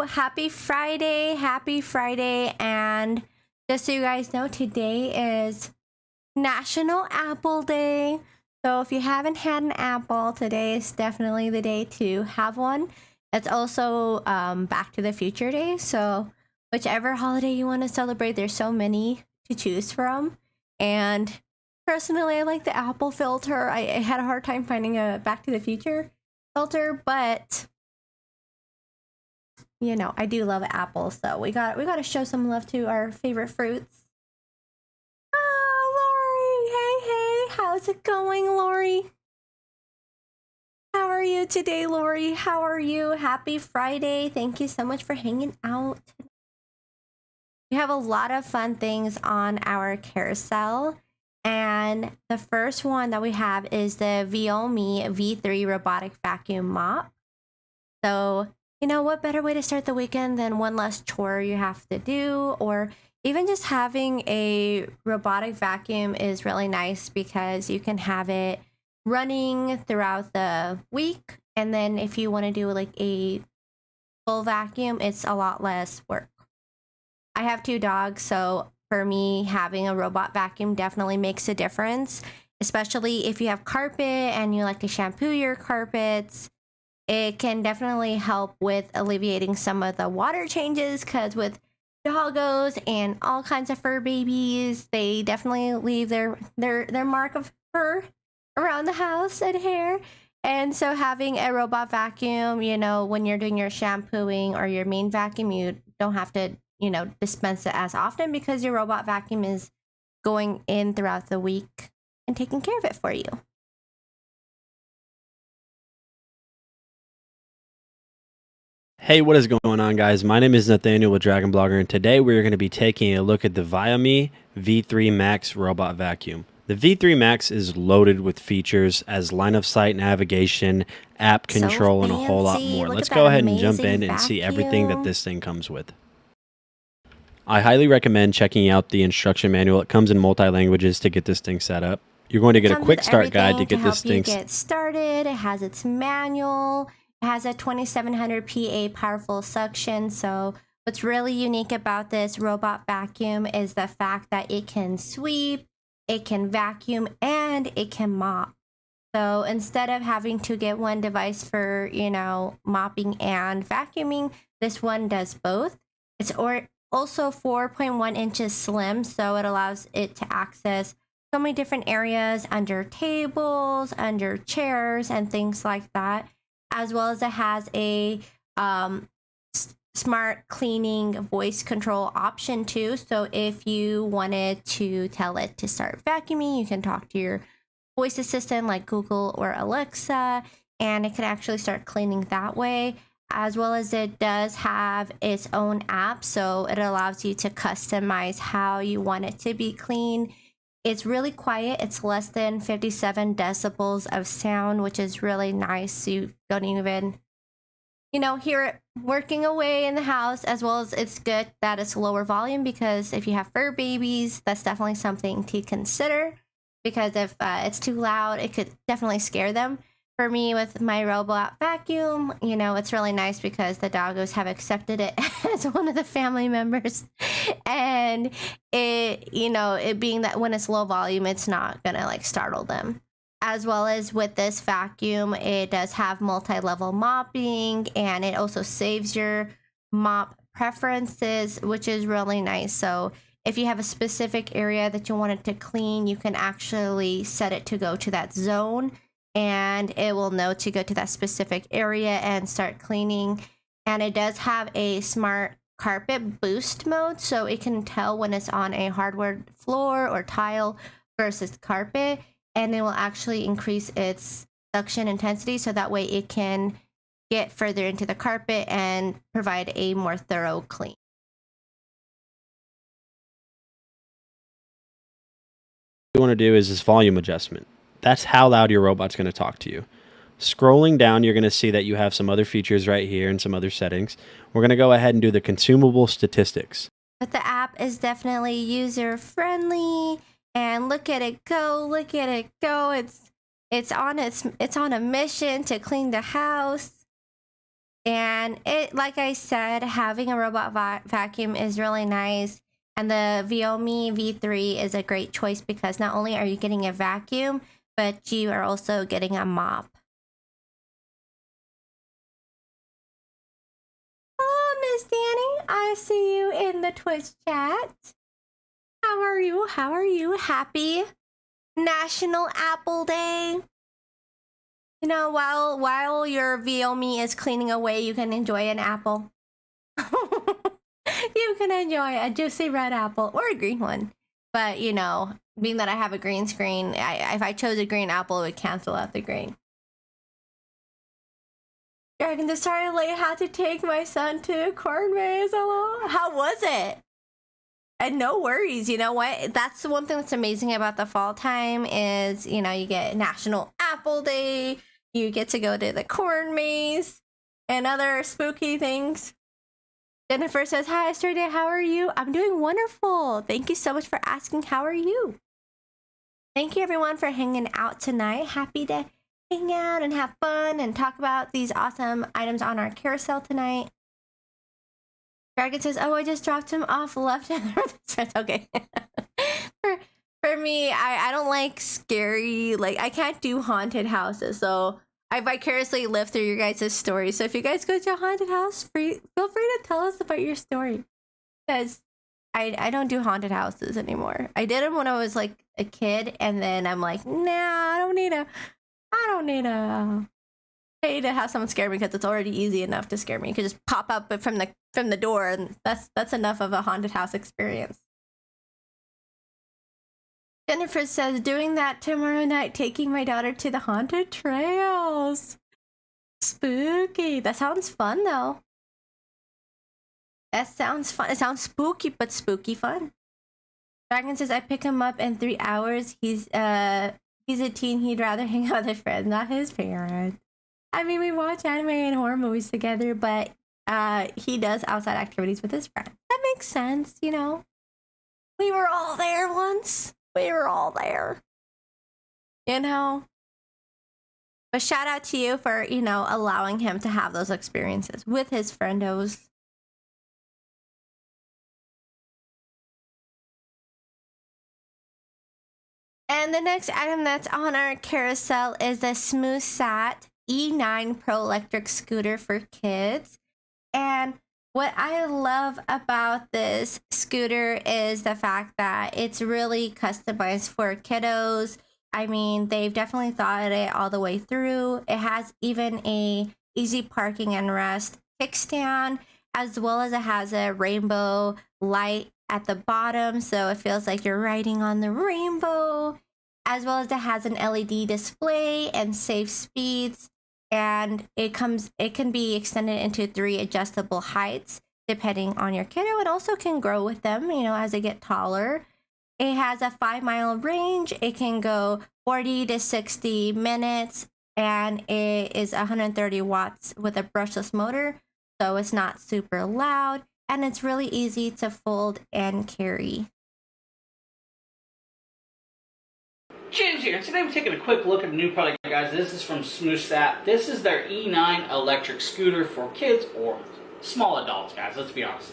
Happy Friday. Happy Friday. And just so you guys know, today is National Apple Day. So if you haven't had an apple, today is definitely the day to have one. It's also Back to the Future Day. So whichever holiday you want to celebrate, there's so many to choose from. And personally, I like the Apple filter. I had a hard time finding a Back to the Future filter, but you know, I do love apples, so we got to show some love to our favorite fruits. Oh, Lori, hey, how's it going, Lori? How are you today, Lori? How are you? Happy Friday. Thank you so much for hanging out. We have a lot of fun things on our carousel, and the first one that we have is the Viomi V3 robotic vacuum mop. So you know, what better way to start the weekend than one less chore you have to do, or even just having a robotic vacuum is really nice because you can have it running throughout the week. And then if you want to do like a full vacuum, it's a lot less work. I have 2 dogs, so for me, having a robot vacuum definitely makes a difference, especially if you have carpet and you like to shampoo your carpets. It can definitely help with alleviating some of the water changes, because with doggos and all kinds of fur babies, they definitely leave their mark of fur around the house and hair. And so having a robot vacuum, you know, when you're doing your shampooing or your main vacuum, you don't have to, you know, dispense it as often because your robot vacuum is going in throughout the week and taking care of it for you. Hey, what is going on, guys? My name is Nathaniel with Dragon Blogger, and today we're going to be taking a look at the Viomi V3 Max robot vacuum. The V3 Max is loaded with features as line of sight navigation, app control, and a whole lot more. Let's go ahead and jump in and see everything that this thing comes with. I highly recommend checking out the instruction manual. It comes in multi-languages to get this thing set up. You're going to get a quick start guide to get this thing started. It has its manual. It has a 2700 PA powerful suction. So what's really unique about this robot vacuum is the fact that it can sweep, it can vacuum, and it can mop. So instead of having to get one device for, you know, mopping and vacuuming, this one does both. It's also 4.1 inches slim, so it allows it to access so many different areas under tables, under chairs, and things like that. As well as it has a smart cleaning voice control option too. So if you wanted to tell it to start vacuuming, you can talk to your voice assistant like Google or Alexa, and it can actually start cleaning that way. As well as it does have its own app, so it allows you to customize how you want it to be clean. It's really quiet. It's less than 57 decibels of sound, which is really nice. You don't even, you know, hear it working away in the house. As well as it's good that it's lower volume, because if you have fur babies, that's definitely something to consider, because if it's too loud, it could definitely scare them. For me, with my robot vacuum, you know, it's really nice because the doggos have accepted it as one of the family members. And it, you know, it being that when it's low volume, it's not gonna like startle them. As well as with this vacuum, it does have multi-level mopping, and it also saves your mop preferences, which is really nice. So if you have a specific area that you want it to clean, you can actually set it to go to that zone, and it will know to go to that specific area and start cleaning. And it does have a smart carpet boost mode, so it can tell when it's on a hardwood floor or tile versus carpet, and it will actually increase its suction intensity, so that way it can get further into the carpet and provide a more thorough clean. What you want to do is this volume adjustment. That's how loud your robot's going to talk to you. Scrolling down, you're going to see that you have some other features right here and some other settings. We're going to go ahead and do the consumable statistics. But the app is definitely user-friendly, and look at it go, look at it go. It's on a mission to clean the house. And it, like I said, having a robot vacuum is really nice. And the Viomi V3 is a great choice because not only are you getting a vacuum, but you are also getting a mop. Hello, Miss Danny. I see you in the Twitch chat. How are you? How are you? Happy National Apple Day. You know, while your Viomi is cleaning away, you can enjoy an apple. You can enjoy a juicy red apple or a green one. But, you know, being that I have a green screen, if I chose a green apple, it would cancel out the green. Dragon decided like how to take my son to corn maze. Hello. How was it? And no worries, you know what? That's the one thing that's amazing about the fall time is, you know, you get National Apple Day, you get to go to the corn maze, and other spooky things. Jennifer says, hi, Asteroidea, how are you? I'm doing wonderful. Thank you so much for asking. How are you? Thank you, everyone, for hanging out tonight. Happy to hang out and have fun and talk about these awesome items on our carousel tonight. Dragon says, oh, I just dropped him off left and right. Okay. for me, I don't like scary, like, I can't do haunted houses, so I vicariously live through your guys' stories. So if you guys go to a haunted house, feel free to tell us about your story. Because I don't do haunted houses anymore. I did them when I was like a kid, and then I'm like, nah, I don't need a pay to have someone scare me because it's already easy enough to scare me. You could just pop up from the door, and that's enough of a haunted house experience. Jennifer says, doing that tomorrow night, taking my daughter to the haunted trails. Spooky. That sounds fun, though. That sounds fun. It sounds spooky, but spooky fun. Dragon says, I pick him up in 3 hours. He's a teen. He'd rather hang out with his friends, not his parents. I mean, we watch anime and horror movies together, but he does outside activities with his friends. That makes sense, you know? We were all there once. We were all there. You know? But shout out to you for, you know, allowing him to have those experiences with his friendos. And the next item that's on our carousel is the Smooth Sat E9 Pro Electric Scooter for kids. And what I love about this scooter is the fact that it's really customized for kiddos. I mean, they've definitely thought it all the way through. It has even a easy parking and rest kickstand, as well as it has a rainbow light at the bottom, so it feels like you're riding on the rainbow, as well as it has an LED display and safe speeds. And it can be extended into 3 adjustable heights depending on your kiddo. It also can grow with them, you know, as they get taller. It has a 5-mile range. It can go 40 to 60 minutes, and it is 130 watts with a brushless motor, so it's not super loud, and it's really easy to fold and carry. James here, and today we're taking a quick look at a new product, guys. This is from SmoothSat. This is their E9 electric scooter for kids or small adults, guys, let's be honest.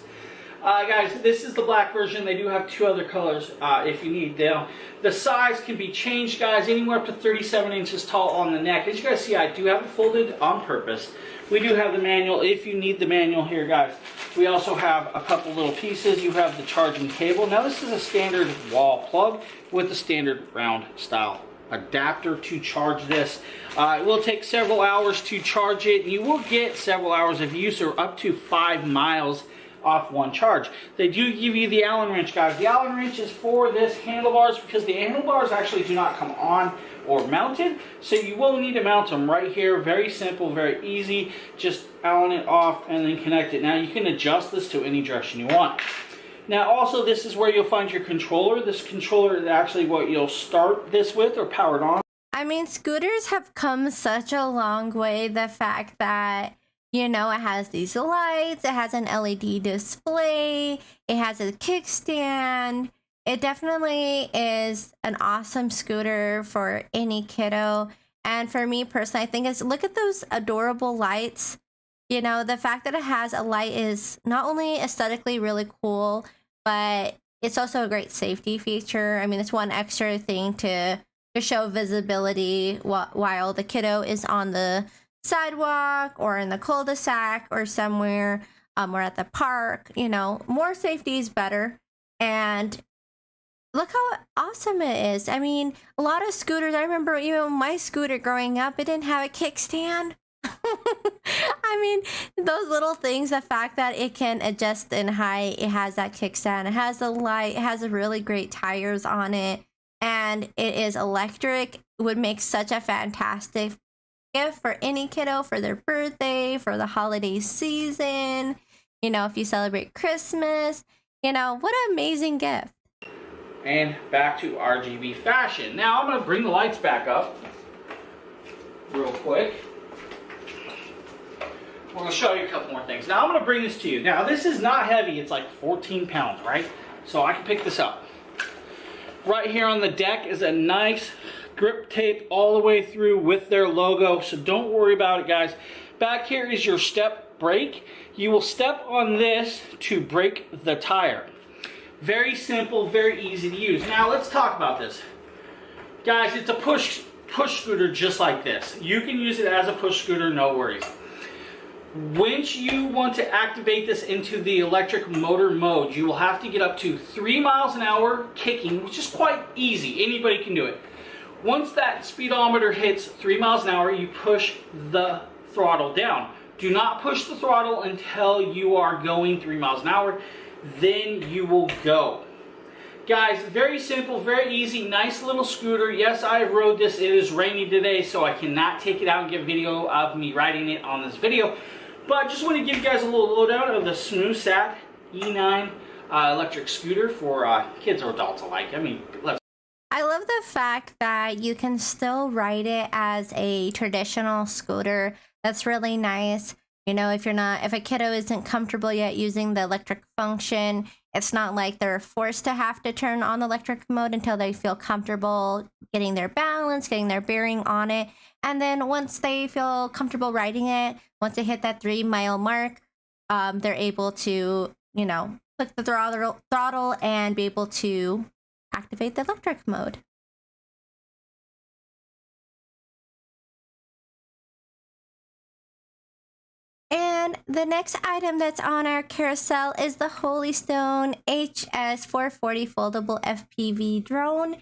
Guys, this is the black version. They do have 2 other colors if you need them. The size can be changed, guys, anywhere up to 37 inches tall on the neck. As you guys see, I do have it folded on purpose. We do have the manual if you need the manual here, guys. We also have a couple little pieces. You have the charging cable. Now, this is a standard wall plug with the standard round style adapter to charge this. It will take several hours to charge it. You will get several hours of use, or up to 5 miles off one charge. They do give you the Allen wrench, guys. The Allen wrench is for this handlebars because the handlebars actually do not come on or mounted, so you will need to mount them right here. Very simple, very easy. Just Allen it off and then connect it. Now you can adjust this to any direction you want. Now also, this is where you'll find your controller. This controller is actually what you'll start this with or power it on. I mean, scooters have come such a long way. The fact that, you know, it has these lights, it has an LED display, it has a kickstand. It definitely is an awesome scooter for any kiddo. And for me personally, I think look at those adorable lights You know, the fact that it has a light is not only aesthetically really cool, but it's also a great safety feature. I mean, it's one extra thing to show visibility while the kiddo is on the sidewalk or in the cul-de-sac or somewhere, or at the park. You know, more safety is better. And look how awesome it is. I mean, a lot of scooters, I remember even my scooter growing up, it didn't have a kickstand. I mean, those little things, the fact that it can adjust in height, it has that kickstand, it has the light, it has a really great tires on it, and it is electric, would make such a fantastic gift for any kiddo for their birthday, for the holiday season, you know, if you celebrate Christmas, you know, what an amazing gift. And back to RGB fashion. Now I'm going to bring the lights back up real quick. We're going to show you a couple more things. Now I'm going to bring this to you. Now this is not heavy. It's like 14 pounds, right? So I can pick this up. Right here on the deck is a nice grip tape all the way through with their logo. So don't worry about it, guys. Back here is your step brake. You will step on this to brake the tire. Very simple, very easy to use. Now let's talk about this. Guys, it's a push scooter just like this. You can use it as a push scooter, no worries. Once you want to activate this into the electric motor mode, you will have to get up to 3 miles an hour kicking, which is quite easy. Anybody can do it. Once that speedometer hits 3 miles an hour, you push the throttle down. Do not push the throttle until you are going 3 miles an hour. Then you will go. Guys, very simple, very easy, nice little scooter. Yes, I have rode this. It is rainy today, so I cannot take it out and get a video of me riding it on this video. But I just want to give you guys a little lowdown of the SmoothSat E9 electric scooter for kids or adults alike. I mean, I love the fact that you can still ride it as a traditional scooter. That's really nice. You know, if a kiddo isn't comfortable yet using the electric function, it's not like they're forced to have to turn on electric mode until they feel comfortable getting their balance, getting their bearing on it. And then once they feel comfortable riding it, once they hit that 3 mile mark, they're able to, you know, click the throttle and be able to activate the electric mode. And the next item that's on our carousel is the Holy Stone HS440 foldable FPV drone.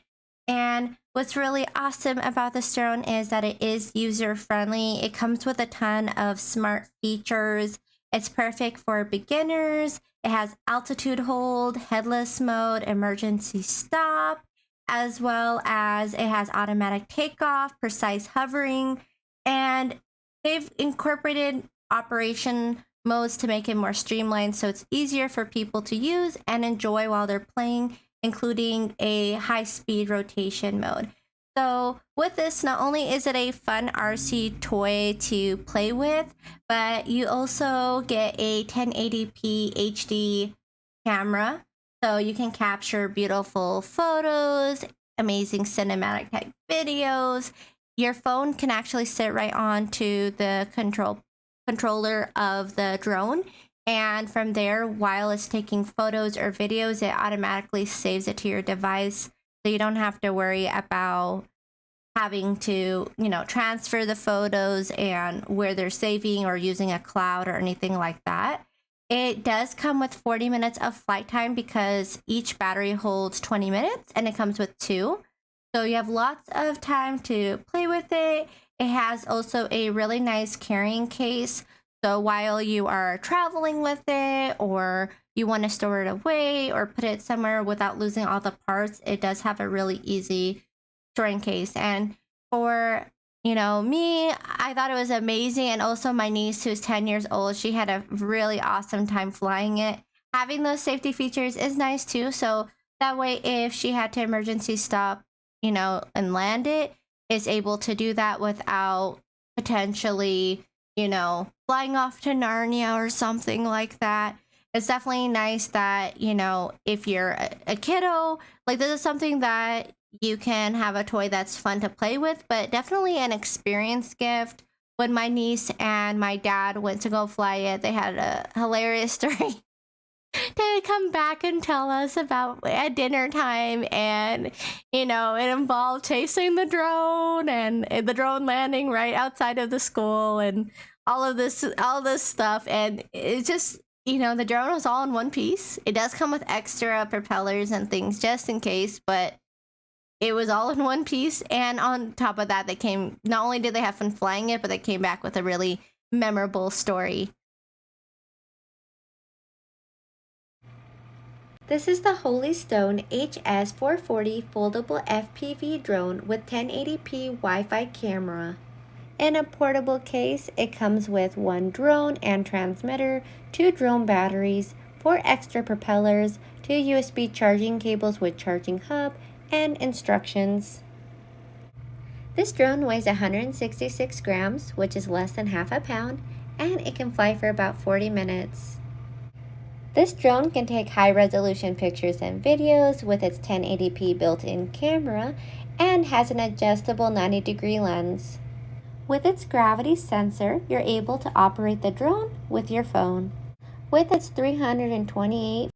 And what's really awesome about this drone is that it is user-friendly. It comes with a ton of smart features. It's perfect for beginners. It has altitude hold, headless mode, emergency stop, as well as it has automatic takeoff, precise hovering, and they've incorporated operation modes to make it more streamlined so it's easier for people to use and enjoy while they're playing, including a high-speed rotation mode. So with this, not only is it a fun RC toy to play with, but you also get a 1080p HD camera. So you can capture beautiful photos, amazing cinematic type videos. Your phone can actually sit right onto the controller of the drone, and from there, while it's taking photos or videos, it automatically saves it to your device, so you don't have to worry about having to, you know, transfer the photos and where they're saving or using a cloud or anything like that. It does come with 40 minutes of flight time because each battery holds 20 minutes and it comes with 2. So you have lots of time to play with it. It has also a really nice carrying case. So while you are traveling with it, or you want to store it away or put it somewhere without losing all the parts, it does have a really easy storing case. And for, you know, me, I thought it was amazing. And also my niece, who's 10 years old, she had a really awesome time flying it. Having those safety features is nice too. So that way, if she had to emergency stop, you know, and land it, is able to do that without potentially, you know, flying off to Narnia or something like that. It's definitely nice that, you know, if you're a kiddo, like this is something that you can have a toy that's fun to play with, but definitely an experience gift when my niece and my dad went to go fly it, they had a hilarious story to come back and tell us about at dinner time. And it involved chasing the drone and the drone landing right outside of the school and all this stuff. And it just, the drone was all in one piece. It does come with extra propellers and things just in case, but it was all in one piece. And on top of that, not only did they have fun flying it, but they came back with a really memorable story. This is the Holy Stone HS440 foldable FPV drone with 1080p Wi-Fi camera. In a portable case, it comes with 1 drone and transmitter, 2 drone batteries, 4 extra propellers, 2 USB charging cables with charging hub, and instructions. This drone weighs 166 grams, which is less than half a pound, and it can fly for about 40 minutes. This drone can take high-resolution pictures and videos with its 1080p built-in camera and has an adjustable 90-degree lens. With its gravity sensor, you're able to operate the drone with your phone. With its 328,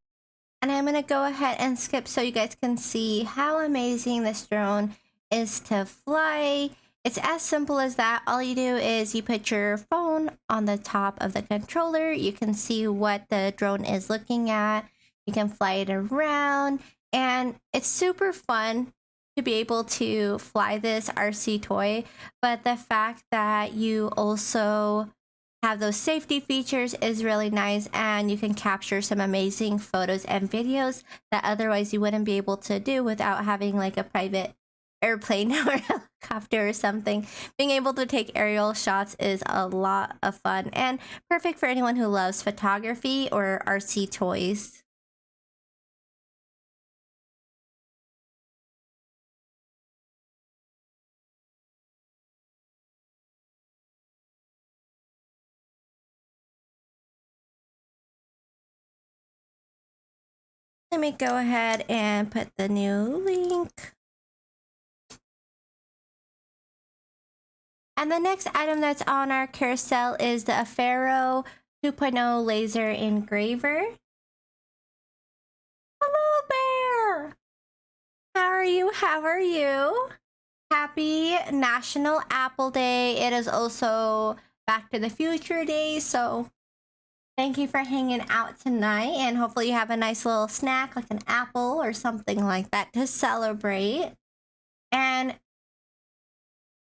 and I'm going to go ahead and skip so you guys can see how amazing this drone is to fly. It's as simple as that. All you do is you put your phone on the top of the controller. You can see what the drone is looking at. You can fly it around, and it's super fun to be able to fly this RC toy. But the fact that you also have those safety features is really nice, and you can capture some amazing photos and videos that otherwise you wouldn't be able to do without having like a private airplane or helicopter or something. Being able to take aerial shots is a lot of fun and perfect for anyone who loves photography or RC toys. Let me go ahead and put the new link. And the next item that's on our carousel is the Afero 2.0 laser engraver. Hello, Bear! How are you? How are you? Happy National Apple Day. It is also Back to the Future Day, so thank you for hanging out tonight, and hopefully you have a nice little snack like an apple or something like that to celebrate. And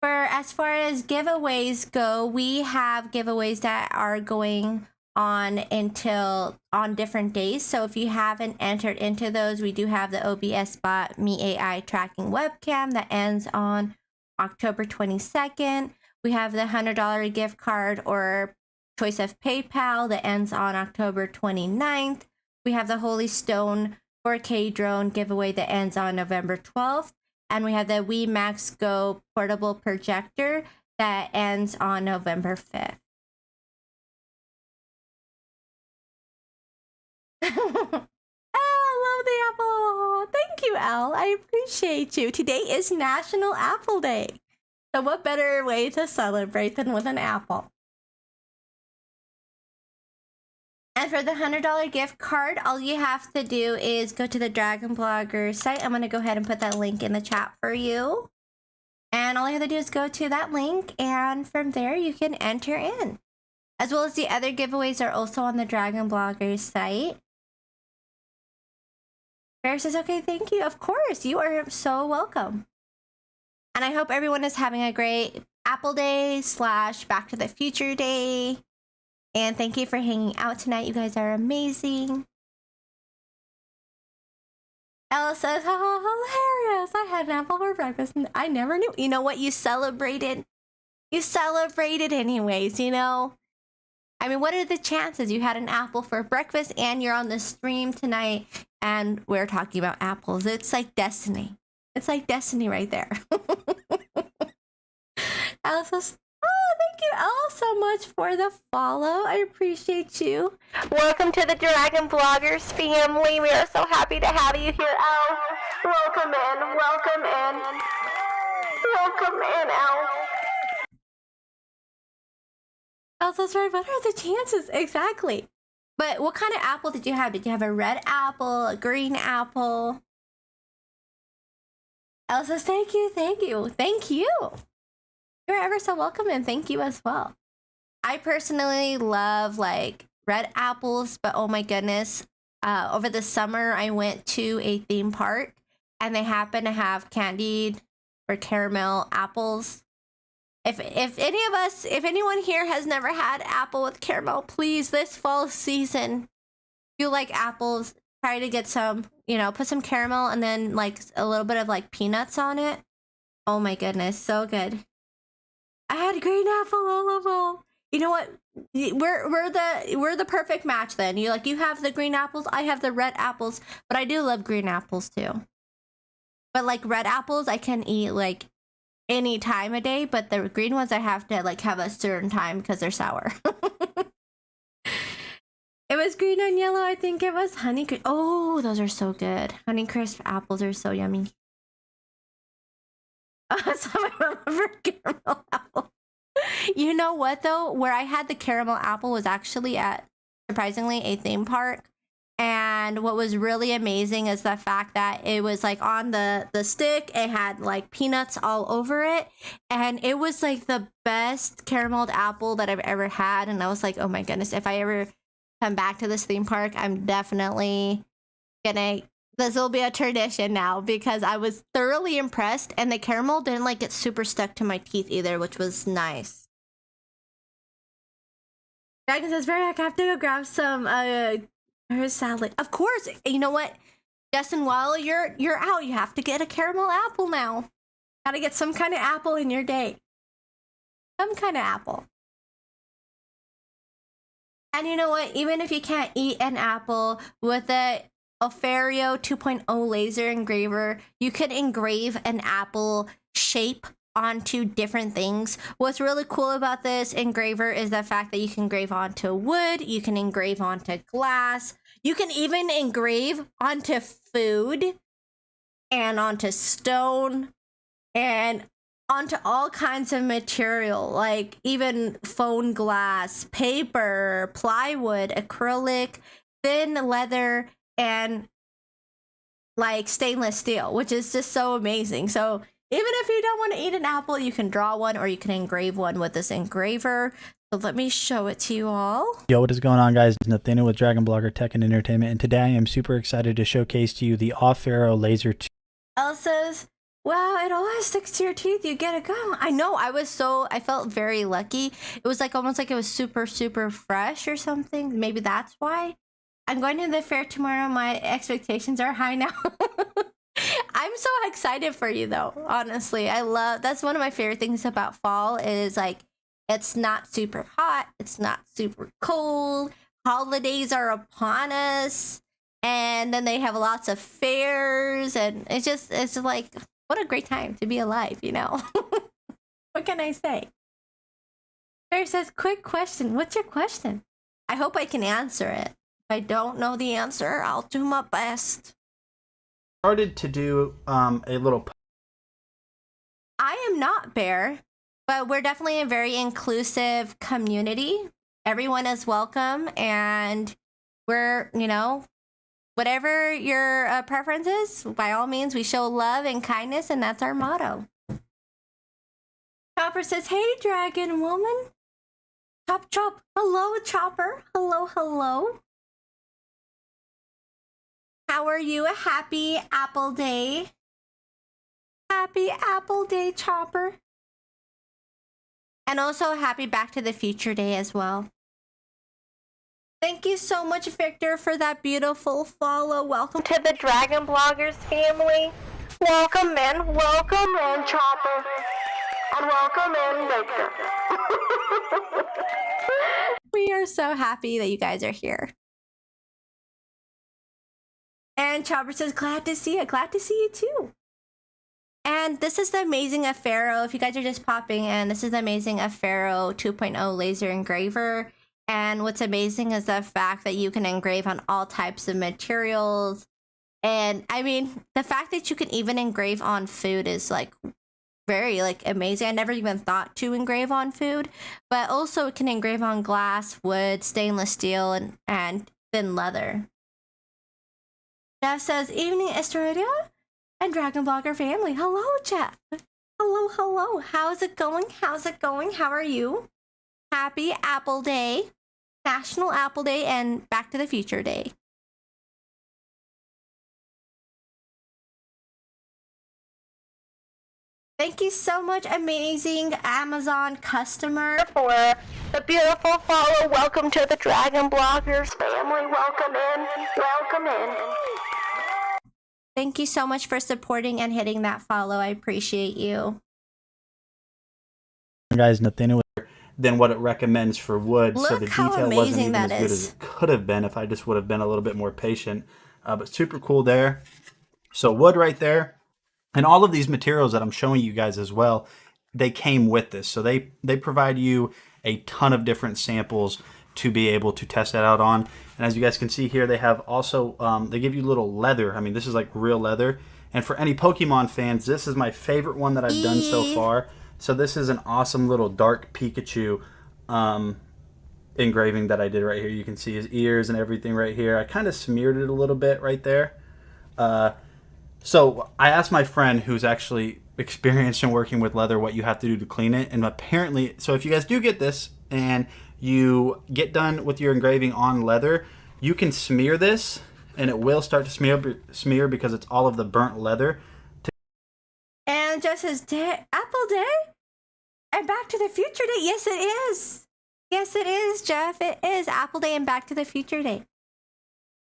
as far as giveaways go, we have giveaways that are going on different days. So if you haven't entered into those, we do have the OBS Bot Me AI tracking webcam that ends on October 22nd. We have the $100 gift card or choice of PayPal that ends on October 29th. We have the Holy Stone 4K drone giveaway that ends on November 12th. And we have the Wii Max Go portable projector that ends on November 5th. Oh, love the apple. Thank you, Elle. I appreciate you. Today is National Apple Day. So what better way to celebrate than with an apple? And for the $100 gift card, all you have to do is go to the Dragon Blogger site. I'm going to go ahead and put that link in the chat for you. And all you have to do is go to that link, and from there you can enter in. As well as the other giveaways are also on the Dragon Blogger site. Bear says, okay, thank you. Of course, you are so welcome. And I hope everyone is having a great Apple Day / Back to the Future Day. And thank you for hanging out tonight. You guys are amazing. Ella says, oh, hilarious. I had an apple for breakfast and I never knew. You know what? You celebrated. You celebrated anyways, you know? I mean, what are the chances you had an apple for breakfast and you're on the stream tonight and we're talking about apples? It's like destiny. It's like destiny right there. Ella says, oh, thank you all so much for the follow. I appreciate you. Welcome to the Dragon Bloggers family. We are so happy to have you here, Elle. Welcome in. Welcome in. Welcome in, Elle. Elsa's right. What are the chances? Exactly. But what kind of apple did you have? Did you have a red apple, a green apple? Elsa, thank you, thank you, thank you. You're ever so welcome, and thank you as well. I personally love like red apples, but oh my goodness, over the summer I went to a theme park and they happen to have candied or caramel apples. If anyone here has never had apple with caramel, please, this fall season, if you like apples, try to get some, you know, put some caramel and then like a little bit of like peanuts on it. Oh my goodness, so good. I had green apple all of them. You know what? We're the perfect match then. You have the green apples, I have the red apples, but I do love green apples too. But like red apples I can eat like any time of day, but the green ones I have to like have a certain time because they're sour. It was green and yellow. I think it was Honeycrisp. Oh, those are so good. Honeycrisp apples are so yummy. Some I remember caramel apple. You know what though? Where I had the caramel apple was actually at, surprisingly, a theme park. And what was really amazing is the fact that it was like on the stick, it had like peanuts all over it. And it was like the best carameled apple that I've ever had. And I was like, oh my goodness, if I ever come back to this theme park, I'm definitely gonna, this will be a tradition now because I was thoroughly impressed. And the caramel didn't like get super stuck to my teeth either, which was nice. Dragon says, Verak, I have to go grab some salad. Of course. You know what, Justin, while you're out, you have to get a caramel apple now. Gotta get some kind of apple in your day. Some kind of apple. And you know what, even if you can't eat an apple, with the Asteroidea 2.0 laser engraver, you could engrave an apple shape onto different things. What's really cool about this engraver is the fact that you can engrave onto wood, you can engrave onto glass, you can even engrave onto food and onto stone and onto all kinds of material, like even phone glass, paper, plywood, acrylic, thin leather, and like stainless steel, which is just so amazing. So even if you don't want to eat an apple, you can draw one or you can engrave one with this engraver. So let me show it to you all. Yo, what is going on, guys? It's Nathaniel with Dragon Blogger Tech and Entertainment, and today I am super excited to showcase to you the Asteroidea Laser 2. Elsa's, wow, it always sticks to your teeth. You get it going. I know. I felt very lucky. It was like almost like it was super, super fresh or something. Maybe that's why. I'm going to the fair tomorrow. My expectations are high now. I'm so excited for you though. Honestly, that's one of my favorite things about fall is like, it's not super hot. It's not super cold. Holidays are upon us. And then they have lots of fairs, and it's like, what a great time to be alive, you know? What can I say? Fair says, quick question. What's your question? I hope I can answer it. If I don't know the answer, I'll do my best. Started to do a little. I am not Bear, but we're definitely a very inclusive community. Everyone is welcome, and we're, you know, whatever your preference is, by all means, we show love and kindness, and that's our motto. Chopper says, hey, dragon woman. Chop, chop. Hello, Chopper. Hello, hello. How are you? A happy Apple Day. Happy Apple Day, Chopper. And also happy Back to the Future Day as well. Thank you so much, Victor, for that beautiful follow. Welcome to the Dragon Bloggers family. Welcome in, Chopper. And welcome in, Victor. We are so happy that you guys are here. And Chopper says, glad to see you. Glad to see you too. And this is the amazing Asteroidea. If you guys are just popping in, this is the amazing Asteroidea 2.0 laser engraver. And what's amazing is the fact that you can engrave on all types of materials. And I mean, the fact that you can even engrave on food is like very like amazing. I never even thought to engrave on food, but also it can engrave on glass, wood, stainless steel, and thin leather. Jeff says, evening Asteroidea and Dragon Blogger family. Hello, Jeff. Hello, hello. How's it going? How's it going? How are you? Happy Apple Day, National Apple Day, and Back to the Future Day. Thank you so much, amazing Amazon customer, for the beautiful follow. Welcome to the Dragon Bloggers family. Welcome in. Welcome in. Thank you so much for supporting and hitting that follow. I appreciate you. Guys, Nathaniel. Than what it recommends for wood. Look so the how detail wasn't amazing even that as good is. as it could have been if I just would have been a little bit more patient. But super cool there. So wood right there. And all of these materials that I'm showing you guys as well, they came with this. So they provide you a ton of different samples to be able to test that out on. And as you guys can see here, they have also, they give you little leather. I mean, this is like real leather. And for any Pokemon fans, this is my favorite one that I've done so far. So this is an awesome little dark Pikachu engraving that I did right here. You can see his ears and everything right here. I kind of smeared it a little bit right there. So I asked my friend who's actually experienced in working with leather what you have to do to clean it. And apparently, so if you guys do get this and you get done with your engraving on leather, you can smear this and it will start to smear because it's all of the burnt leather. And just says, Apple Day? And Back to the Future Day? Yes, it is. Yes, it is, Jeff. It is Apple Day and Back to the Future Day.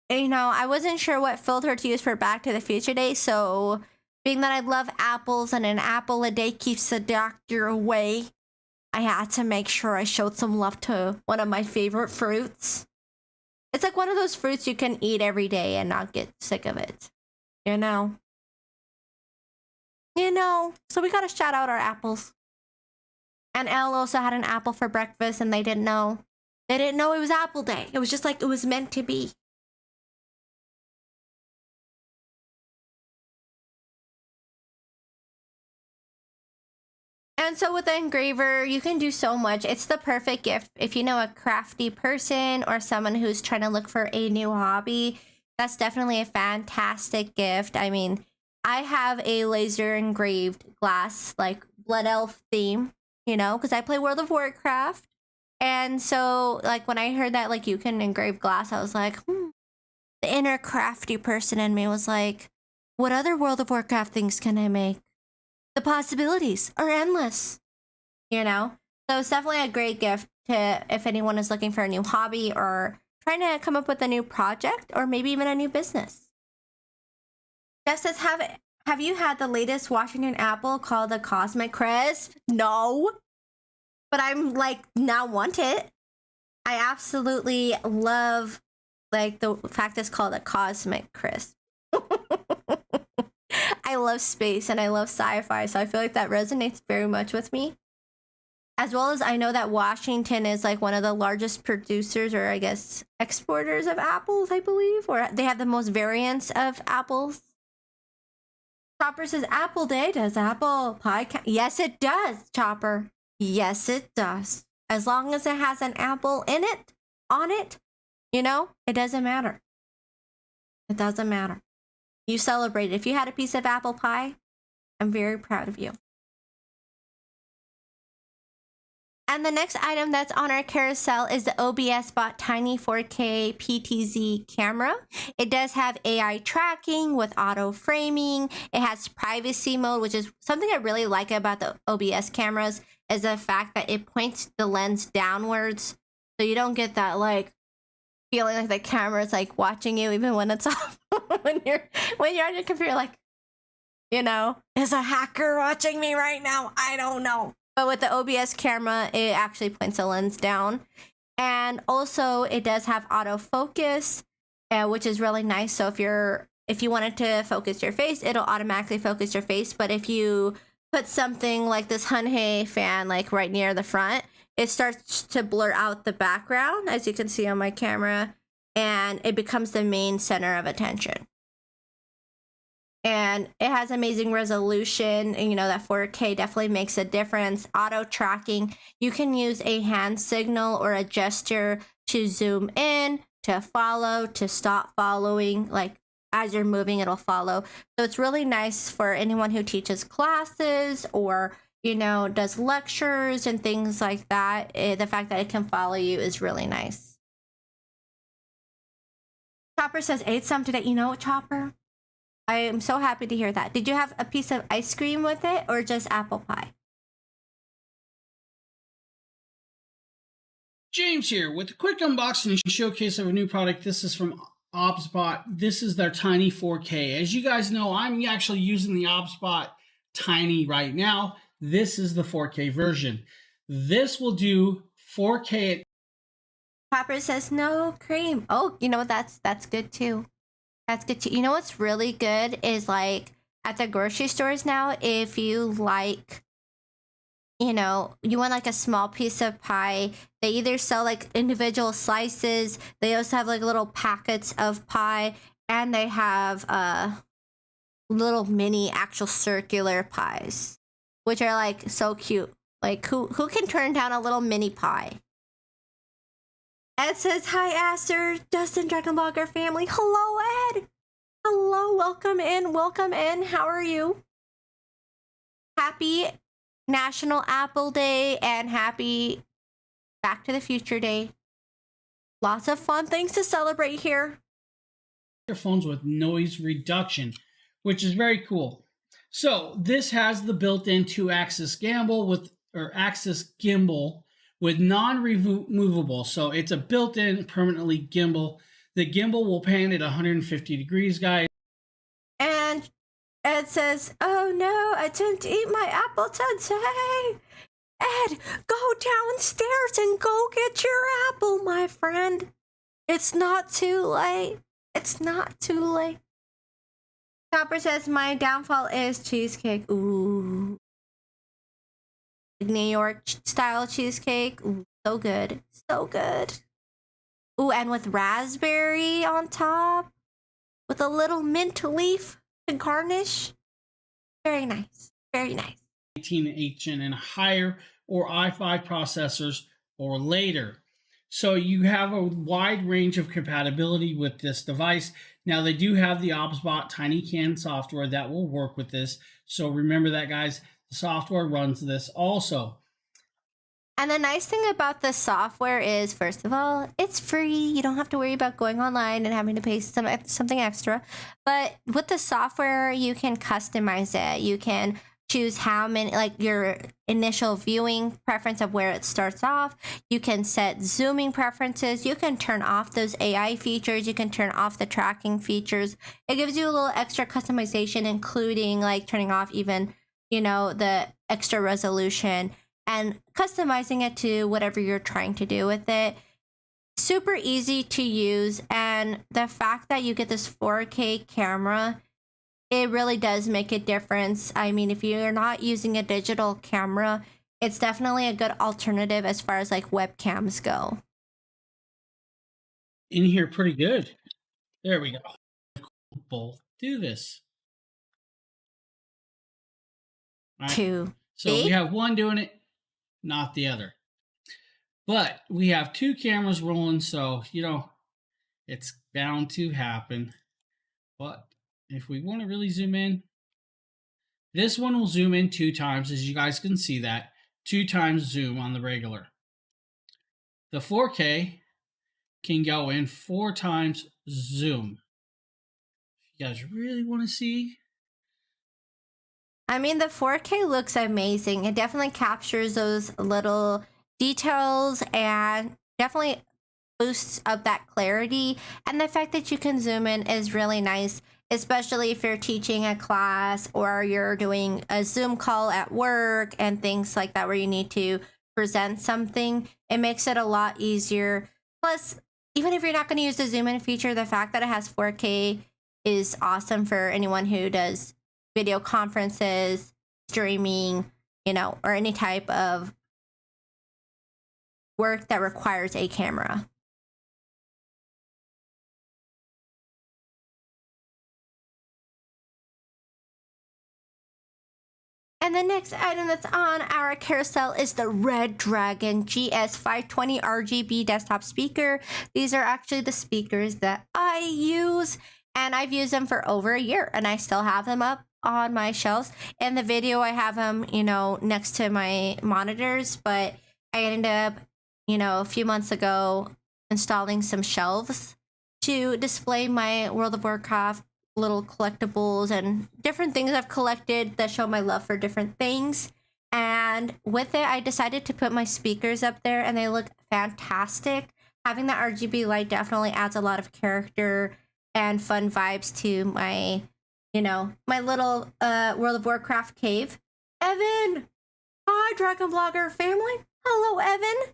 You know, I wasn't sure what filter to use for Back to the Future Day, so being that I love apples and an apple a day keeps the doctor away, I had to make sure I showed some love to one of my favorite fruits. It's like one of those fruits you can eat every day and not get sick of it. You know? So we gotta shout out our apples. And Elle also had an apple for breakfast and they didn't know. They didn't know it was Apple Day. It was just like it was meant to be. And so with the engraver, you can do so much. It's the perfect gift if you know a crafty person or someone who's trying to look for a new hobby. That's definitely a fantastic gift. I mean, I have a laser engraved glass, like Blood Elf theme, you know, because I play World of Warcraft. And so, like, when I heard that, like, you can engrave glass, I was like, The inner crafty person in me was like, what other World of Warcraft things can I make? The possibilities are endless, you know? So it's definitely a great gift to if anyone is looking for a new hobby or trying to come up with a new project or maybe even a new business. Jeff says, have you had the latest Washington apple called the Cosmic Crisp? No. But I'm like, now want it. I absolutely love like the fact it's called a Cosmic Crisp. I love space and I love sci-fi, so I feel like that resonates very much with me. As well as I know that Washington is like one of the largest producers or I guess exporters of apples, I believe, or they have the most variants of apples. Chopper says, Apple Day, does apple pie count? Yes, it does, Chopper. Yes, it does. As long as it has an apple in it, on it, you know, it doesn't matter. It doesn't matter. You celebrate. If you had a piece of apple pie, I'm very proud of you. And the next item that's on our carousel is the OBS Bot Tiny 4K PTZ camera. It does have AI tracking with auto framing. It has privacy mode, which is something I really like about the OBS cameras, is the fact that it points the lens downwards. So you don't get that like feeling like the camera is like watching you even when it's off. when you're on your computer, like, you know, is a hacker watching me right now? I don't know. But with the OBS camera, it actually points the lens down. And also it does have autofocus, which is really nice. So if you wanted to focus your face, it'll automatically focus your face. But if you put something like this Hunhei fan like right near the front, it starts to blur out the background, as you can see on my camera, and it becomes the main center of attention. and it has amazing resolution. And, you know, that 4K definitely makes a difference. Auto tracking, you can use a hand signal or a gesture to zoom in, to follow, to stop following. Like as you're moving, it'll follow. So it's really nice for anyone who teaches classes or, you know, does lectures and things like that. The fact that it can follow you is really nice. Chopper says, ate some today. You know what, Chopper? I am so happy to hear that. Did you have a piece of ice cream with it or just apple pie? James here with a quick unboxing and showcase of a new product. This is from OBSBot. This is their Tiny 4K. As you guys know, I'm actually using the OBSBot Tiny right now. This is the 4K version. This will do 4K. Chopper says no cream. Oh, you know, that's good too. That's good too. You know what's really good is like at the grocery stores now, if you like, you know, you want like a small piece of pie, they either sell like individual slices, they also have like little packets of pie, and they have little mini actual circular pies, which are like so cute. Like who can turn down a little mini pie? Ed says, hi, Aster, Justin, Dragon Blogger family. Hello, Ed. Hello, welcome in, welcome in. How are you? Happy National Apple Day and happy Back to the Future Day. Lots of fun things to celebrate here. Phones with noise reduction, which is very cool. So this has the built-in 2-axis gimbal with non-removable. So it's a built-in permanently gimbal. The gimbal will pan at 150 degrees, guys. And Ed says, oh no, I didn't eat my apple today. Ed, go downstairs and go get your apple, my friend. It's not too late. It's not too late. Copper says, my downfall is cheesecake. Ooh. New York style cheesecake. Ooh, so good. So good. Ooh, and with raspberry on top. With a little mint leaf to garnish. Very nice. Very nice. 18H and higher or i5 processors or later. So you have a wide range of compatibility with this device. Now they do have the OBSBot TinyCAN software that will work with this. So remember that, guys. The software runs this also. And the nice thing about the software is, first of all, it's free. You don't have to worry about going online and having to pay something extra. But with the software, you can customize it. You can choose how many, like your initial viewing preference of where it starts off. You can set zooming preferences. You can turn off those AI features. You can turn off the tracking features. It gives you a little extra customization, including like turning off even, you know, the extra resolution and customizing it to whatever you're trying to do with it. Super easy to use. And the fact that you get this 4K camera, it really does make a difference. I mean, if you're not using a digital camera, it's definitely a good alternative as far as like webcams go. In here pretty good. There we go. Both do this. All right. Two. So we have one doing it, not the other. But we have two cameras rolling, so, you know, it's bound to happen. But if we want to really zoom in, this one will zoom in 2 times, as you guys can see that. 2 times zoom on the regular. The 4K can go in 4 times zoom. If you guys really want to see. I mean, the 4K looks amazing. It definitely captures those little details and definitely boosts up that clarity. And the fact that you can zoom in is really nice, especially if you're teaching a class or you're doing a Zoom call at work and things like that where you need to present something. It makes it a lot easier. Plus, even if you're not going to use the zoom in feature, the fact that it has 4K is awesome for anyone who does video conferences, streaming, you know, or any type of work that requires a camera. And the next item that's on our carousel is the Red Dragon GS520 RGB desktop speaker. These are actually the speakers that I use, and I've used them for over a year, and I still have them up on my shelves. In the video, I have them, next to my monitors, but I ended up, a few months ago installing some shelves to display my World of Warcraft little collectibles and different things I've collected that show my love for different things. And with it, I decided to put my speakers up there, and they look fantastic. Having the RGB light definitely adds a lot of character and fun vibes to my, my little World of Warcraft cave. Evan! Hi, Dragon Blogger family. Hello, Evan.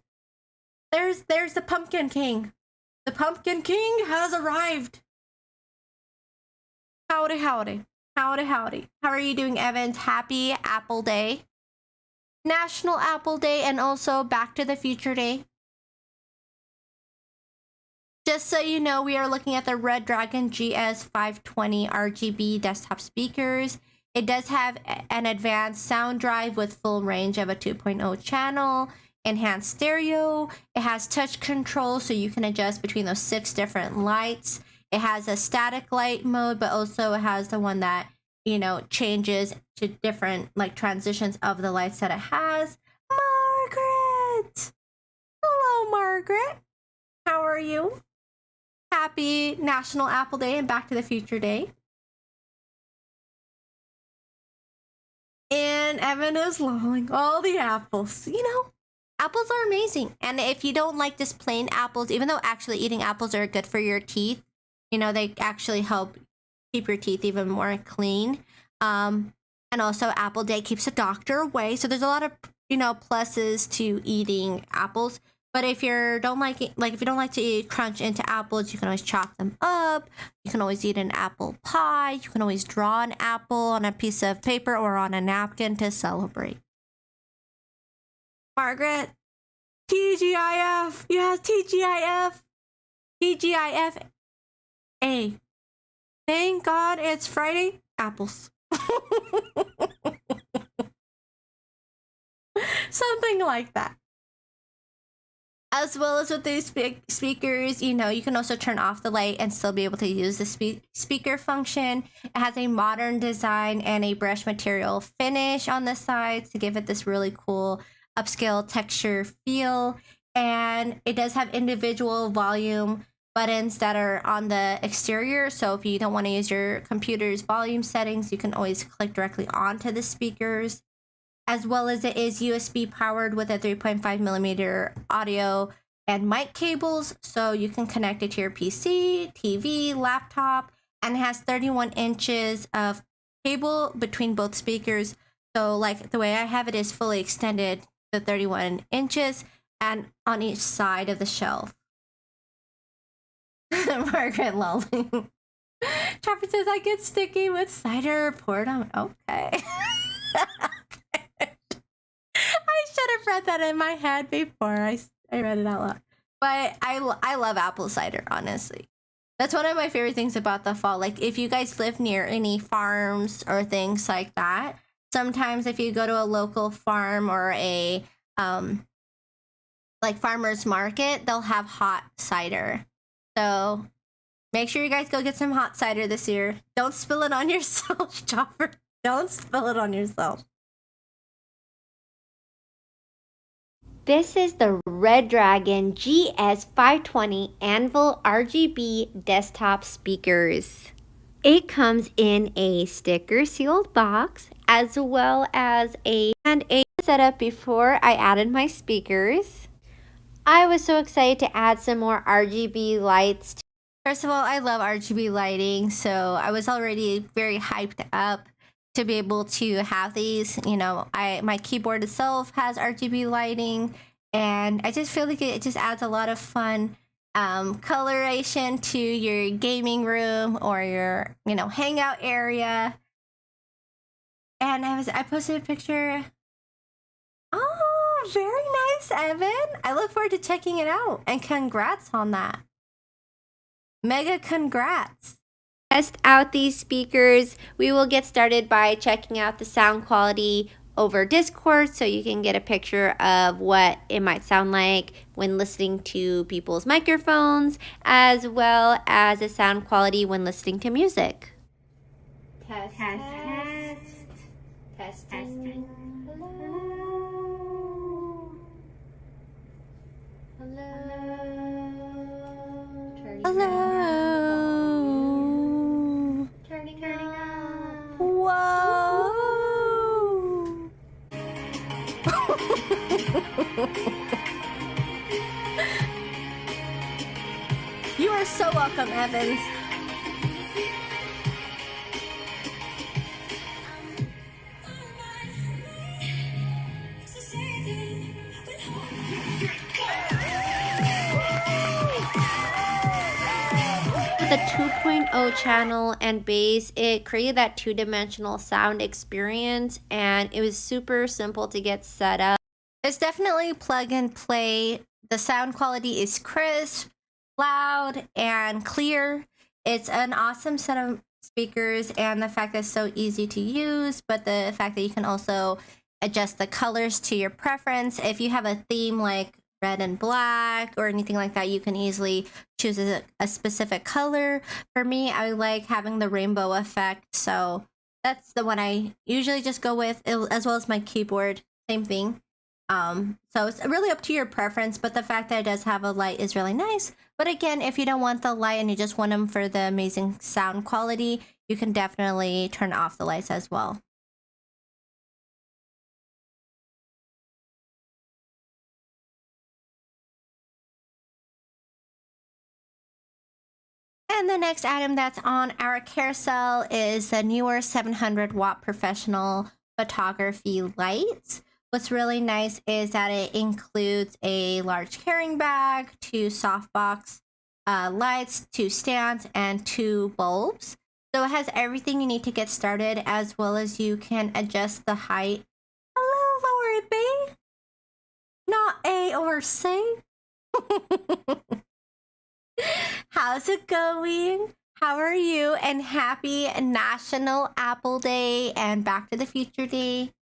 There's the Pumpkin King. The Pumpkin King has arrived. Howdy, howdy. Howdy, howdy. How are you doing, Evans? Happy Apple Day. National Apple Day, and also Back to the Future Day. Just so you know, we are looking at the Red Dragon GS520 RGB desktop speakers. It does have an advanced sound drive with full range of a 2.0 channel, enhanced stereo. It has touch control, so you can adjust between those 6 different lights. It has a static light mode, but also it has the one that, changes to different transitions of the lights that it has. Margaret! Hello, Margaret. How are you? Happy National Apple Day and Back to the Future Day. And Evan is lolling all the apples. Apples are amazing. And if you don't like just plain apples, even though actually eating apples are good for your teeth, they actually help keep your teeth even more clean. And also Apple Day keeps the doctor away. So there's a lot of, pluses to eating apples. But if you don't like it, if you don't like to crunch into apples, you can always chop them up. You can always eat an apple pie. You can always draw an apple on a piece of paper or on a napkin to celebrate. Margaret, TGIF. Yes, TGIF. TGIF. Thank God it's Friday. Apples. Something like that. As well as with these speakers, you can also turn off the light and still be able to use the speaker function. It has a modern design and a brush material finish on the sides to give it this really cool upscale texture feel. And it does have individual volume buttons that are on the exterior. So if you don't want to use your computer's volume settings, you can always click directly onto the speakers. As well as it is USB powered with a 3.5 millimeter audio and mic cables. So you can connect it to your PC, TV, laptop, and it has 31 inches of cable between both speakers. So the way I have it is fully extended to 31 inches and on each side of the shelf. Margaret lolling. Trapper says I get sticky with cider poured on. Okay. I should have read that in my head before I read it out loud. But I love apple cider, honestly. That's one of my favorite things about the fall. If you guys live near any farms or things like that, sometimes if you go to a local farm or a farmer's market, they'll have hot cider. So make sure you guys go get some hot cider this year. Don't spill it on yourself, Chopper. Don't spill it on yourself. This is the Red Dragon GS520 Anvil RGB desktop speakers. It comes in a sticker sealed box as well as a setup before I added my speakers. I was so excited to add some more RGB lights. First of all, I love RGB lighting, so I was already very hyped up to be able to have these. My keyboard itself has RGB lighting, and I just feel like it just adds a lot of fun coloration to your gaming room or your hangout area. And I posted a picture. Oh, very nice, Evan. I look forward to checking it out, and congrats on that. Mega congrats. Test out these speakers, we will get started by checking out the sound quality over Discord so you can get a picture of what it might sound like when listening to people's microphones, as well as the sound quality when listening to music. Test, test, test. Testing. Hello. Turning on. Whoa. You are so welcome, Evans. With a 2.0 channel and bass, it created that two-dimensional sound experience, and it was super simple to get set up. It's definitely plug and play. The sound quality is crisp, loud, and clear. It's an awesome set of speakers, and the fact that it's so easy to use, but the fact that you can also adjust the colors to your preference. If you have a theme like red and black or anything like that, you can easily choose a specific color. For me, I like having the rainbow effect, so that's the one I usually just go with, as well as my keyboard, same thing. So it's really up to your preference, but the fact that it does have a light is really nice. But again, if you don't want the light and you just want them for the amazing sound quality, you can definitely turn off the lights as well. And the next item that's on our carousel is the newer 700 watt professional photography lights. What's really nice is that it includes a large carrying bag, 2 softbox lights, 2 stands, and 2 bulbs. So it has everything you need to get started, as well as you can adjust the height. Hello, Lord B. Not A or C. How's it going? How are you? And happy National Apple Day and Back to the Future Day.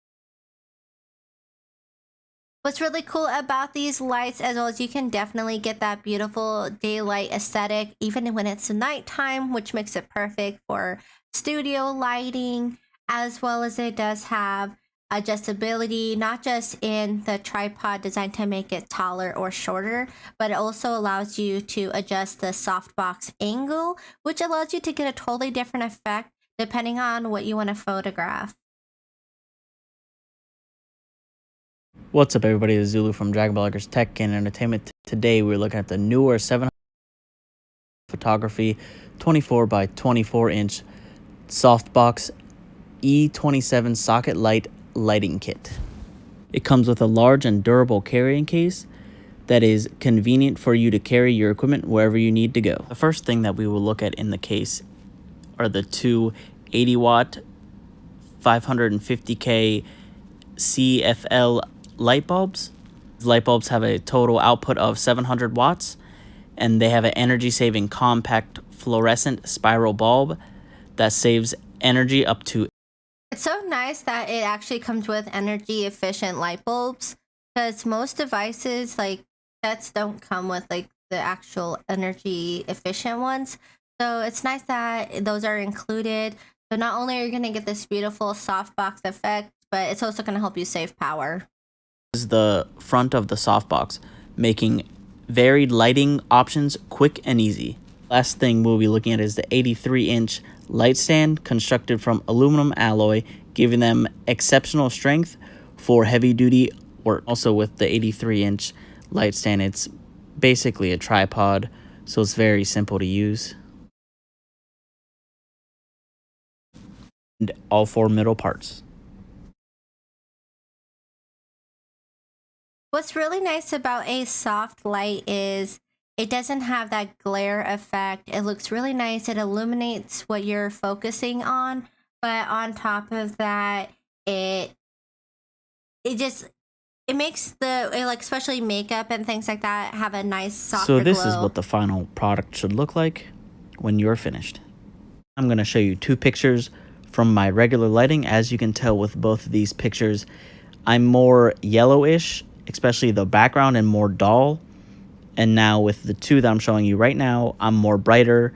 What's really cool about these lights, as well as you can definitely get that beautiful daylight aesthetic even when it's nighttime, which makes it perfect for studio lighting, as well as it does have adjustability, not just in the tripod designed to make it taller or shorter, but it also allows you to adjust the softbox angle, which allows you to get a totally different effect depending on what you want to photograph. What's up, everybody? This is Zulu from Dragon Bloggers Tech and Entertainment. Today we're looking at the newer 700 photography 24 by 24 inch softbox E27 socket light lighting kit. It comes with a large and durable carrying case that is convenient for you to carry your equipment wherever you need to go. The first thing that we will look at in the case are the two 80 watt 550K CFL light bulbs. These light bulbs have a total output of 700 watts, and they have an energy saving compact fluorescent spiral bulb that saves energy up to. It's so nice that it actually comes with energy efficient light bulbs, because most devices like sets don't come with like the actual energy efficient ones. So it's nice that those are included. So not only are you going to get this beautiful softbox effect, but it's also going to help you save power. This is the front of the softbox, making varied lighting options quick and easy. Last thing we'll be looking at is the 83-inch light stand constructed from aluminum alloy, giving them exceptional strength for heavy-duty work. Also with the 83-inch light stand, it's basically a tripod, so it's very simple to use. And all 4 middle parts. What's really nice about a soft light is it doesn't have that glare effect. It looks really nice. It illuminates what you're focusing on, but on top of that, it makes like especially makeup and things like that have a nice softer So this glow. is what the final product should look like when you're finished. I'm going to show you two pictures from my regular lighting. As you can tell with both of these pictures, I'm more yellowish, especially the background, and more dull. And now with the two that I'm showing you right now, I'm more brighter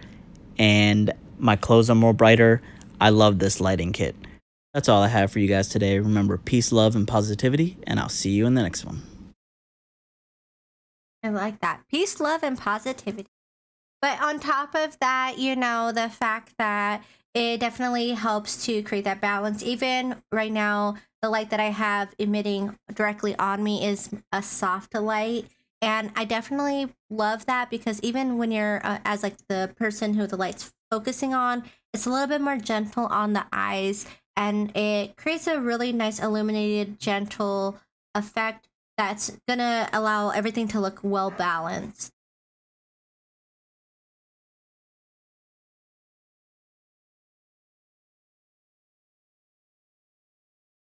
and my clothes are more brighter. I love this lighting kit. That's all I have for you guys today. Remember, peace, love, and positivity, and I'll see you in the next one. I like that. Peace, love, and positivity. But on top of that, you know, the fact that it definitely helps to create that balance. Even right now, the light that I have emitting directly on me is a soft light. And I definitely love that because even when you're as like the person who the light's focusing on, it's a little bit more gentle on the eyes. And it creates a really nice illuminated, gentle effect that's gonna allow everything to look well balanced.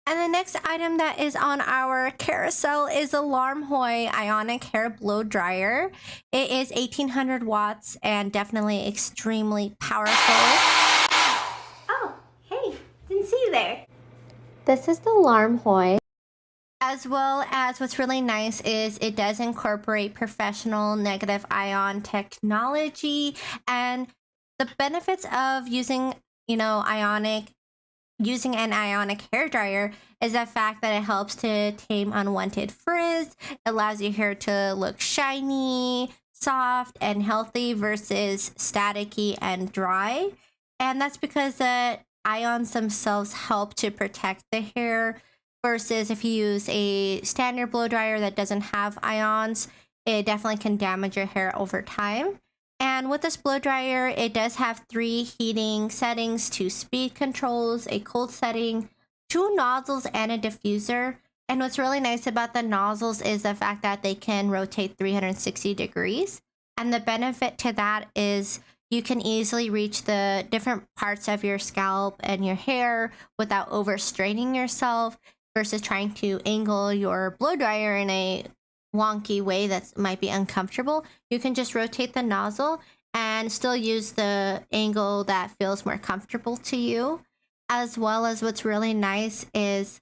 And the next item that is on our carousel is the Larmhoy Ionic Hair Blow Dryer. It is 1800 watts and definitely extremely powerful. Oh, hey, didn't see you there. This is the Larmhoy. As well as what's really nice is it does incorporate professional negative ion technology, and the benefits of using, you know, using an ionic hair dryer is the fact that it helps to tame unwanted frizz, allows your hair to look shiny, soft, and healthy versus staticky and dry. And that's because the ions themselves help to protect the hair versus if you use a standard blow dryer that doesn't have ions, it definitely can damage your hair over time. And with this blow dryer, it does have 3 heating settings, 2 speed controls, a cold setting, 2 nozzles, and a diffuser. And what's really nice about the nozzles is the fact that they can rotate 360 degrees. And the benefit to that is you can easily reach the different parts of your scalp and your hair without overstraining yourself versus trying to angle your blow dryer in a wonky way that might be uncomfortable. You can just rotate the nozzle and still use the angle that feels more comfortable to you. As well as what's really nice is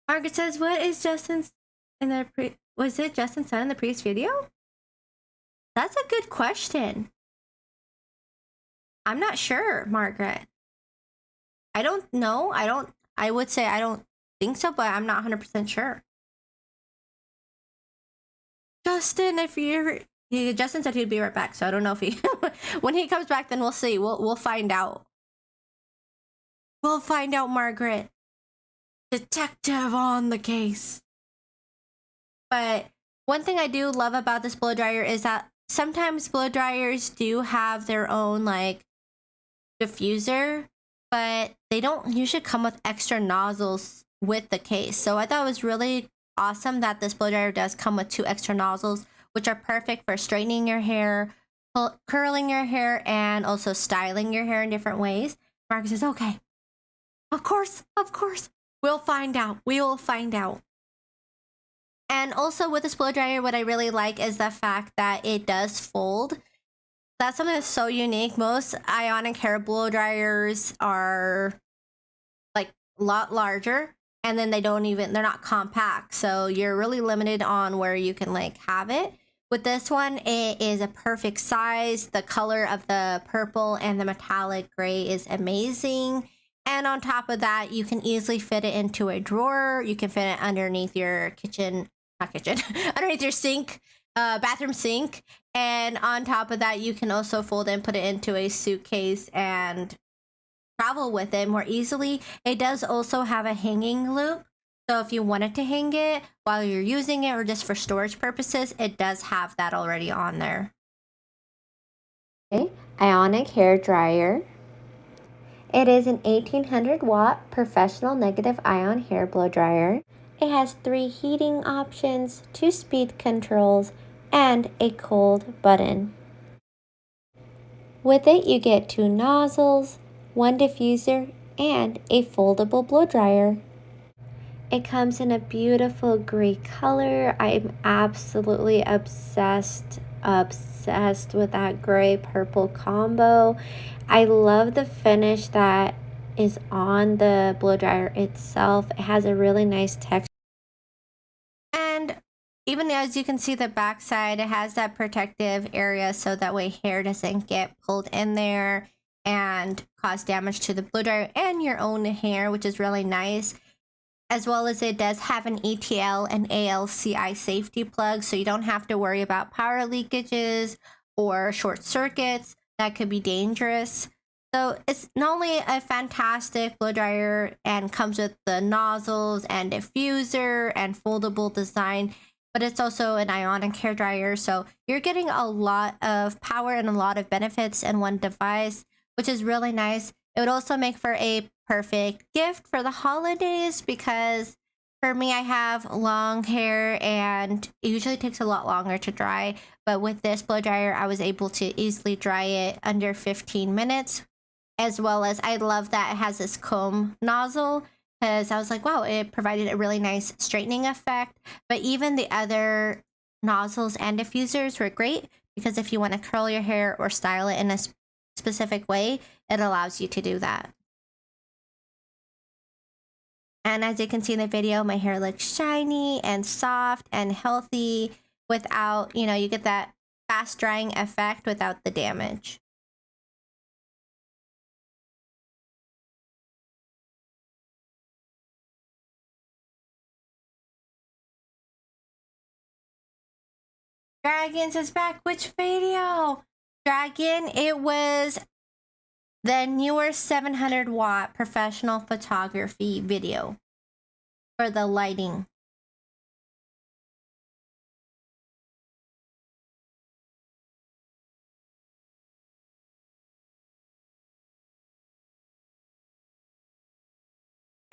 Margaret says, what is Justin's in the was it Justin said in the previous video? That's a good question. I'm not sure, Margaret. I don't know. I would say I don't think so, but I'm not 100% sure. Justin, if you're Justin said he'd be right back, so I don't know if he when he comes back, then we'll see. We'll find out. We'll find out, Margaret. Detective on the case. But one thing I do love about this blow dryer is that sometimes blow dryers do have their own like diffuser, but they don't usually come with extra nozzles with the case. So I thought it was really awesome that this blow dryer does come with 2 extra nozzles, which are perfect for straightening your hair, curling your hair, and also styling your hair in different ways. Marcus says, okay, of course, we'll find out. We will find out. And also with this blow dryer, what I really like is the fact that it does fold. That's something that's so unique. Most ionic hair blow dryers are like a lot larger, and then they're not compact. So you're really limited on where you can like have it. With this one, it is a perfect size. The color of the purple and the metallic gray is amazing. And on top of that, you can easily fit it into a drawer. You can fit it underneath your underneath your sink, bathroom sink. And on top of that, you can also fold it and put it into a suitcase and travel with it more easily. It does also have a hanging loop. So if you wanted to hang it while you're using it or just for storage purposes, it does have that already on there. Okay, Ionic hair dryer. It is an 1800 watt professional negative ion hair blow dryer. It has 3 heating options, 2 speed controls, and a cold button. With it, you get 2 nozzles, 1 diffuser, and a foldable blow dryer. It comes in a beautiful gray color. I'm absolutely obsessed obsessed with that gray purple combo. I love the finish that is on the blow dryer itself. It has a really nice texture. And even as you can see the back side, it has that protective area so that way hair doesn't get pulled in there and cause damage to the blow dryer and your own hair, which is really nice. As well as it does have an ETL and ALCI safety plug, so you don't have to worry about power leakages or short circuits that could be dangerous. So it's not only a fantastic blow dryer and comes with the nozzles and diffuser and foldable design, but it's also an ionic hair dryer. So you're getting a lot of power and a lot of benefits in one device, which is really nice. It would also make for a perfect gift for the holidays because for me, I have long hair and it usually takes a lot longer to dry. But with this blow dryer, I was able to easily dry it under 15 minutes. As well as I love that it has this comb nozzle because I was like, wow, it provided a really nice straightening effect. But even the other nozzles and diffusers were great because if you want to curl your hair or style it in a specific way, it allows you to do that. And as you can see in the video, my hair looks shiny and soft and healthy without, you get that fast drying effect without the damage. Dragons is back. Which video? Dragon, it was the newer 700 watt professional photography video for the lighting.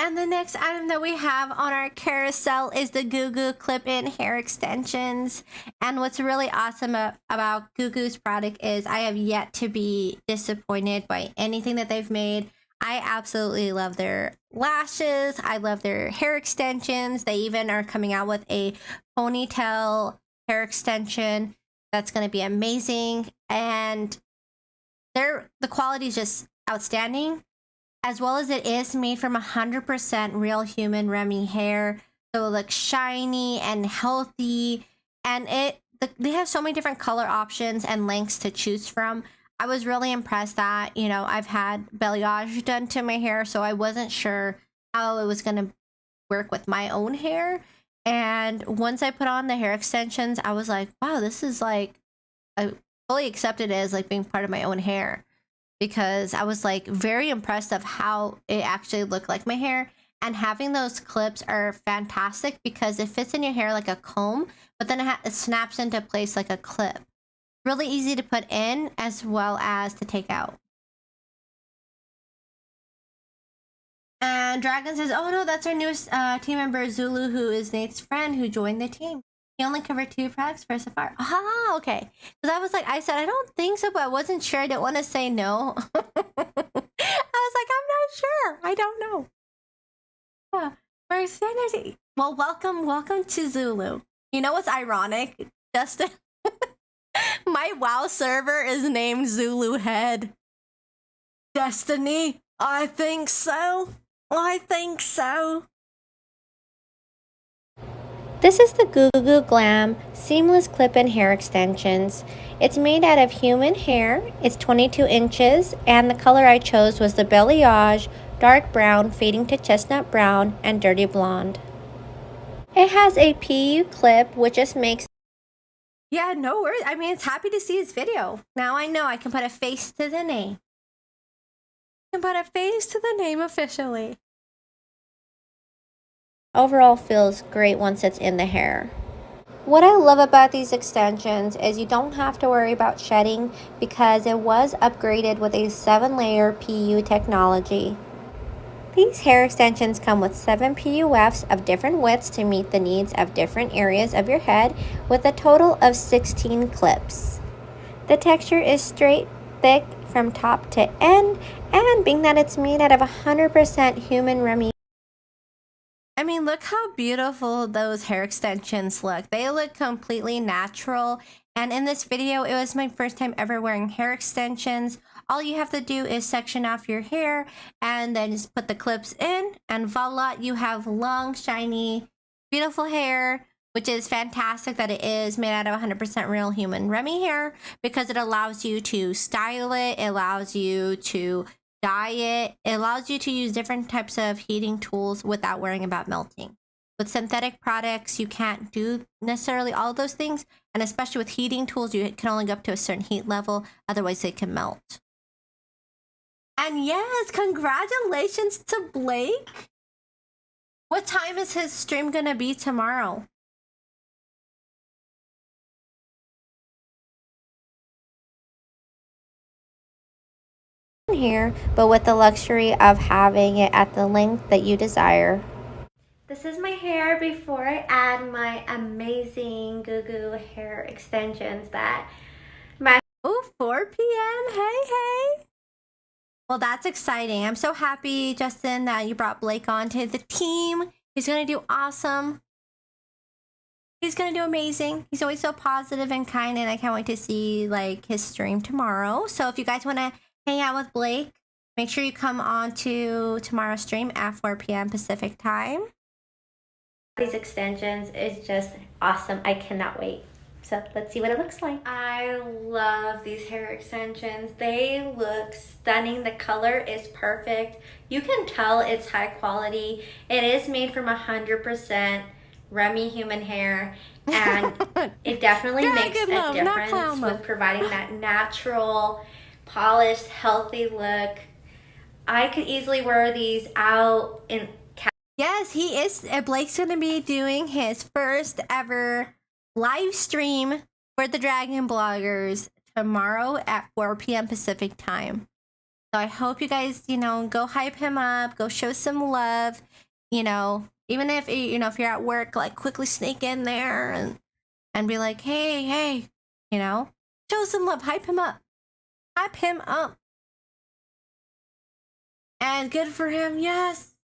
And the next item that we have on our carousel is the Goo Goo clip-in hair extensions. And what's really awesome about Goo Goo's product is I have yet to be disappointed by anything that they've made. I absolutely love their lashes. I love their hair extensions. They even are coming out with a ponytail hair extension that's going to be amazing. And the quality is just outstanding. As well as it is made from 100% real human Remy hair, so it looks shiny and healthy. And they have so many different color options and lengths to choose from. I was really impressed that I've had balayage done to my hair, so I wasn't sure how it was gonna work with my own hair. And once I put on the hair extensions, I was like, wow, this is like I fully accepted it as like being part of my own hair. Because I was like very impressed of how it actually looked like my hair. And having those clips are fantastic because it fits in your hair like a comb, but then it snaps into place like a clip. Really easy to put in as well as to take out. And Dragon says, oh no, that's our newest team member, Zulu, who is Nate's friend who joined the team. He only covered 2 products for so far. Ah, okay. Because I said, I don't think so, but I wasn't sure. I didn't want to say no. I was like, I'm not sure. I don't know. Well, welcome to Zulu. You know what's ironic? Justin, my WoW server is named Zulu Head. Destiny, I think so. I think so. This is the Goo Goo Glam Seamless Clip-In Hair Extensions. It's made out of human hair, it's 22 inches, and the color I chose was the balayage, dark brown, fading to chestnut brown, and dirty blonde. It has a PU clip, which just makes... Yeah, no worries. I mean, it's happy to see his video. Now I know I can put a face to the name. I can put a face to the name officially. Overall feels great once it's in the hair. What I love about these extensions is you don't have to worry about shedding because it was upgraded with a 7-layer PU technology. These hair extensions come with 7 PUFs of different widths to meet the needs of different areas of your head with a total of 16 clips. The texture is straight, thick from top to end, and being that it's made out of 100% human Remy. I mean, look how beautiful those hair extensions look. They look completely natural And in this video, it was my first time ever wearing hair extensions. All you have to do is section off your hair and then just put the clips in, and voila, you have long, shiny, beautiful hair, which is fantastic that it is made out of 100% real human Remy hair, because it allows you to style it, it allows you to dye it, it allows you to use different types of heating tools without worrying about melting. With synthetic products, you can't do necessarily all of those things, and especially with heating tools, you can only go up to a certain heat level, otherwise they can melt. And yes, congratulations to Blake. What time is his stream gonna be tomorrow? Here, but with the luxury of having it at the length that you desire. This is my hair before I add my amazing Goo Goo hair extensions that my 4 p.m. Hey, hey. Well, that's exciting. I'm so happy, Justin, that you brought Blake onto the team. He's going to do awesome. He's going to do amazing. He's always so positive and kind, and I can't wait to see like his stream tomorrow. So if you guys want to hang out with Blake, make sure you come on to tomorrow's stream at 4 p.m. Pacific time. these extensions is just awesome. I cannot wait. So let's see what it looks like. I love these hair extensions. They look stunning. The color is perfect. You can tell it's high quality. It is made from 100% Remy human hair, and it definitely makes a difference with providing that natural, polished, healthy look. I could easily wear these out in. Yes, he is. Blake's going to be doing his first ever live stream for the Dragon Bloggers tomorrow at 4 p.m. Pacific time. So I hope you guys, go hype him up, go show some love, even if, if you're at work, like quickly sneak in there and be like, hey, show some love, hype him up. Hype him up. And good for him, yes.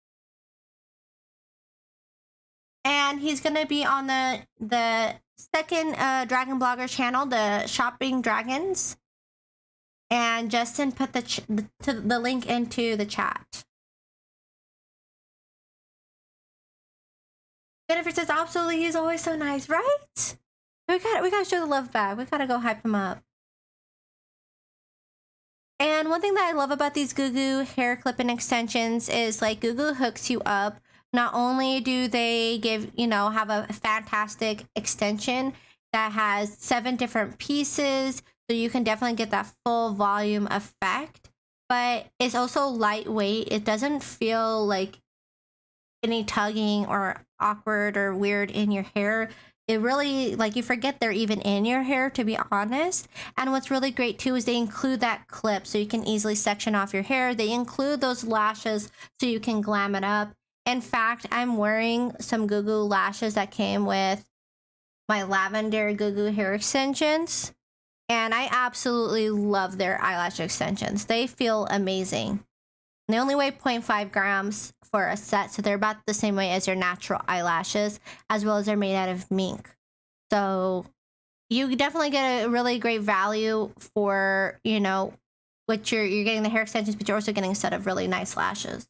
And he's going to be on the second Dragon Blogger channel, the Shopping Dragons. And Justin put the link into the chat. Jennifer says, absolutely, he's always so nice, right? We gotta show the love back. We gotta go hype him up. And one thing that I love about these Goo Goo hair clip-in extensions is like Goo Goo hooks you up. Not only do they have a fantastic extension that has 7 different pieces, so you can definitely get that full volume effect, but it's also lightweight. It doesn't feel like any tugging or awkward or weird in your hair. It really, like, you forget they're even in your hair, to be honest. And what's really great too is they include that clip so you can easily section off your hair. They include those lashes so you can glam it up. In fact, I'm wearing some Goo Goo lashes that came with my lavender Goo Goo hair extensions, and I absolutely love their eyelash extensions. They feel amazing. They only weigh 0.5 grams for a set, so they're about the same weight as your natural eyelashes, as well as they're made out of mink. So you definitely get a really great value for, what you're getting the hair extensions, but you're also getting a set of really nice lashes.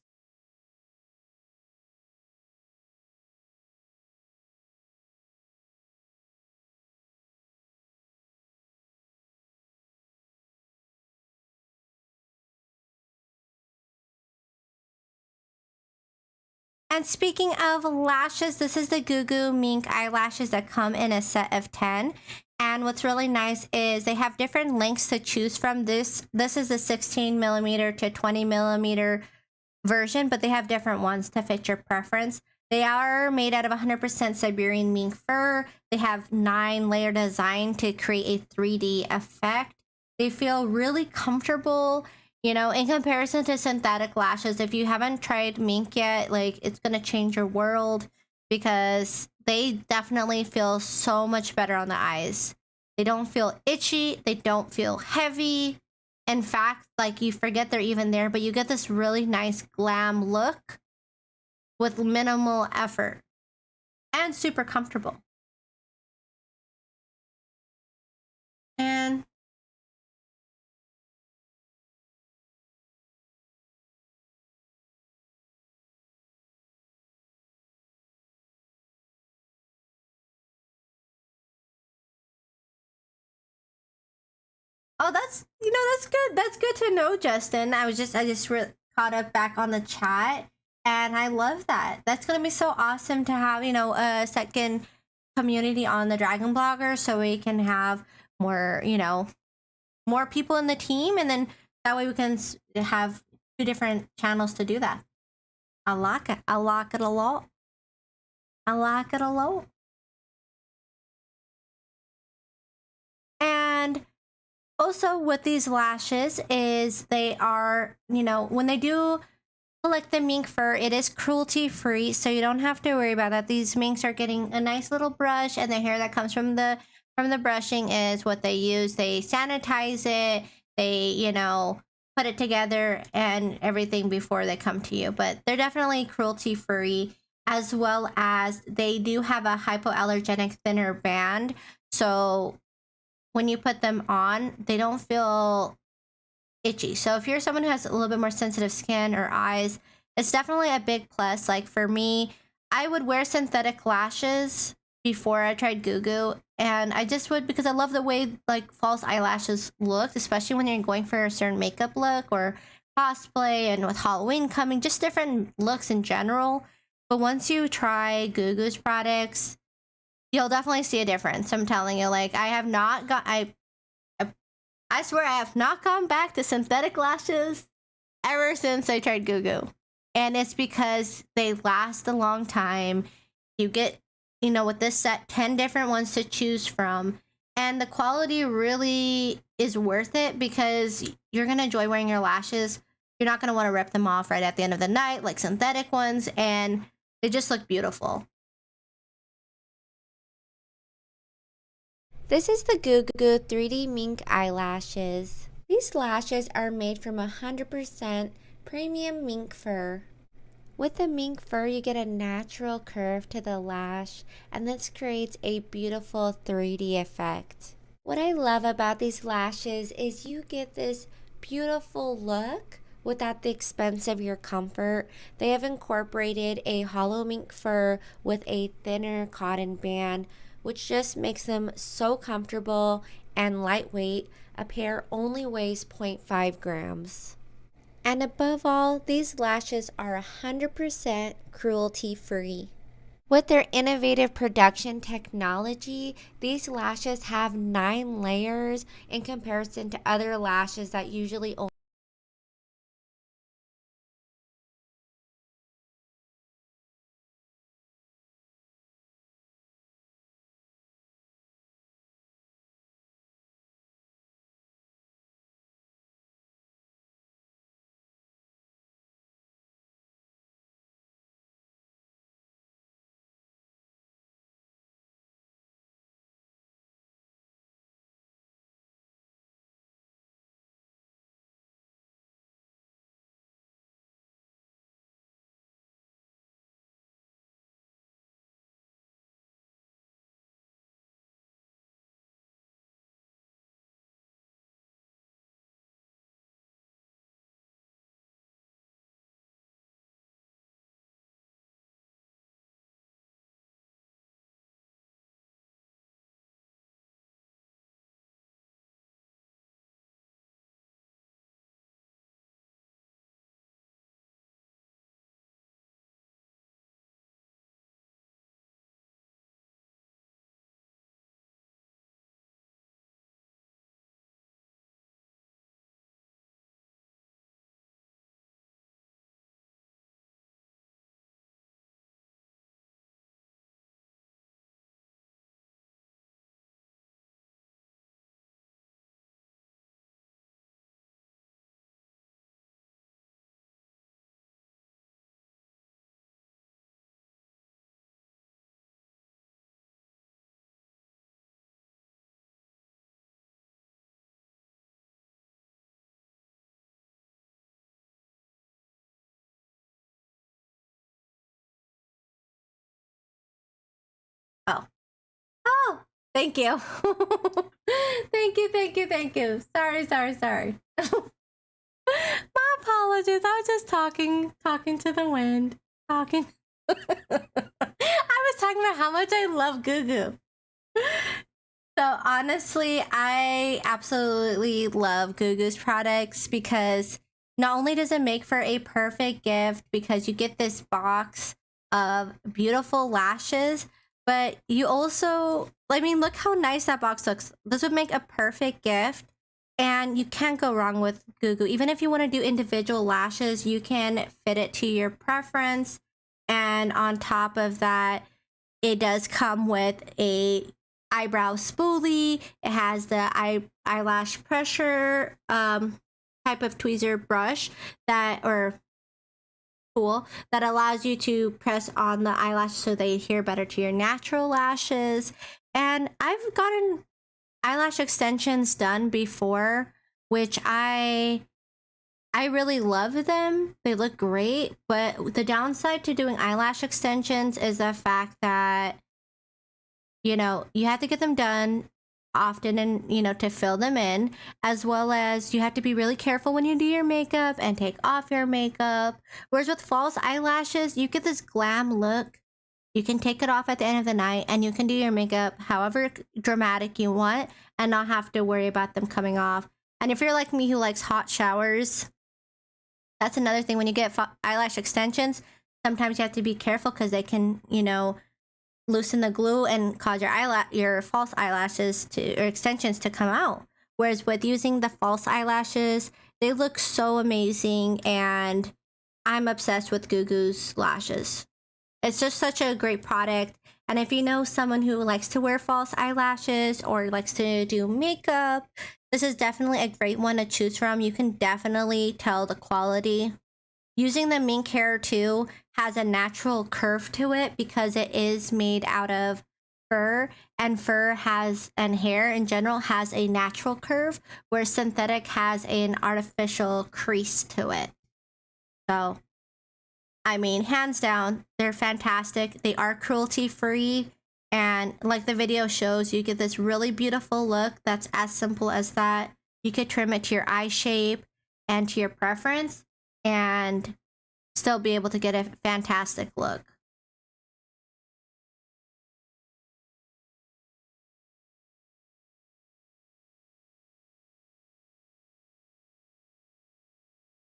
And speaking of lashes, this is the Goo Goo mink eyelashes that come in a set of 10. And what's really nice is they have different lengths to choose from. This is the 16 millimeter to 20 millimeter version, but they have different ones to fit your preference. They are made out of 100% Siberian mink fur. They have 9-layer design to create a 3D effect. They feel really comfortable. In comparison to synthetic lashes, if you haven't tried mink yet, like, it's going to change your world, because they definitely feel so much better on the eyes. They don't feel itchy. They don't feel heavy. In fact, like, you forget they're even there, but you get this really nice glam look with minimal effort and super comfortable. Oh, that's that's good. That's good to know, Justin. I just caught up back on the chat, and I love that. That's gonna be so awesome to have a second community on the Dragon Blogger, so we can have more more people in the team, and then that way we can have two different channels to do that. I like it. I like it a lot. I like it a lot. And also with these lashes is they are, when they do collect the mink fur, it is cruelty free, so you don't have to worry about that. These minks are getting a nice little brush, and the hair that comes from the brushing is what they use. They sanitize it, they put it together and everything before they come to you. But they're definitely cruelty free, as well as they do have a hypoallergenic thinner band, so when you put them on, they don't feel itchy. So if you're someone who has a little bit more sensitive skin or eyes, it's definitely a big plus. Like for me, I would wear synthetic lashes before I tried Goo Goo, and I just would, because I love the way like false eyelashes look, especially when you're going for a certain makeup look or cosplay, and with Halloween coming, just different looks in general. But once you try Goo Goo's products, you'll definitely see a difference. I'm telling you, like I have not got I swear I have not gone back to synthetic lashes ever since I tried Goo Goo. And it's because they last a long time. You get, with this set, 10 different ones to choose from. And the quality really is worth it, because you're going to enjoy wearing your lashes. You're not going to want to rip them off right at the end of the night like synthetic ones. And they just look beautiful. This is the Goo Goo 3D Mink eyelashes. These lashes are made from 100% premium mink fur. With the mink fur, you get a natural curve to the lash, and this creates a beautiful 3D effect. What I love about these lashes is you get this beautiful look without the expense of your comfort. They have incorporated a hollow mink fur with a thinner cotton band, which just makes them so comfortable and lightweight. A pair only weighs 0.5 grams. And above all, these lashes are 100% cruelty free. With their innovative production technology, these lashes have 9 layers in comparison to other lashes that usually only Oh. Oh, thank you. Thank you. Sorry. My apologies. I was just talking to the wind. Talking. I was talking about how much I love Goo Goo. So honestly, I absolutely love Gugu's products because not only does it make for a perfect gift because you get this box of beautiful lashes, but you also, I mean, look how nice that box looks. This would make a perfect gift, and you can't go wrong with Gugu. Even if you want to do individual lashes, you can fit it to your preference. And on top of that, it does come with a eyebrow spoolie. It has the eyelash pressure type of tweezer brush that, or tool, that allows you to press on the eyelash so they adhere better to your natural lashes. And I've gotten eyelash extensions done before, which I really love them. They look great, but the downside to doing eyelash extensions is the fact that, you know, you have to get them done often and, you know, to fill them in, as well as you have to be really careful when you do your makeup and take off your makeup. Whereas with false eyelashes, you get this glam look. You can take it off at the end of the night and you can do your makeup however dramatic you want and not have to worry about them coming off. And if you're like me who likes hot showers, that's another thing. When you get eyelash extensions, sometimes you have to be careful because they can, you know, loosen the glue and cause your false eyelashes to, or extensions, to come out. Whereas with using the false eyelashes, they look so amazing, and I'm obsessed with Gugu's lashes. It's just such a great product. And if you know someone who likes to wear false eyelashes or likes to do makeup, this is definitely a great one to choose from. You can definitely tell the quality. Using the mink hair too has a natural curve to it because it is made out of fur, and fur has, and hair in general has a natural curve, where synthetic has an artificial crease to it. So, I mean, hands down, they're fantastic. They are cruelty free. And like the video shows, you get this really beautiful look that's as simple as that. You could trim it to your eye shape and to your preference and still be able to get a fantastic look.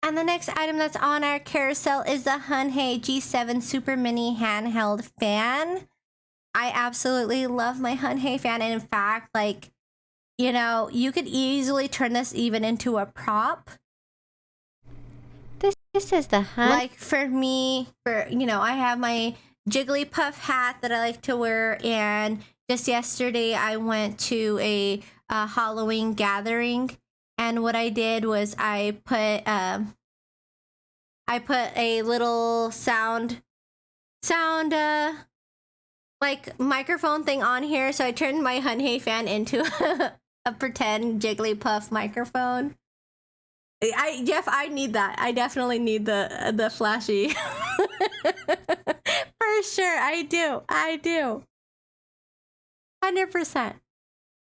And the next item that's on our carousel is the Hunhei G7 Super Mini Handheld Fan. I absolutely love my Hunhei fan. And in fact, like, you know, you could easily turn this even into a prop. This is the Like for me, for, you know, I have my Jigglypuff hat that I like to wear, and just yesterday I went to a Halloween gathering, and what I did was I put a little sound like microphone thing on here, so I turned my Hunhei fan into a pretend Jigglypuff microphone. Jeff, I need that. I definitely need the flashy. For sure, I do. 100%.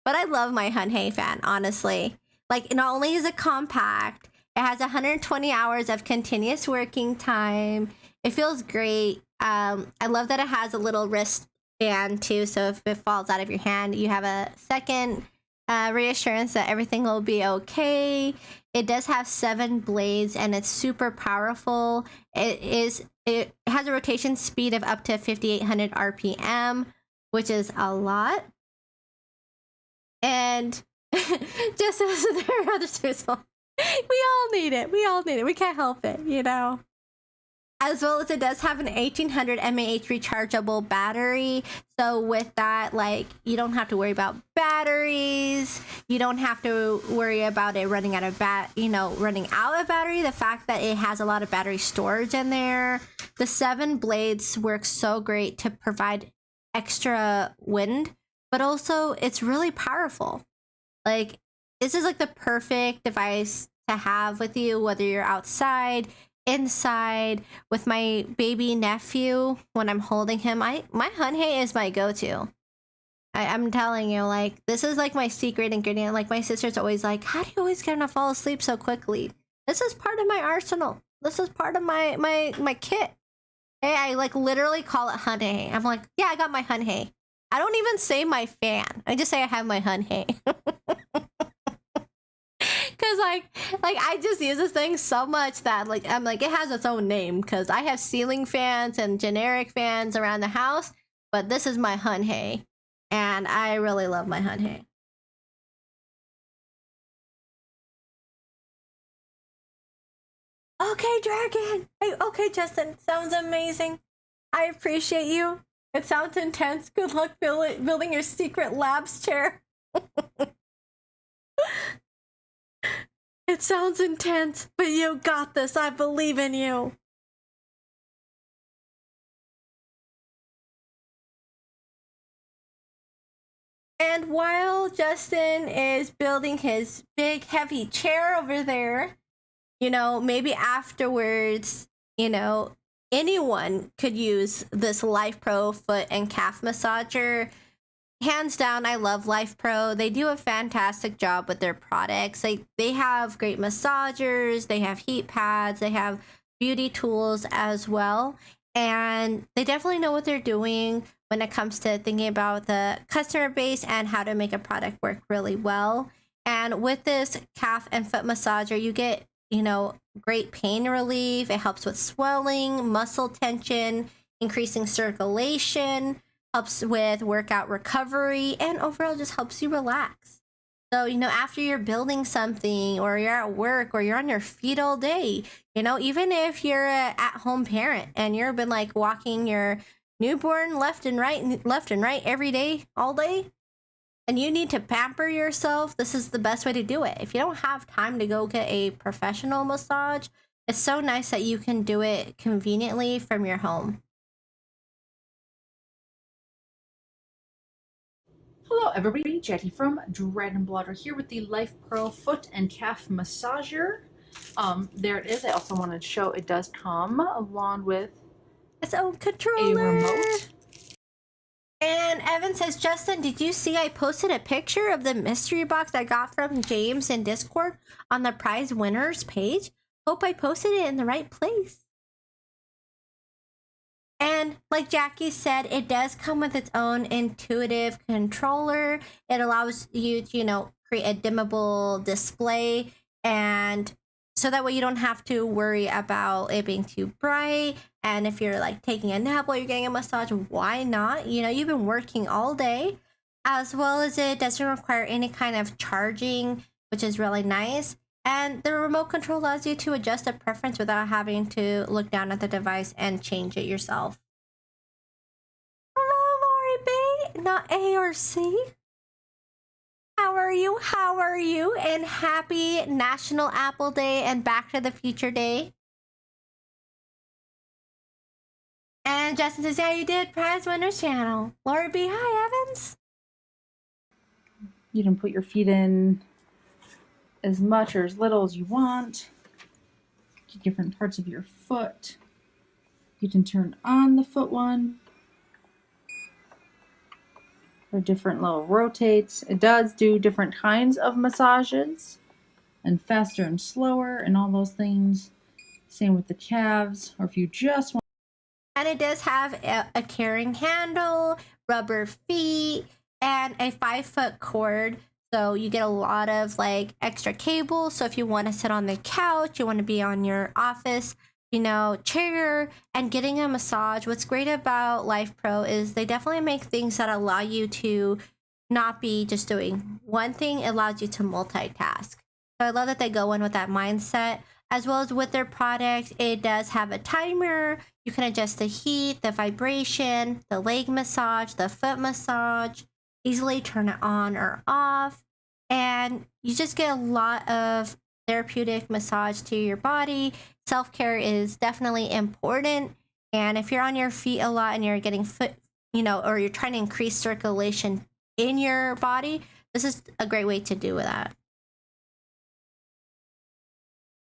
But I love my Hunhei fan, honestly. Like, not only is it compact, it has 120 hours of continuous working time. It feels great. I love that it has a little wristband too, so if it falls out of your hand, you have a second reassurance that everything will be okay. It does have 7 blades and it's super powerful. It has a rotation speed of up to 5,800 RPM, which is a lot. And just as there are others, we all need it. We can't help it, you know. As well as it does have an 1800 mAh rechargeable battery. So with that, like, you don't have to worry about batteries. You don't have to worry about it running out of running out of battery. The fact that it has a lot of battery storage in there. The 7 blades work so great to provide extra wind, but also it's really powerful. Like, this is like the perfect device to have with you, whether you're outside, inside, with my baby nephew. When I'm holding him, my Hunhei is my go-to. I'm telling you, like, this is like my secret ingredient. Like, my sister's always like, how do you always get to fall asleep so quickly? This is part of my arsenal. This is part of my kit. Hey, I like literally call it Hunhei. I'm like, yeah, I got my Hunhei. I don't even say my fan. I just say I have my hun hey. Cause like I just use this thing so much that like I'm like it has its own name because I have ceiling fans and generic fans around the house, but this is my hun hey, and I really love my hun hey. Okay, Dragon. Hey, okay, Justin. Sounds amazing. I appreciate you. It sounds intense. Good luck building your secret labs chair. It sounds intense, but you got this. I believe in you. And while Justin is building his big, heavy chair over there, you know, maybe afterwards, you know, anyone could use this Life Pro foot and calf massager. Hands down, I love Life Pro. They do a fantastic job with their products. Like they have great massagers, they have heat pads, they have beauty tools as well. And they definitely know what they're doing when it comes to thinking about the customer base and how to make a product work really well. And with this calf and foot massager, you get, you know, great pain relief. It helps with swelling, muscle tension, increasing circulation, helps with workout recovery, and overall just helps you relax. So, you know, after you're building something or you're at work or you're on your feet all day, you know, even if you're a at-home parent and you've been like walking your newborn left and right every day, all day, and you need to pamper yourself, this is the best way to do it. If you don't have time to go get a professional massage, it's so nice that you can do it conveniently from your home. Hello everybody, Jetty from Dragon Blogger here with the Life Pro Foot and Calf Massager. There it is. I also wanted to show it does come along with Its own controller. a remote. And Evan says, Justin, did you see I posted a picture of the mystery box I got from James in Discord on the prize winners page? Hope I posted it in the right place. And like Jackie said, it does come with its own intuitive controller. It allows you to, you know, create a dimmable display, and so that way you don't have to worry about it being too bright. And if you're like taking a nap while you're getting a massage, why not? You know, you've been working all day, as well as it doesn't require any kind of charging, which is really nice. And the remote control allows you to adjust the preference without having to look down at the device and change it yourself. Hello, Lori B, not A or C. How are you? How are you? And happy National Apple Day and Back to the Future Day. And Justin says, yeah, you did. Prize Winners Channel. Lori B, hi, Evans. You can put your feet in as much or as little as you want. Different parts of your foot. You can turn on the foot one. Or different little rotates. It does do different kinds of massages. And faster and slower and all those things. Same with the calves. Or if you just want. And it does have a carrying handle, rubber feet, and a 5-foot cord. So you get a lot of like extra cable. So if you want to sit on the couch, you want to be on your office, you know, chair and getting a massage. What's great about Life Pro is they definitely make things that allow you to not be just doing one thing. It allows you to multitask. So I love that they go in with that mindset. As well as with their product, it does have a timer. You can adjust the heat, the vibration, the leg massage, the foot massage, easily turn it on or off. And you just get a lot of therapeutic massage to your body. Self-care is definitely important. And if you're on your feet a lot and you're getting foot, you know, or you're trying to increase circulation in your body, this is a great way to do that.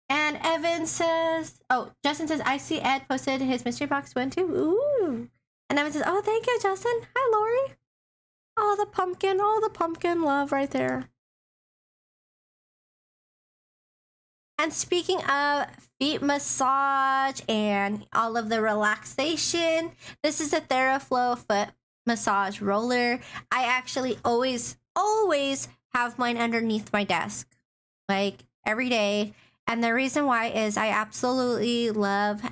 And Evan says, oh, Justin says, I see Ed posted his mystery box win too. Ooh. And Evan says, oh, thank you, Justin. Hi, Lori. Oh, the pumpkin love right there. And speaking of feet massage and all of the relaxation, this is the TheraFlow foot massage roller. I actually always have mine underneath my desk, like every day. And the reason why is I absolutely love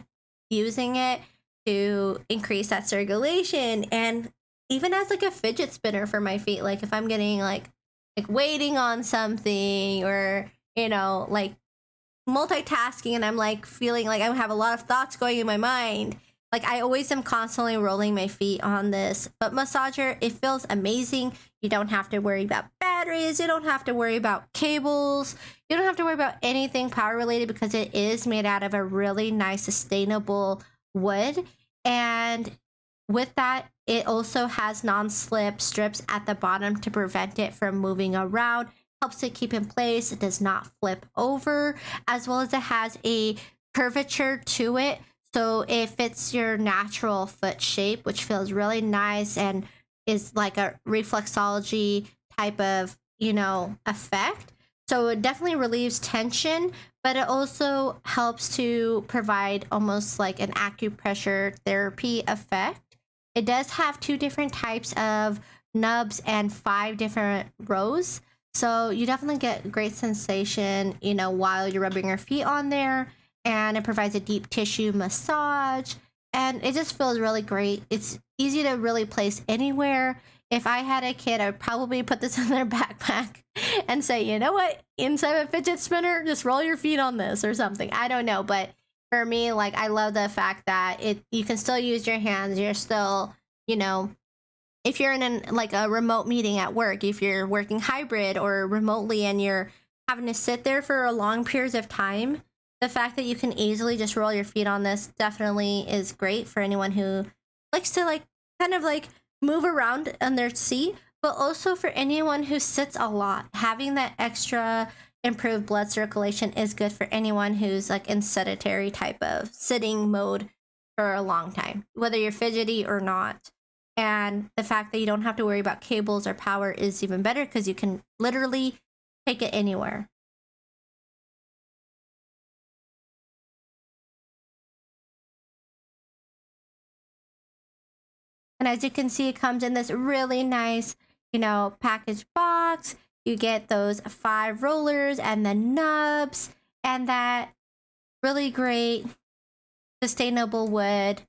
using it to increase that circulation, and even as like a fidget spinner for my feet. Like if I'm getting like waiting on something, or like multitasking, and I'm like feeling like I have a lot of thoughts going in my mind, like I always am constantly rolling my feet on this foot massager. It feels amazing. You don't have to worry about batteries. You don't have to worry about cables. You don't have to worry about anything power related, because it is made out of a really nice sustainable wood. And with that, it also has non-slip strips at the bottom to prevent it from moving around. Helps it keep in place. It does not flip over, as well as it has a curvature to it, so it fits your natural foot shape, which feels really nice and is like a reflexology type of effect. So it definitely relieves tension, but it also helps to provide almost like an acupressure therapy effect. It does have 2 different types of nubs and 5 different rows. So you definitely get great sensation, while you're rubbing your feet on there, and it provides a deep tissue massage, and it just feels really great. It's easy to really place anywhere. If I had a kid, I would probably put this in their backpack and say, you know what, inside a fidget spinner, just roll your feet on this or something. I don't know, but for me, like, I love the fact that you can still use your hands. You're still, if you're in like a remote meeting at work, if you're working hybrid or remotely and you're having to sit there for a long periods of time, the fact that you can easily just roll your feet on this definitely is great for anyone who likes to like kind of like move around on their seat, but also for anyone who sits a lot. Having that extra improved blood circulation is good for anyone who's like in sedentary type of sitting mode for a long time, whether you're fidgety or not. And the fact that you don't have to worry about cables or power is even better, because you can literally take it anywhere. And as you can see, it comes in this really nice, package box. You get those 5 rollers and the nubs and that really great sustainable wood.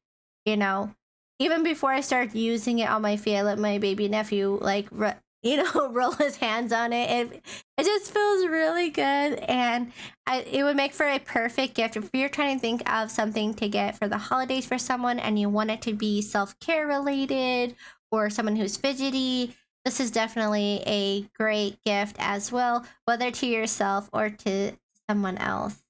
Even before I started using it on my feet, I let my baby nephew roll his hands on it. It just feels really good, and it would make for a perfect gift if you're trying to think of something to get for the holidays for someone and you want it to be self-care related, or someone who's fidgety. This is definitely a great gift as well, whether to yourself or to someone else.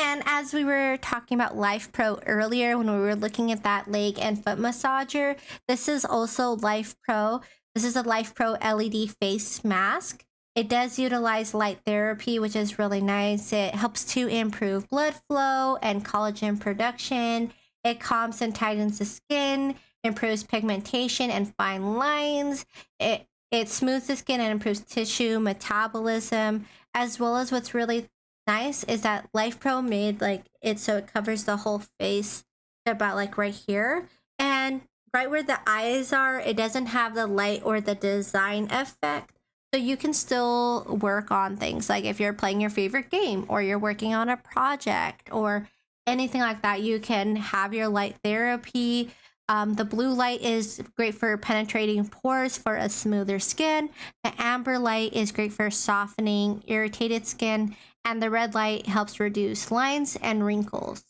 And as we were talking about Life Pro earlier, when we were looking at that leg and foot massager, this is also Life Pro. This is a Life Pro LED face mask. It does utilize light therapy, which is really nice. It helps to improve blood flow and collagen production. It calms and tightens the skin, improves pigmentation and fine lines. It smooths the skin and improves tissue metabolism, as well as what's really nice is that Life Pro made like it so it covers the whole face about like right here, and right where the eyes are, it doesn't have the light or the design effect. So you can still work on things like if you're playing your favorite game or you're working on a project or anything like that, you can have your light therapy. The blue light is great for penetrating pores for a smoother skin. The amber light is great for softening irritated skin. And the red light helps reduce lines and wrinkles.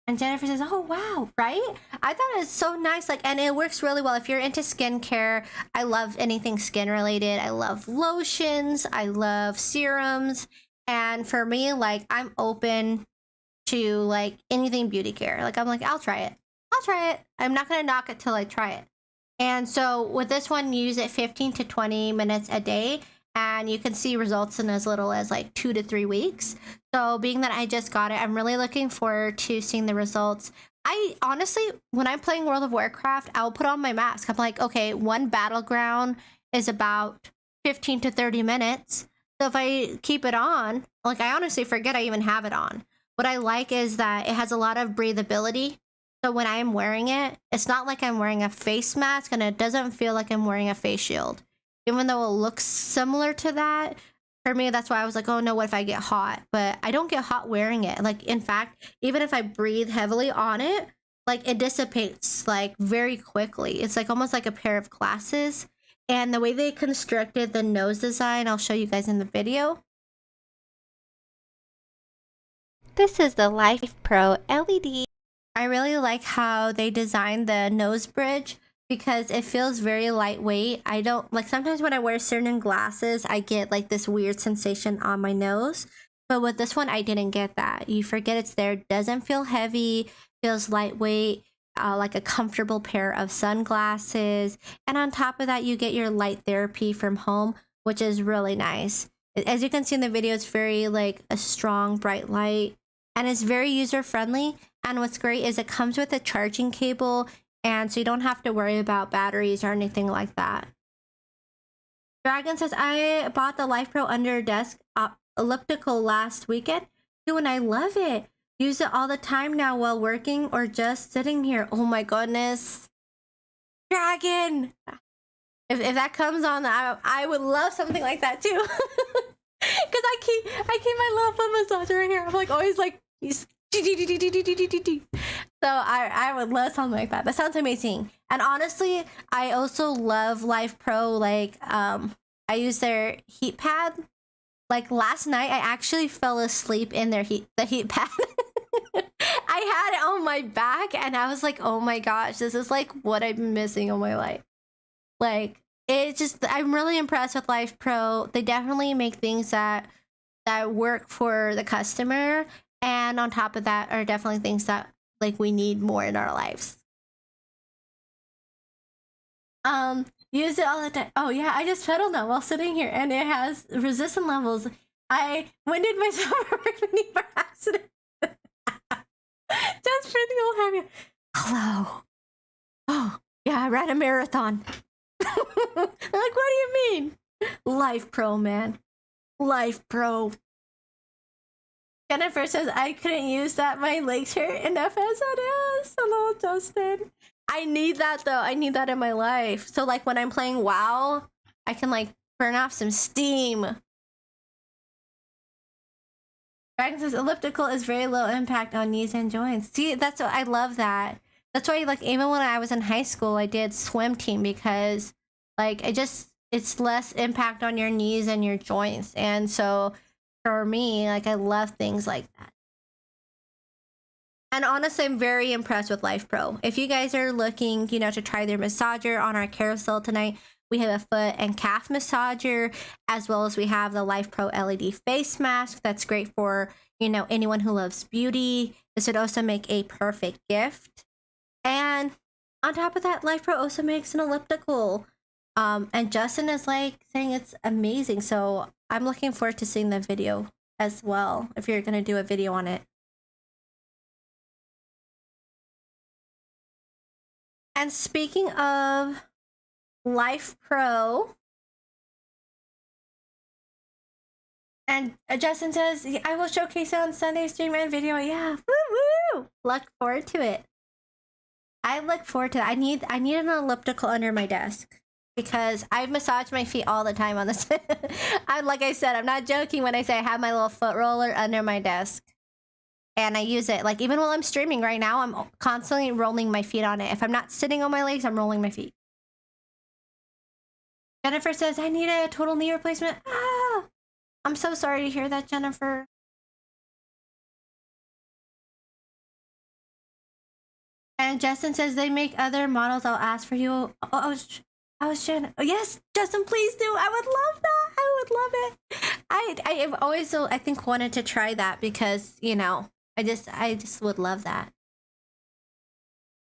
And Jennifer says, oh, wow, right? I thought it was so nice. And it works really well. If you're into skincare, I love anything skin related. I love lotions. I love serums. And for me, I'm open to, anything beauty care. I'm like, I'll try it. I'm not going to knock it till I try it. And so with this one, use it 15 to 20 minutes a day. And you can see results in as little as 2 to 3 weeks. So being that I just got it, I'm really looking forward to seeing the results. I honestly, when I'm playing World of Warcraft, I'll put on my mask. I'm like, okay, one battleground is about 15 to 30 minutes. So if I keep it on, like I honestly forget I even have it on. What I like is that it has a lot of breathability. So when I am wearing it, it's not like I'm wearing a face mask, and it doesn't feel like I'm wearing a face shield. Even though it looks similar to that, for me, that's why I was like, oh no, what if I get hot? But I don't get hot wearing it. Like, in fact, even if I breathe heavily on it, like it dissipates like very quickly. It's like almost like a pair of glasses. And the way they constructed the nose design, I'll show you guys in the video. This is the Life Pro LED. I really like how they designed the nose bridge because it feels very lightweight. I don't like, sometimes when I wear certain glasses, I get like this weird sensation on my nose. But with this one, I didn't get that. You forget it's there. Doesn't feel heavy, feels lightweight, like a comfortable pair of sunglasses. And on top of that, you get your light therapy from home, which is really nice. As you can see in the video, it's very like a strong, bright light, and it's very user friendly. And what's great is it comes with a charging cable, and so you don't have to worry about batteries or anything like that. Dragon says, I bought the Life Pro Under Desk elliptical last weekend too, and I love it. Use it all the time now while working or just sitting here. Oh my goodness. Dragon! If that comes on, I would love something like that too. Because I keep my little foot massager right here. I'm like always like, so I would love something like that. That sounds amazing. And honestly, I also love Life Pro. Like, I use their heat pad. Like last night, I actually fell asleep in the heat pad. I had it on my back, and I was like, oh my gosh, this is like what I've been missing all my life. Like, it just, I'm really impressed with Life Pro. They definitely make things that work for the customer, and on top of that are definitely things that like we need more in our lives. Use it all the time. Oh yeah, I just pedaled now while sitting here, and it has resistance levels. I winded myself for accident. Just for the old happy. Hello. Oh yeah, I ran a marathon. Like, what do you mean? Life Pro, man. Life Pro. Jennifer says, I couldn't use that. My legs hurt enough as it is. Hello, Justin. I need that, though. I need that in my life. So, like, when I'm playing WoW, I can, like, burn off some steam. Dragon says, elliptical is very low impact on knees and joints. See, that's what I love that. That's why, like, even when I was in high school, I did swim team because, like, it's less impact on your knees and your joints. And so, for me, like, I love things like that. And honestly, I'm very impressed with Life Pro. If you guys are looking, you know, to try their massager on our carousel tonight, we have a foot and calf massager, as well as we have the Life Pro LED face mask. That's great for, you know, anyone who loves beauty. This would also make a perfect gift. And on top of that, Life Pro also makes an elliptical. And Justin is like saying it's amazing. So I'm looking forward to seeing the video as well, if you're going to do a video on it. And speaking of Life Pro, and Justin says, I will showcase it on Sunday stream and video. Yeah, woo-woo! Look forward to it. I look forward to that. I need an elliptical under my desk because I massage my feet all the time on this. Like I said, I'm not joking when I say I have my little foot roller under my desk. And I use it, like, even while I'm streaming right now, I'm constantly rolling my feet on it. If I'm not sitting on my legs, I'm rolling my feet. Jennifer says, I need a total knee replacement. Ah! I'm so sorry to hear that, Jennifer. And Justin says, they make other models. I'll ask for you. I was trying. Oh, yes, Justin, please do. I would love that. I would love it. I have always, I think, wanted to try that because, you know, I just would love that.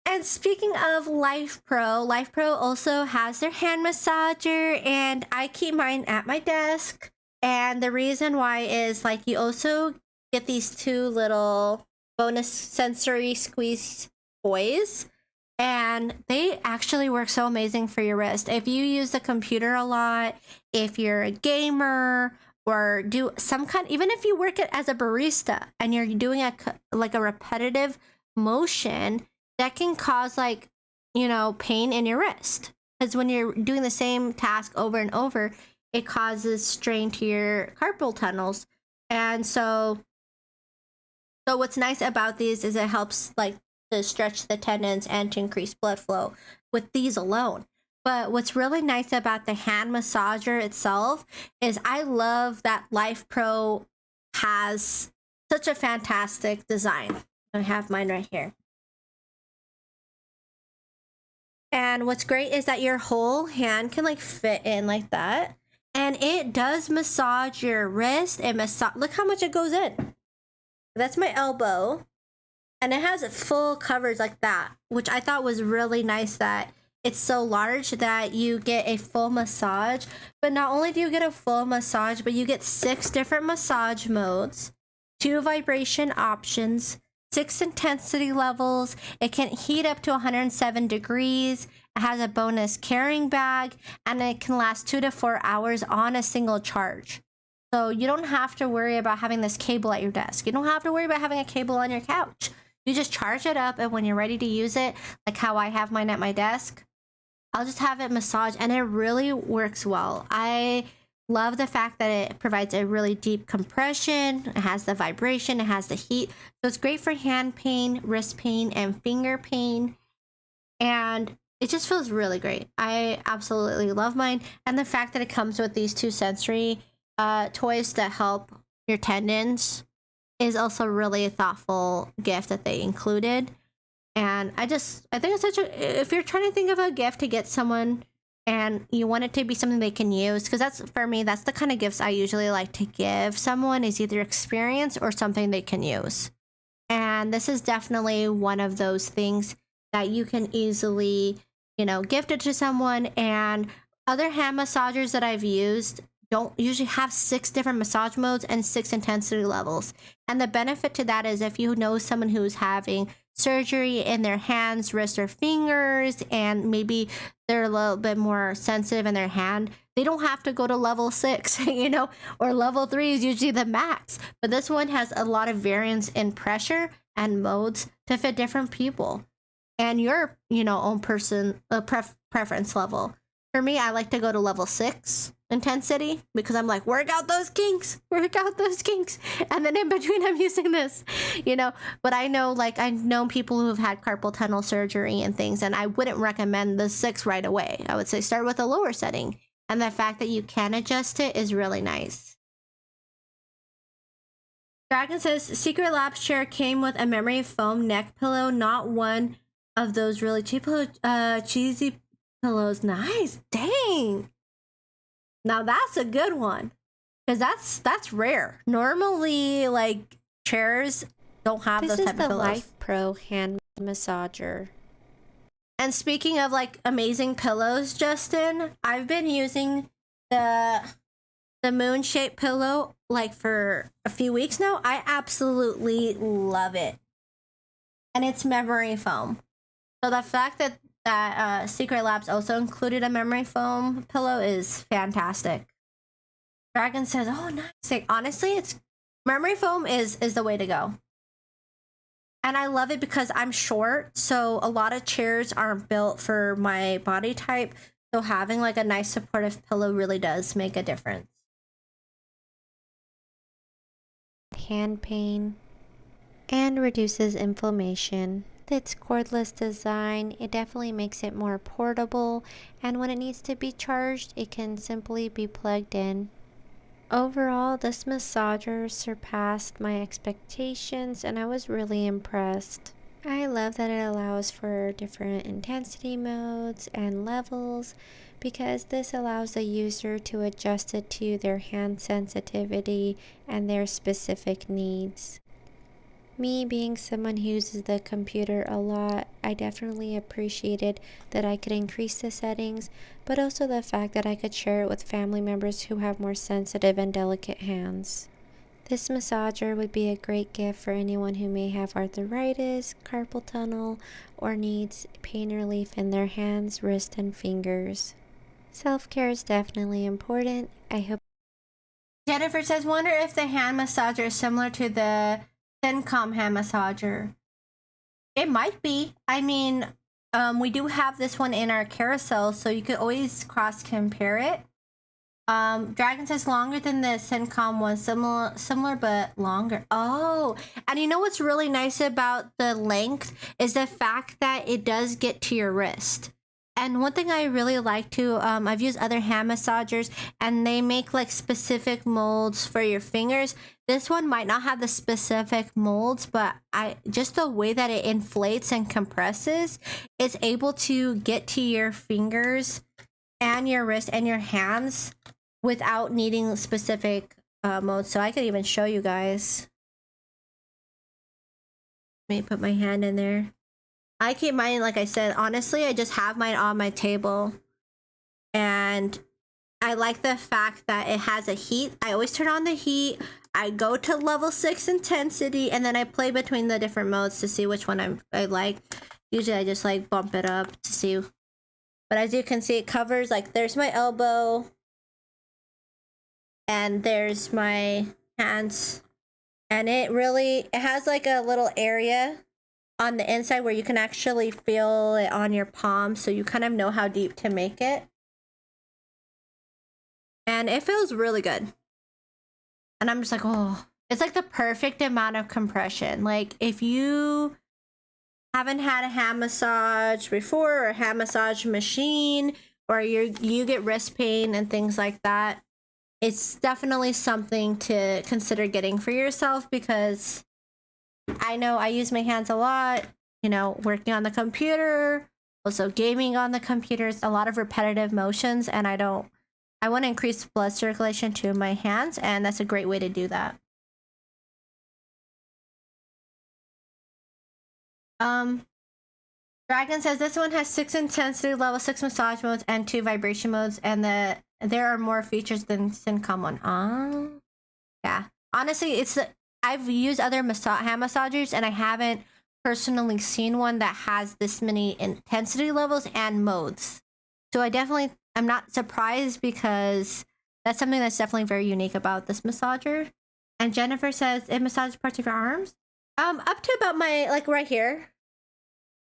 And speaking of Life Pro also has their hand massager, and I keep mine at my desk. And the reason why is, like, you also get these two little bonus sensory squeeze toys, and they actually work so amazing for your wrist. If you use the computer a lot, if you're a gamer, or do some kind, even if you work it as a barista and you're doing like a repetitive motion, that can cause like, you know, pain in your wrist. Because when you're doing the same task over and over, it causes strain to your carpal tunnels. And so what's nice about these is it helps like to stretch the tendons and to increase blood flow with these alone. But what's really nice about the hand massager itself is I love that Life Pro has such a fantastic design. I have mine right here. And what's great is that your whole hand can like fit in like that. And it does massage your wrist and look how much it goes in. That's my elbow. And it has full coverage like that, which I thought was really nice that it's so large that you get a full massage. But not only do you get a full massage, but you get 6 different massage modes, 2 vibration options, 6 intensity levels. It can heat up to 107 degrees. It has a bonus carrying bag, and it can last 2 to 4 hours on a single charge. So you don't have to worry about having this cable at your desk. You don't have to worry about having a cable on your couch. You just charge it up, and when you're ready to use it, like how I have mine at my desk, I'll just have it massaged, and it really works well. I love the fact that it provides a really deep compression. It has the vibration, it has the heat. So it's great for hand pain, wrist pain, and finger pain. And it just feels really great. I absolutely love mine. And the fact that it comes with these 2 sensory toys that help your tendons is also really a thoughtful gift that they included. And I think it's such a, if you're trying to think of a gift to get someone and you want it to be something they can use, because that's, for me, that's the kind of gifts I usually like to give someone, is either experience or something they can use. And this is definitely one of those things that you can easily, you know, gift it to someone. And other hand massagers that I've used don't usually have 6 different massage modes and 6 intensity levels. And the benefit to that is if you know someone who's having surgery in their hands, wrists, or fingers, and maybe they're a little bit more sensitive in their hand, they don't have to go to level 6, you know, or level 3 is usually the max. But this one has a lot of variance in pressure and modes to fit different people and your, you know, own person preference level. For me, I like to go to level 6 intensity because I'm like, work out those kinks. And then in between, I'm using this, you know. But I know, like, I've known people who have had carpal tunnel surgery and things, and I wouldn't recommend the 6 right away. I would say start with a lower setting. And the fact that you can adjust it is really nice. Dragon says, Secret Labs chair came with a memory foam neck pillow, not one of those really cheap cheesy pillows. Nice. Dang. Now that's a good one, because that's rare. Normally, like, chairs don't have those type of pillows. This is the Life Pro hand massager. And speaking of like amazing pillows, Justin, I've been using the moon shaped pillow like for a few weeks now. I absolutely love it, and it's memory foam. So the fact that Secret Labs also included a memory foam pillow is fantastic. Dragon says, oh, nice. Like, honestly, it's memory foam is the way to go. And I love it because I'm short, so a lot of chairs aren't built for my body type. So having like a nice supportive pillow really does make a difference. Hand pain and reduces inflammation. Its cordless design, it definitely makes it more portable, and when it needs to be charged, it can simply be plugged in. Overall, this massager surpassed my expectations, and I was really impressed. I love that it allows for different intensity modes and levels, because this allows the user to adjust it to their hand sensitivity and their specific needs. Me being someone who uses the computer a lot, I definitely appreciated that I could increase the settings, but also the fact that I could share it with family members who have more sensitive and delicate hands. This massager would be a great gift for anyone who may have arthritis, carpal tunnel, or needs pain relief in their hands, wrists, and fingers. Self-care is definitely important. I hope Jennifer says, wonder if the hand massager is similar to the Syncom hand massager. It might be. I mean, we do have this one in our carousel, so you could always cross compare it. Dragon says longer than the Syncom one, similar but longer. Oh, and you know what's really nice about the length is the fact that it does get to your wrist. And one thing I really like too, I've used other hand massagers and they make like specific molds for your fingers. This one might not have the specific molds, but just the way that it inflates and compresses, it's able to get to your fingers and your wrist and your hands without needing specific modes. So I could even show you guys. Let me put my hand in there. I keep mine, like I said, honestly, I just have mine on my table. And I like the fact that it has a heat. I always turn on the heat. I go to level 6 intensity, and then I play between the different modes to see which one I like. Usually I just like bump it up to see. But as you can see, it covers, like, there's my elbow. And there's my hands. And it has like a little area on the inside where you can actually feel it on your palm, so you kind of know how deep to make it. And it feels really good. And I'm just like, oh, it's like the perfect amount of compression. Like if you haven't had a hand massage before, or a hand massage machine, or you get wrist pain and things like that, it's definitely something to consider getting for yourself, because I know I use my hands a lot, you know, working on the computer, also gaming on the computers, a lot of repetitive motions, and I want to increase blood circulation to my hands, and that's a great way to do that. Dragon says this one has 6 intensity level, 6 massage modes, and 2 vibration modes, and there are more features than Syncom one. Yeah. Honestly, I've used other hand massagers, and I haven't personally seen one that has this many intensity levels and modes. So I'm not surprised, because that's something that's definitely very unique about this massager. And Jennifer says it massages parts of your arms. Up to about my, like, right here.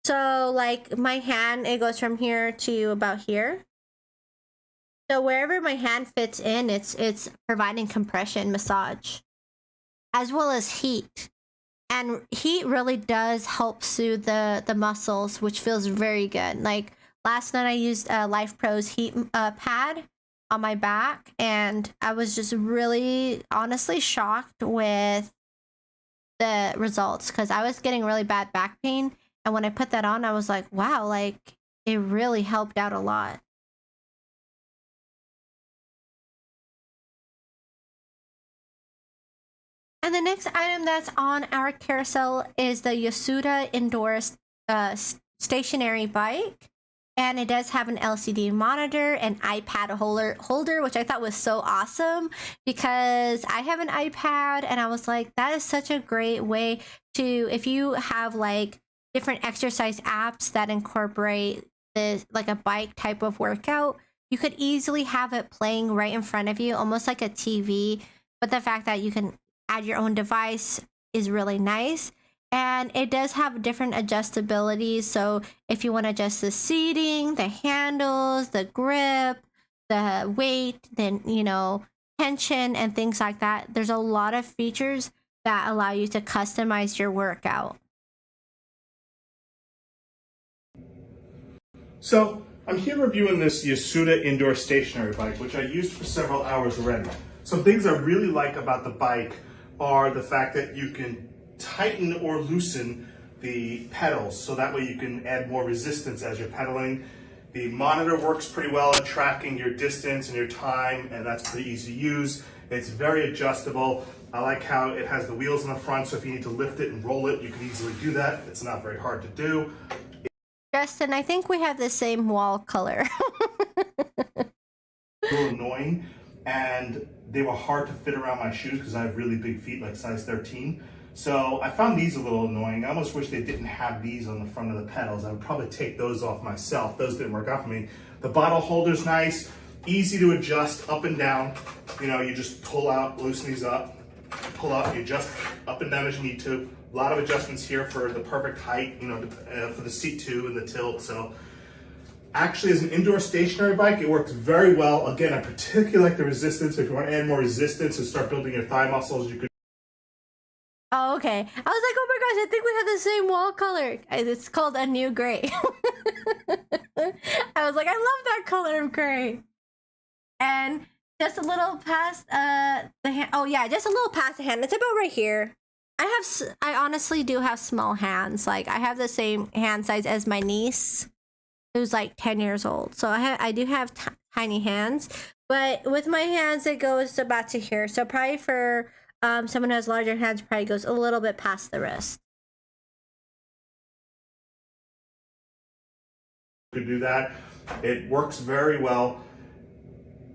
So like my hand, it goes from here to about here. So wherever my hand fits in, it's providing compression massage, as well as heat. And heat really does help soothe the muscles, which feels very good. Like last night I used Life Pro's heat pad on my back, and I was just really honestly shocked with the results, because I was getting really bad back pain. And when I put that on, I was like, wow, like it really helped out a lot. And the next item that's on our carousel is the Yasuda Indoor stationary bike. And it does have an LCD monitor and iPad holder, which I thought was so awesome, because I have an iPad and I was like, that is such a great way to, if you have like different exercise apps that incorporate this, like a bike type of workout, you could easily have it playing right in front of you, almost like a TV. But the fact that you can add your own device is really nice. And it does have different adjustabilities. So if you want to adjust the seating, the handles, the grip, the weight, then, you know, tension and things like that, there's a lot of features that allow you to customize your workout. So I'm here reviewing this Yasuda indoor stationary bike, which I used for several hours already. Some things I really like about the bike are the fact that you can tighten or loosen the pedals, so that way you can add more resistance as you're pedaling. The monitor works pretty well at tracking your distance and your time, and that's pretty easy to use. It's very adjustable. I like how it has the wheels in the front, so if you need to lift it and roll it, you can easily do that. It's not very hard to do. Justin, I think we have the same wall color. A little annoying, and they were hard to fit around my shoes because I have really big feet, like size 13. So I found these a little annoying. I almost wish they didn't have these on the front of the pedals. I would probably take those off myself. Those didn't work out for me. The bottle holder's nice. easy to adjust up and down. You know, you just pull out, loosen these up, pull out, you adjust up and down as you need to. A lot of adjustments here for the perfect height, you know, for the seat too and the tilt. So actually, as an indoor stationary bike, it works very well. Again, I particularly like the resistance. If you want to add more resistance and start building your thigh muscles, you could. Oh, okay. I was like, oh my gosh, I think we have the same wall color. It's called a new gray. I was like, I love that color of gray. And just a little past the hand. Oh yeah, just a little past the hand. It's about right here. I honestly do have small hands. Like I have the same hand size as my niece, who's like 10 years old. So I do have tiny hands, but with my hands it goes about to here. So probably for someone who has larger hands, probably goes a little bit past the wrist. Could do that. It works very well.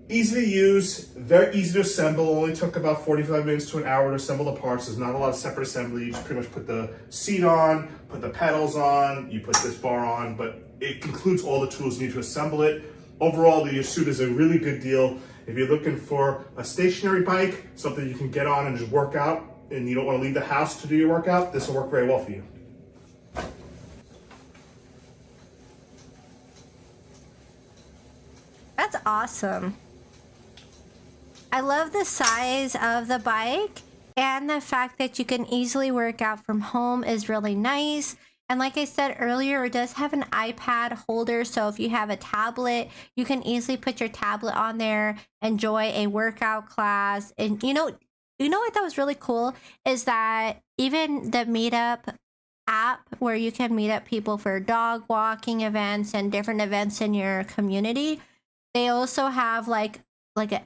Easy to use, very easy to assemble. Only took about 45 minutes to an hour to assemble the parts. There's not a lot of separate assembly. You just pretty much put the seat on, put the pedals on, you put this bar on, but it includes all the tools you need to assemble it. Overall, the Yasuda is a really good deal. If you're looking for a stationary bike, something you can get on and just work out, and you don't want to leave the house to do your workout, this will work very well for you. That's awesome. I love the size of the bike, and the fact that you can easily work out from home is really nice. And like I said earlier, it does have an iPad holder, so if you have a tablet, you can easily put your tablet on there, enjoy a workout class. And you know what I thought was really cool is that even the Meetup app, where you can meet up people for dog walking events and different events in your community, they also have like an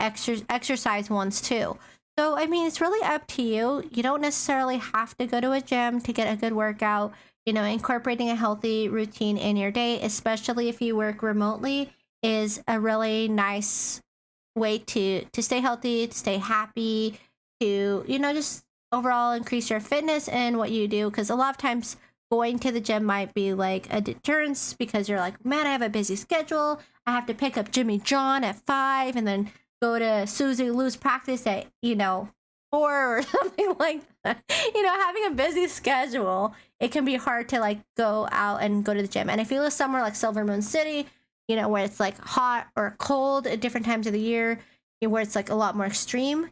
exercise ones too. So I mean, it's really up to you. You don't necessarily have to go to a gym to get a good workout. You know, incorporating a healthy routine in your day, especially if you work remotely, is a really nice way to stay healthy, to stay happy, to, you know, just overall increase your fitness and what you do. Because a lot of times going to the gym might be like a deterrence because you're like, man, I have a busy schedule. I have to pick up Jimmy John at 5 and then go to Susie Lou's practice at, 4 or something like that. You know, having a busy schedule, it can be hard to like go out and go to the gym. And if you live somewhere like Silver Moon City, you know, where it's like hot or cold at different times of the year, where it's like a lot more extreme,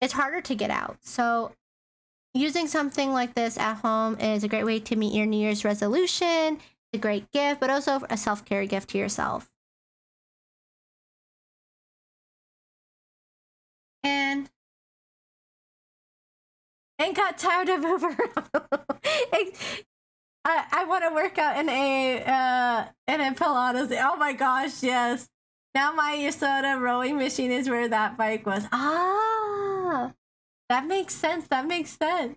it's harder to get out. So using something like this at home is a great way to meet your New Year's resolution. It's a great gift, but also a self-care gift to yourself. And got tired of move around. I want to work out in a Pilates. Oh my gosh, yes. Now my Yasuda rowing machine is where that bike was. Ah, that makes sense. That makes sense.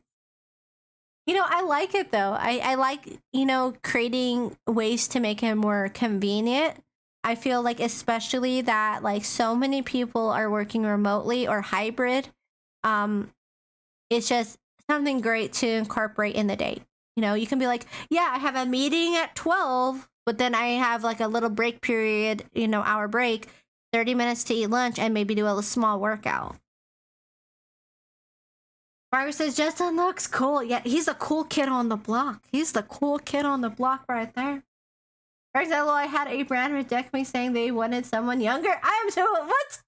You know, I like it though. I like, you know, creating ways to make it more convenient. I feel like especially that like so many people are working remotely or hybrid. It's just something great to incorporate in the day. You know, you can be like, yeah, I have a meeting at 12, but then I have like a little break period, you know, hour break, 30 minutes to eat lunch and maybe do a small workout. Margaret says, Justin looks cool. Yeah, he's a cool kid on the block. He's the cool kid on the block right there. For example, I had a brand reject me saying they wanted someone younger. I am so, what?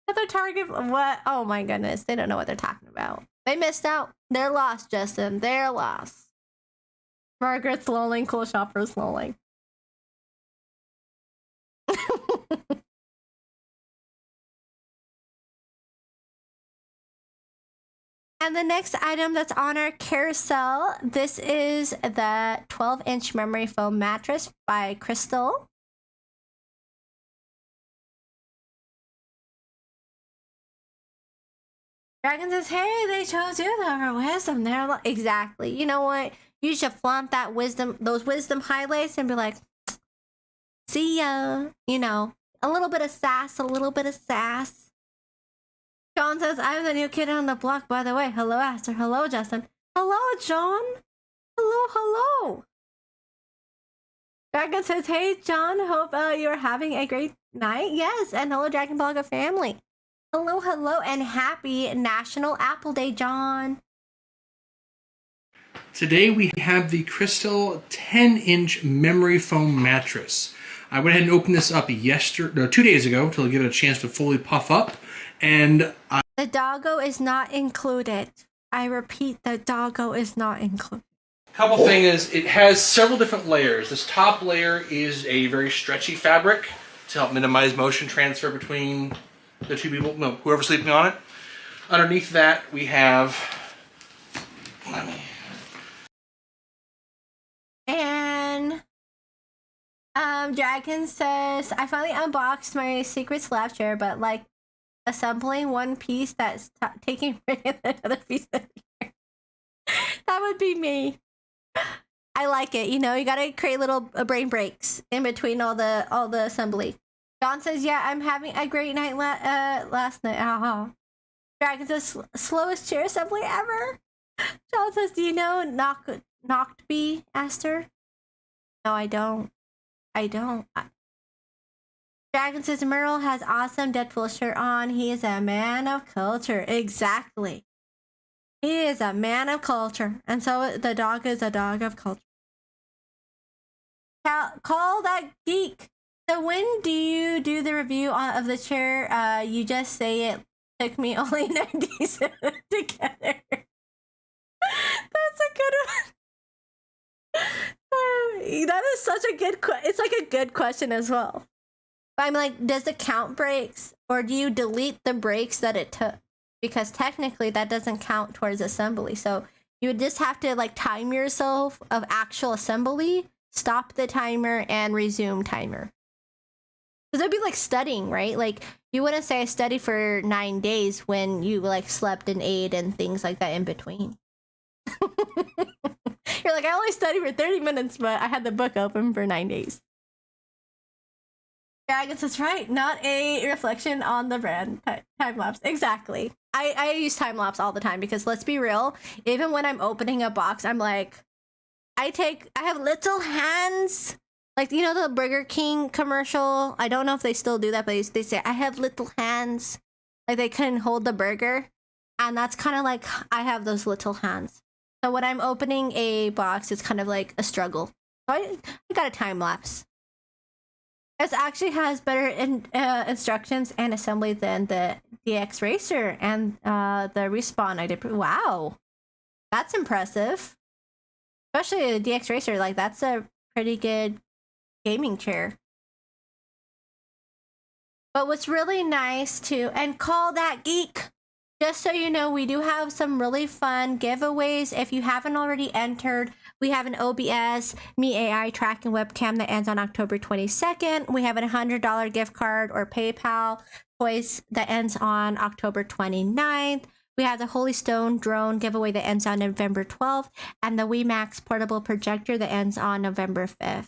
Another target, what? Oh my goodness, they don't know what they're talking about. They missed out. They're lost, Justin. They're lost. Margaret's lolling, cool shopper's lolling. And the next item that's on our carousel, this is the 12-inch memory foam mattress by Crystal. Dragon says, hey, they chose you over wisdom. They're exactly. You know what? You should flaunt that wisdom, those wisdom highlights and be like, see ya. You know, a little bit of sass, a little bit of sass. John says, I'm the new kid on the block, by the way. Hello, Aster. Hello, Justin. Hello, John. Hello, hello. Dragon says, hey, John, hope you're having a great night. Yes, and hello, Dragon Blogger family. Hello, hello, and happy National Apple Day, John. Today we have the Crystal 10-inch memory foam mattress. I went ahead and opened this up 2 days ago to give it a chance to fully puff up, and the doggo is not included. I repeat, the doggo is not included. Couple thing is, it has several different layers. This top layer is a very stretchy fabric to help minimize motion transfer between the two people, whoever's sleeping on it. Underneath that, we have, and Dragon says, I finally unboxed my secret slab chair, but like assembling one piece that's taking another piece of the chair. That would be me. I like it. You know, you gotta create little brain breaks in between all the assembly. John says, yeah, I'm having a great night last night. Dragon says, slowest chair assembly ever. John says, do you know knocked bee, Aster? No, I don't. Dragon says, Merle has awesome Deadpool shirt on. He is a man of culture. Exactly. He is a man of culture. And so the dog is a dog of culture. Call that geek. So when do you do the review of the chair? You just say it took me only 90 days to get it. That's a good one. That is such a good question. It's like a good question as well. But I'm like, does it count breaks? Or do you delete the breaks that it took? Because technically that doesn't count towards assembly. So you would just have to like time yourself of actual assembly, stop the timer, and resume timer. Because it'd be like studying, right? Like you wouldn't say I studied for 9 days when you like slept and ate and things like that in between. You're like, I only studied for 30 minutes, but I had the book open for 9 days. Dragon says, right, not a reflection on the brand. Time lapse. Exactly. I use time lapse all the time because let's be real, even when I'm opening a box, I'm like, I have little hands. Like, you know, the Burger King commercial? I don't know if they still do that, but they say, I have little hands. Like they couldn't hold the burger. And that's kind of like, I have those little hands. So when I'm opening a box, it's kind of like a struggle. So I got a time lapse. It actually has better instructions and assembly than the DX Racer and the Respawn I did. Wow, that's impressive. Especially the DX Racer, like that's a pretty good gaming chair. But what's really nice too, and call that geek. Just so you know, we do have some really fun giveaways. If you haven't already entered, we have an OBS Me AI tracking webcam that ends on October 22nd. We have a $100 gift card or PayPal toys that ends on October 29th. We have the Holy Stone drone giveaway that ends on November 12th, and the WeMax portable projector that ends on November 5th.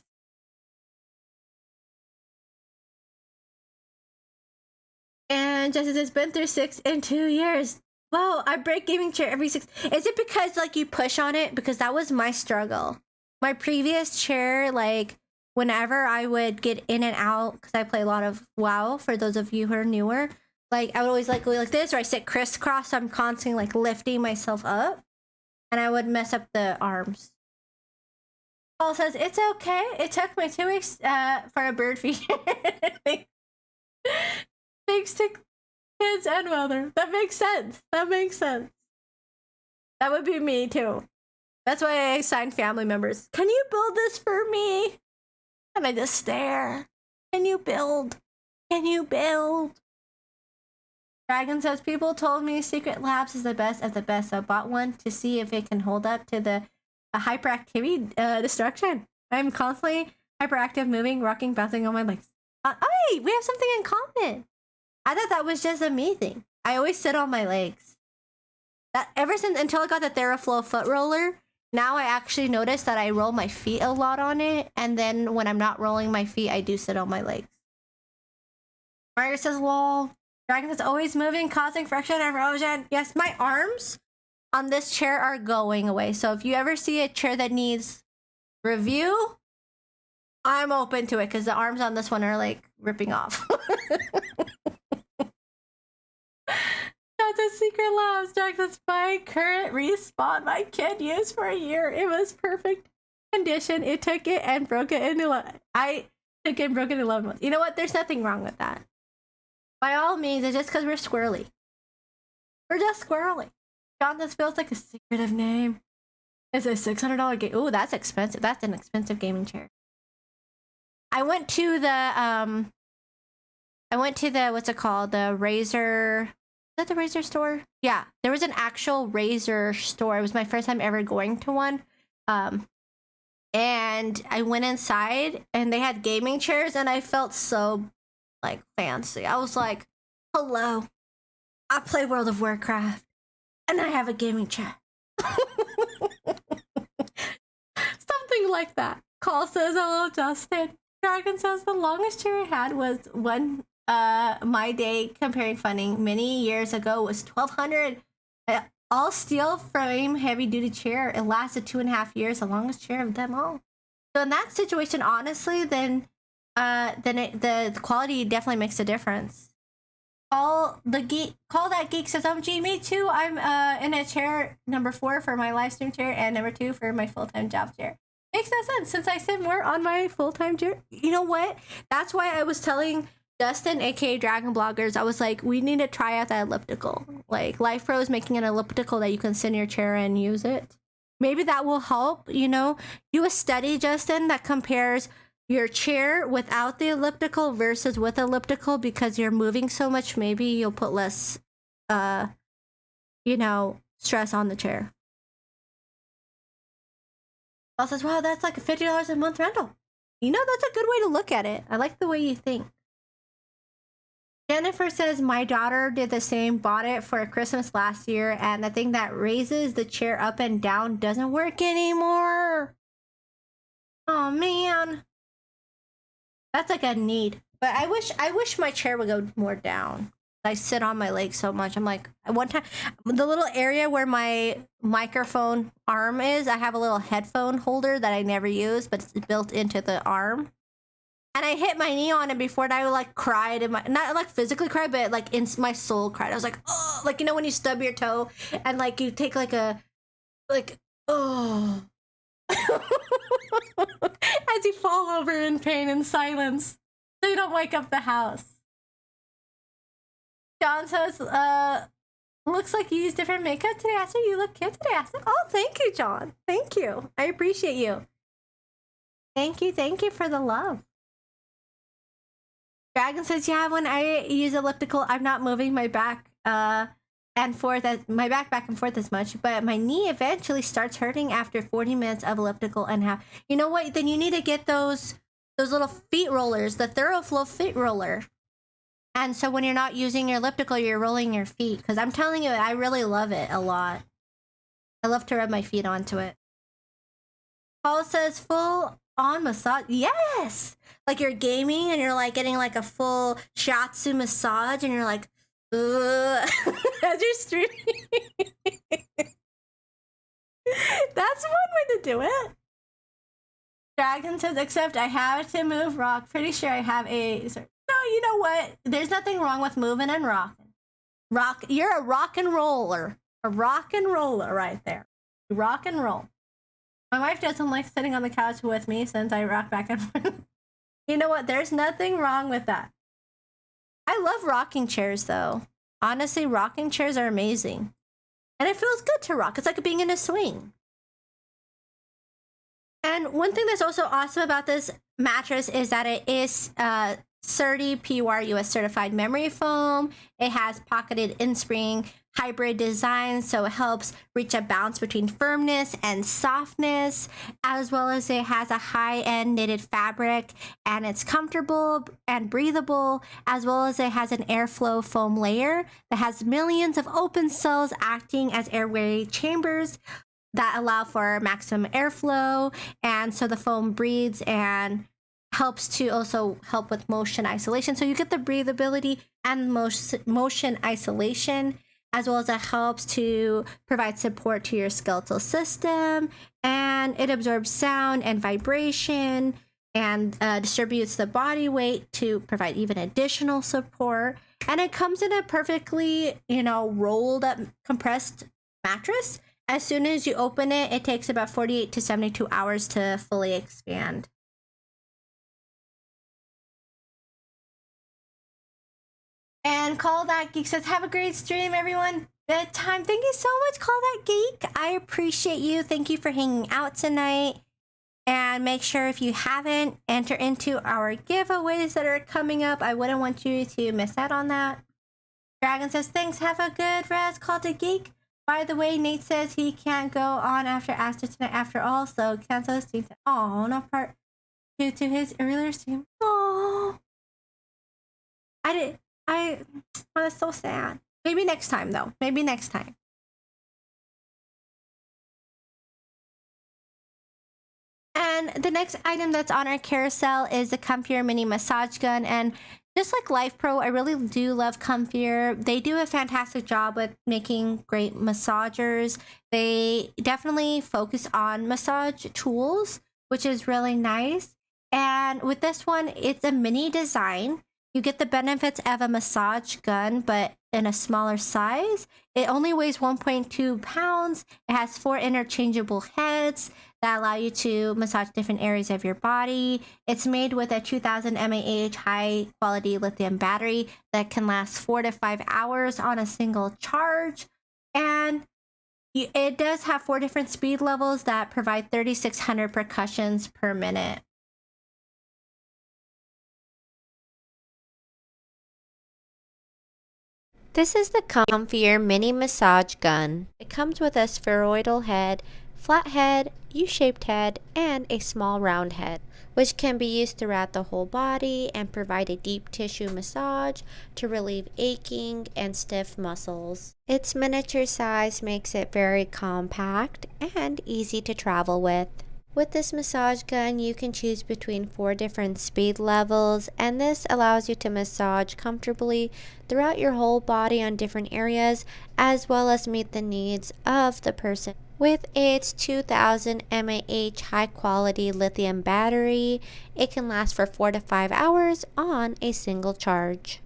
And just as it's been through 6 in 2 years. Wow, I break gaming chair every 6. Is it because like you push on it? Because that was my struggle. My previous chair, like whenever I would get in and out, because I play a lot of WoW, for those of you who are newer, like I would always like go like this, or I sit crisscross, so I'm constantly like lifting myself up, and I would mess up the arms. Paul says, it's okay. It took me 2 weeks for a bird feeder. Thanks to kids and mother. That makes sense. That makes sense. That would be me too. That's why I assigned family members. Can you build this for me? And I just stare. Can you build? Can you build? Dragon says, people told me Secret Labs is the best of the best. So I bought one to see if it can hold up to the hyperactivity destruction. I'm constantly hyperactive, moving, rocking, bouncing on my legs. Hey, we have something in common. I thought that was just a me thing. I always sit on my legs. That ever since until I got the TheraFlow foot roller, now I actually notice that I roll my feet a lot on it, and then when I'm not rolling my feet, I do sit on my legs. Margaret says, lol. Dragon is always moving, causing friction and erosion. Yes, my arms on this chair are going away. So if you ever see a chair that needs review, I'm open to it because the arms on this one are like ripping off. That's a secret lab, Jack. That's my current respawn my kid used for a year. It was perfect condition. It took it and broke it in 11. I took it and broke it in 11 months. You know what? There's nothing wrong with that. By all means, it's just because we're squirrely. We're just squirrely. John, this feels like a secretive name. It's a $600 game. Ooh, that's expensive. That's an expensive gaming chair. I went to the what's it called? The Razer. Is that the Razer store? Yeah, there was an actual Razer store. It was my first time ever going to one. And I went inside and they had gaming chairs and I felt so like fancy. I was like, hello, I play World of Warcraft and I have a gaming chair. Something like that. Call says, hello, Justin. Dragon says the longest chair I had was one my day comparing funding many years ago was $1,200. All steel frame heavy duty chair. It lasted 2.5 years, the longest chair of them all. So in that situation, honestly, then the quality definitely makes a difference. Call that geek says, I'm G, me too. I'm in a chair number 4 for my live stream chair and number 2 for my full-time job chair. Makes no sense since I sit more on my full-time chair. You know what? That's why I was telling Justin, aka Dragon Bloggers, I was like, we need to try out that elliptical. Like, Life Pro is making an elliptical that you can sit in your chair and use it. Maybe that will help, you know? Do a study, Justin, that compares your chair without the elliptical versus with elliptical because you're moving so much. Maybe you'll put less, stress on the chair. Paul says, wow, that's like $50 a month rental. You know, that's a good way to look at it. I like the way you think. Jennifer says, my daughter did the same, bought it for Christmas last year, and the thing that raises the chair up and down doesn't work anymore. Oh, man. That's like a need. But I wish my chair would go more down. I sit on my legs so much. I'm like, one time, the little area where my microphone arm is, I have a little headphone holder that I never use, but it's built into the arm. And I hit my knee on it before, and I like cried in my, not like physically cried, but like in my soul cried. I was like, oh, like, you know, when you stub your toe and like you take like a, like, oh, as you fall over in pain and silence, so you don't wake up the house. John says, looks like you use different makeup today. Aster, you look cute today. Aster. Oh, thank you, John. Thank you. I appreciate you. Thank you for the love. Dragon says, yeah, when I use elliptical, I'm not moving my back and forth, back and forth as much, but my knee eventually starts hurting after 40 minutes of elliptical and half. You know what? Then you need to get those little feet rollers, the ThoroFlow feet roller. And so when you're not using your elliptical, you're rolling your feet. Because I'm telling you, I really love it a lot. I love to rub my feet onto it. Paul says, full on massage. Yes! Like you're gaming and you're like getting like a full shiatsu massage and you're like, ugh, as you're streaming. That's one way to do it. Dragon says, except I have to move rock. Pretty sure I have a... No, you know what? There's nothing wrong with moving and rocking. You're a rock and roller. A rock and roller right there. Rock and roll. My wife doesn't like sitting on the couch with me since I rock back and forth. You know what? There's nothing wrong with that. I love rocking chairs, though. Honestly, rocking chairs are amazing. And it feels good to rock. It's like being in a swing. And one thing that's also awesome about this mattress is that it is 30 PUR US certified memory foam. It has pocketed inspring hybrid design, so it helps reach a balance between firmness and softness, as well as it has a high-end knitted fabric, and it's comfortable and breathable, as well as it has an airflow foam layer that has millions of open cells acting as airway chambers that allow for maximum airflow, and so the foam breathes and helps to also help with motion isolation. So you get the breathability and motion isolation, as well as it helps to provide support to your skeletal system, and it absorbs sound and vibration, and distributes the body weight to provide even additional support. And it comes in a perfectly, rolled up, compressed mattress. As soon as you open it, it takes about 48 to 72 hours to fully expand. And Call That Geek says, have a great stream, everyone. Bedtime. Thank you so much, Call That Geek. I appreciate you. Thank you for hanging out tonight. And make sure if you haven't, enter into our giveaways that are coming up. I wouldn't want you to miss out on that. Dragon says, thanks. Have a good rest, Call That Geek. By the way, Nate says he can't go on after tonight after all, so cancel his stream. Oh, no part due to his earlier stream. Oh, that's so sad. Maybe next time, though. Maybe next time. And the next item that's on our carousel is the Comfier Mini Massage Gun. And just like Life Pro, I really do love Comfier. They do a fantastic job with making great massagers. They definitely focus on massage tools, which is really nice. And with this one, it's a mini design. You get the benefits of a massage gun, but in a smaller size. It only weighs 1.2 pounds. It has 4 interchangeable heads that allow you to massage different areas of your body. It's made with a 2000 mAh high quality lithium battery that can last 4 to 5 hours on a single charge. And it does have 4 different speed levels that provide 3,600 percussions per minute. This is the Comfier Mini Massage Gun. It comes with a spheroidal head, flat head, U-shaped head, and a small round head, which can be used throughout the whole body and provide a deep tissue massage to relieve aching and stiff muscles. Its miniature size makes it very compact and easy to travel with. With this massage gun, you can choose between 4 different speed levels, and this allows you to massage comfortably throughout your whole body on different areas, as well as meet the needs of the person. With its 2000 mAh high quality lithium battery, it can last for 4 to 5 hours on a single charge.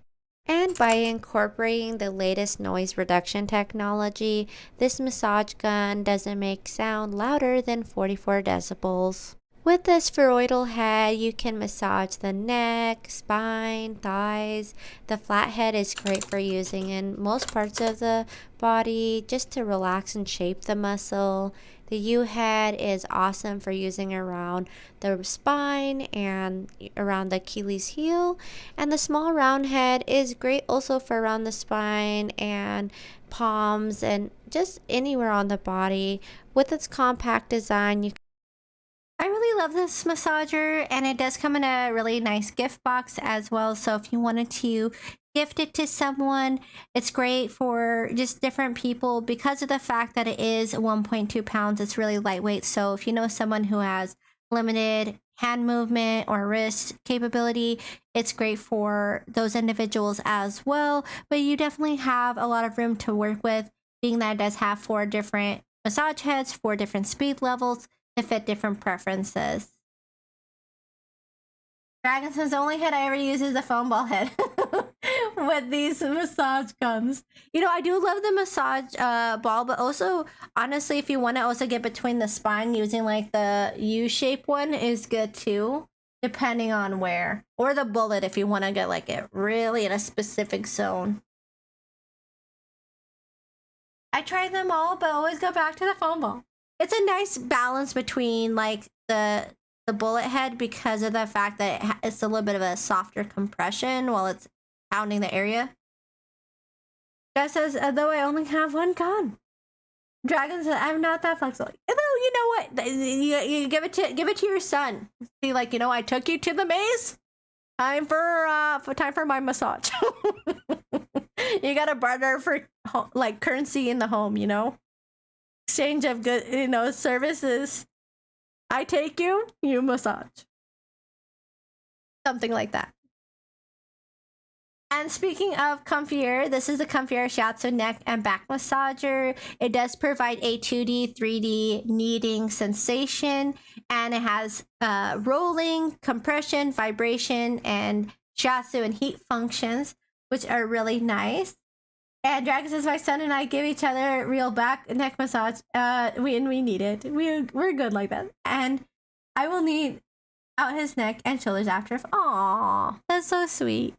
And by incorporating the latest noise reduction technology, this massage gun doesn't make sound louder than 44 decibels. With the spheroidal head, you can massage the neck, spine, thighs. The flat head is great for using in most parts of the body just to relax and shape the muscle. The U head is awesome for using around the spine and around the Achilles heel. And the small round head is great also for around the spine and palms and just anywhere on the body. With its compact design, I really love this massager, and it does come in a really nice gift box as well. So if you wanted to gift it to someone, it's great for just different people because of the fact that it is 1.2 pounds. It's really lightweight. So if you know someone who has limited hand movement or wrist capability, it's great for those individuals as well. But you definitely have a lot of room to work with, being that it does have 4 different massage heads, 4 different speed levels to fit different preferences. Dragon says the only head I ever use is the foam ball head with these massage guns. I do love the massage ball, but also, honestly, if you want to also get between the spine, using like the U-shape one is good too, depending on where. Or the bullet if you want to get like it really in a specific zone. I tried them all, but always go back to the foam ball. It's a nice balance between like the bullet head because of the fact that it's a little bit of a softer compression while it's pounding the area. Jess says, though I only have 1 gun. Dragon says, I'm not that flexible. Although, you know what? You give it to your son. Be like, I took you to the maze. Time for my massage. You gotta barter for like currency in the home, exchange of good, services. I take you, you massage. Something like that. And speaking of comfier, this is the Comfier Shiatsu neck and back massager. It does provide a 2D, 3D kneading sensation, and it has rolling, compression, vibration, and shiatsu and heat functions, which are really nice. And Dragon says my son and I give each other real back and neck massage. We need it. We're good like that. And I will knead out his neck and shoulders after. Aww, that's so sweet.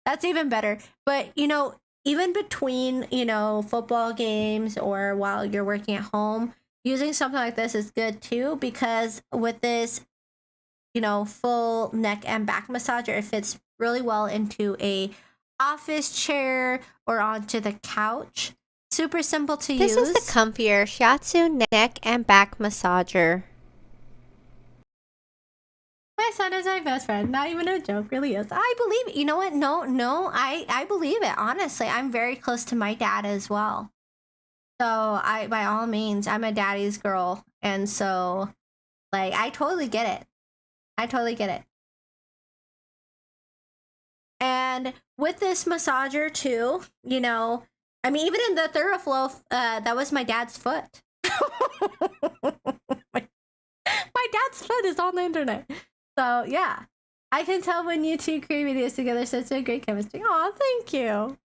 That's even better. But, you know, even between, you know, football games or while you're working at home, using something like this is good too, because with this, you know, full neck and back massager, it fits really well into a office chair or onto the couch. Super simple to use. This is the Comfier Shiatsu neck and back massager. My son is my best friend. Not even a joke, really is. I believe it. You know what? No, I believe it. Honestly, I'm very close to my dad as well. So I, by all means, I'm a daddy's girl. And so, like, I totally get it. I totally get it. And with this massager too, you know, I mean, even in the TheraFlow, that was my dad's foot. my dad's foot is on the internet. So yeah, I can tell when you two create videos together, such a great chemistry. Oh, thank you.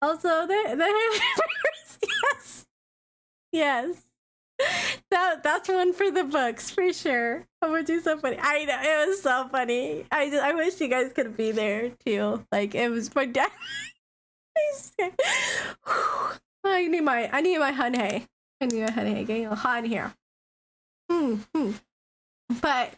Also, the yes. That's one for the books for sure. That would do so funny. I know, it was so funny. I wish you guys could be there too. Like, it was my dad. I need my honey. I need my honey. Getting a little hot in here. But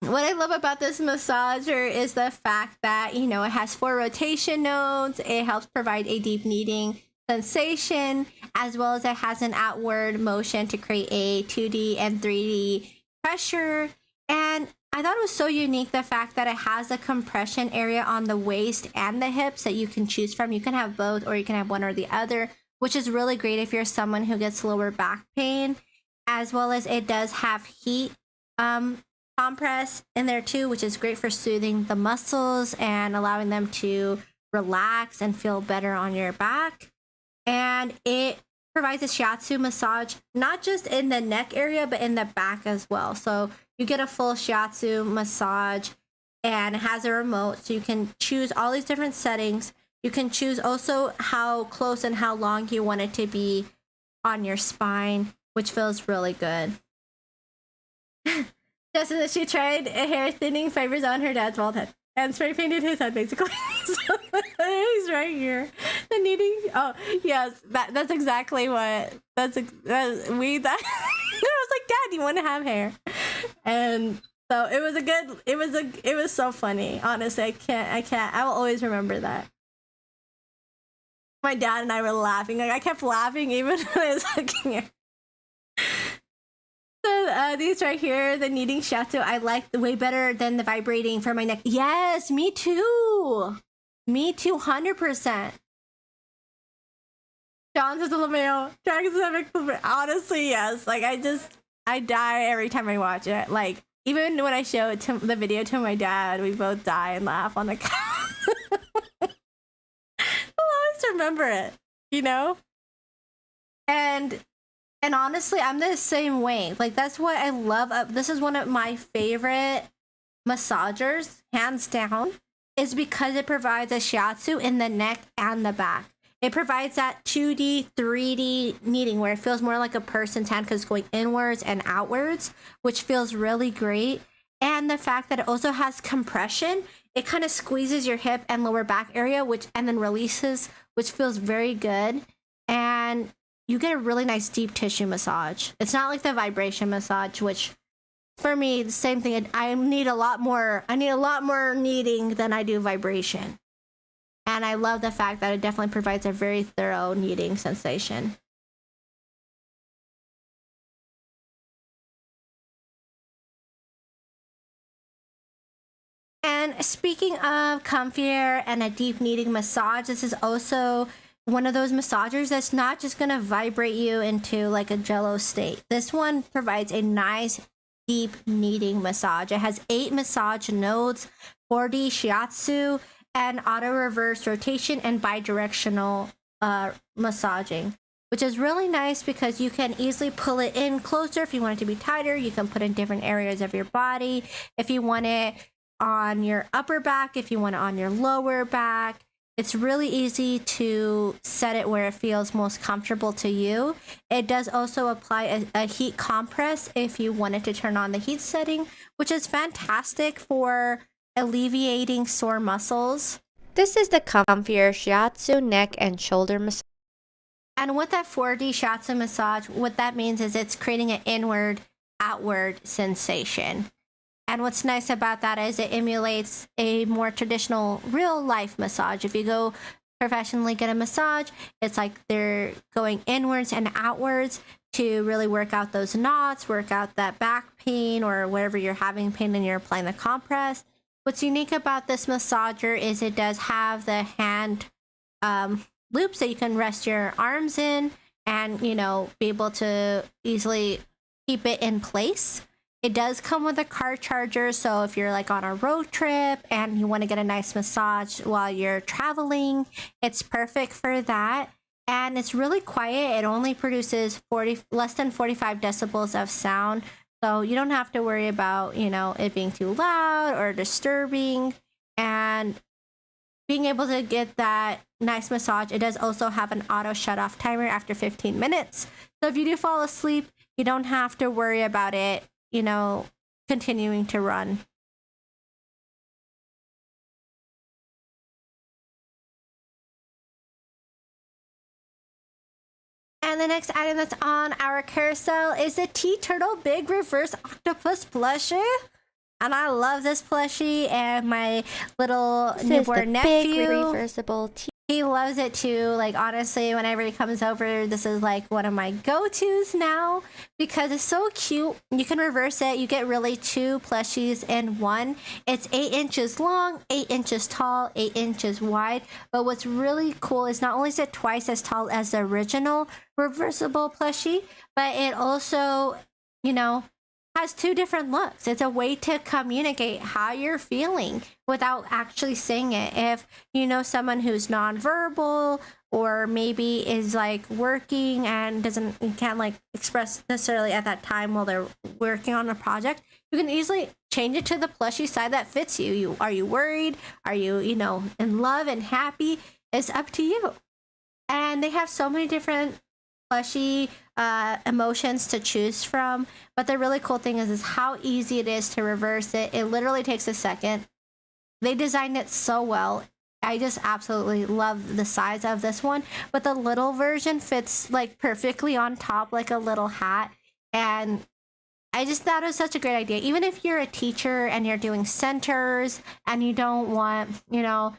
what I love about this massager is the fact that, you know, it has 4 rotation nodes. It helps provide a deep kneading sensation, as well as it has an outward motion to create a 2D and 3D pressure. And I thought it was so unique, the fact that it has a compression area on the waist and the hips that you can choose from. You can have both, or you can have one or the other, which is really great if you're someone who gets lower back pain. As well as it does have heat compress in there too, which is great for soothing the muscles and allowing them to relax and feel better on your back. And it provides a shiatsu massage, not just in the neck area, but in the back as well. So you get a full shiatsu massage, and it has a remote, so you can choose all these different settings. You can choose also how close and how long you want it to be on your spine, which feels really good. Just as she tried hair thinning fibers on her dad's bald head and spray painted his head, basically. So he's right here. The kneading. Oh yes, that's exactly what. That's we. That I was like, Dad, you want to have hair? And so it was a good. It was so funny. Honestly, I can't. I will always remember that. My dad and I were laughing. Like, I kept laughing even when I was looking at. So these right here, the kneading shiatsu, I like the way better than the vibrating for my neck. Yes, me too. Me too, 100%. John says LeMayo. Dragon's epic. Honestly, yes. Like, I die every time I watch it. Like, even when I show it to the video to my dad, we both die and laugh on the couch. I'll always remember it, you know? And honestly, I'm the same way. Like, that's what I love. This is one of my favorite massagers, hands down, is because it provides a shiatsu in the neck and the back. It provides that 2D, 3D kneading where it feels more like a person's hand because it's going inwards and outwards, which feels really great. And the fact that it also has compression, it kind of squeezes your hip and lower back area, and then releases, which feels very good. And you get a really nice deep tissue massage. It's not like the vibration massage, which for me, the same thing. I need a lot more kneading than I do vibration. And I love the fact that it definitely provides a very thorough kneading sensation. And speaking of comfier and a deep kneading massage, this is also one of those massagers that's not just going to vibrate you into like a jello state. This one provides a nice deep kneading massage. It has 8 massage nodes, 4D shiatsu, and auto reverse rotation and bidirectional massaging, which is really nice because you can easily pull it in closer. If you want it to be tighter, you can put in different areas of your body. If you want it on your upper back, if you want it on your lower back, it's really easy to set it where it feels most comfortable to you. It does also apply a heat compress if you wanted to turn on the heat setting, which is fantastic for alleviating sore muscles. This is the comfier shiatsu neck and shoulder massage. And with that 4D shiatsu massage, what that means is it's creating an inward, outward sensation. And what's nice about that is it emulates a more traditional real life massage. If you go professionally get a massage, it's like they're going inwards and outwards to really work out those knots, work out that back pain or wherever you're having pain and you're applying the compress. What's unique about this massager is it does have the hand loops that you can rest your arms in and, you know, be able to easily keep it in place. It does come with a car charger, so if you're like on a road trip and you want to get a nice massage while you're traveling, it's perfect for that. And it's really quiet. It only produces less than 45 decibels of sound, so you don't have to worry about, you know, it being too loud or disturbing. And being able to get that nice massage, it does also have an auto shut off timer after 15 minutes. So if you do fall asleep, you don't have to worry about it, you know, continuing to run. And the next item that's on our carousel is the Tea Turtle Big Reverse Octopus plushie. And I love this plushie, and my little newborn nephew, big reversible tea. He loves it too. Like, honestly, whenever he comes over, this is like one of my go-tos now because it's so cute. You can reverse it. You get really 2 plushies in one. It's 8 inches long, 8 inches tall, 8 inches wide. But what's really cool is not only is it twice as tall as the original reversible plushie, but it also, you know, has 2 different looks. It's a way to communicate how you're feeling without actually saying it. If you know someone who's nonverbal or maybe is like working and can't like express necessarily at that time while they're working on a project, you can easily change it to the plushie side that fits you. Are you worried? Are you, you know, in love and happy? It's up to you. And they have so many different plushie emotions to choose from, but the really cool thing is how easy it is to reverse it. It literally takes a second. They designed it so well. I just absolutely love the size of this one, but the little version fits like perfectly on top like a little hat, and I just thought it was such a great idea. Even if you're a teacher and you're doing centers and you don't want, you know,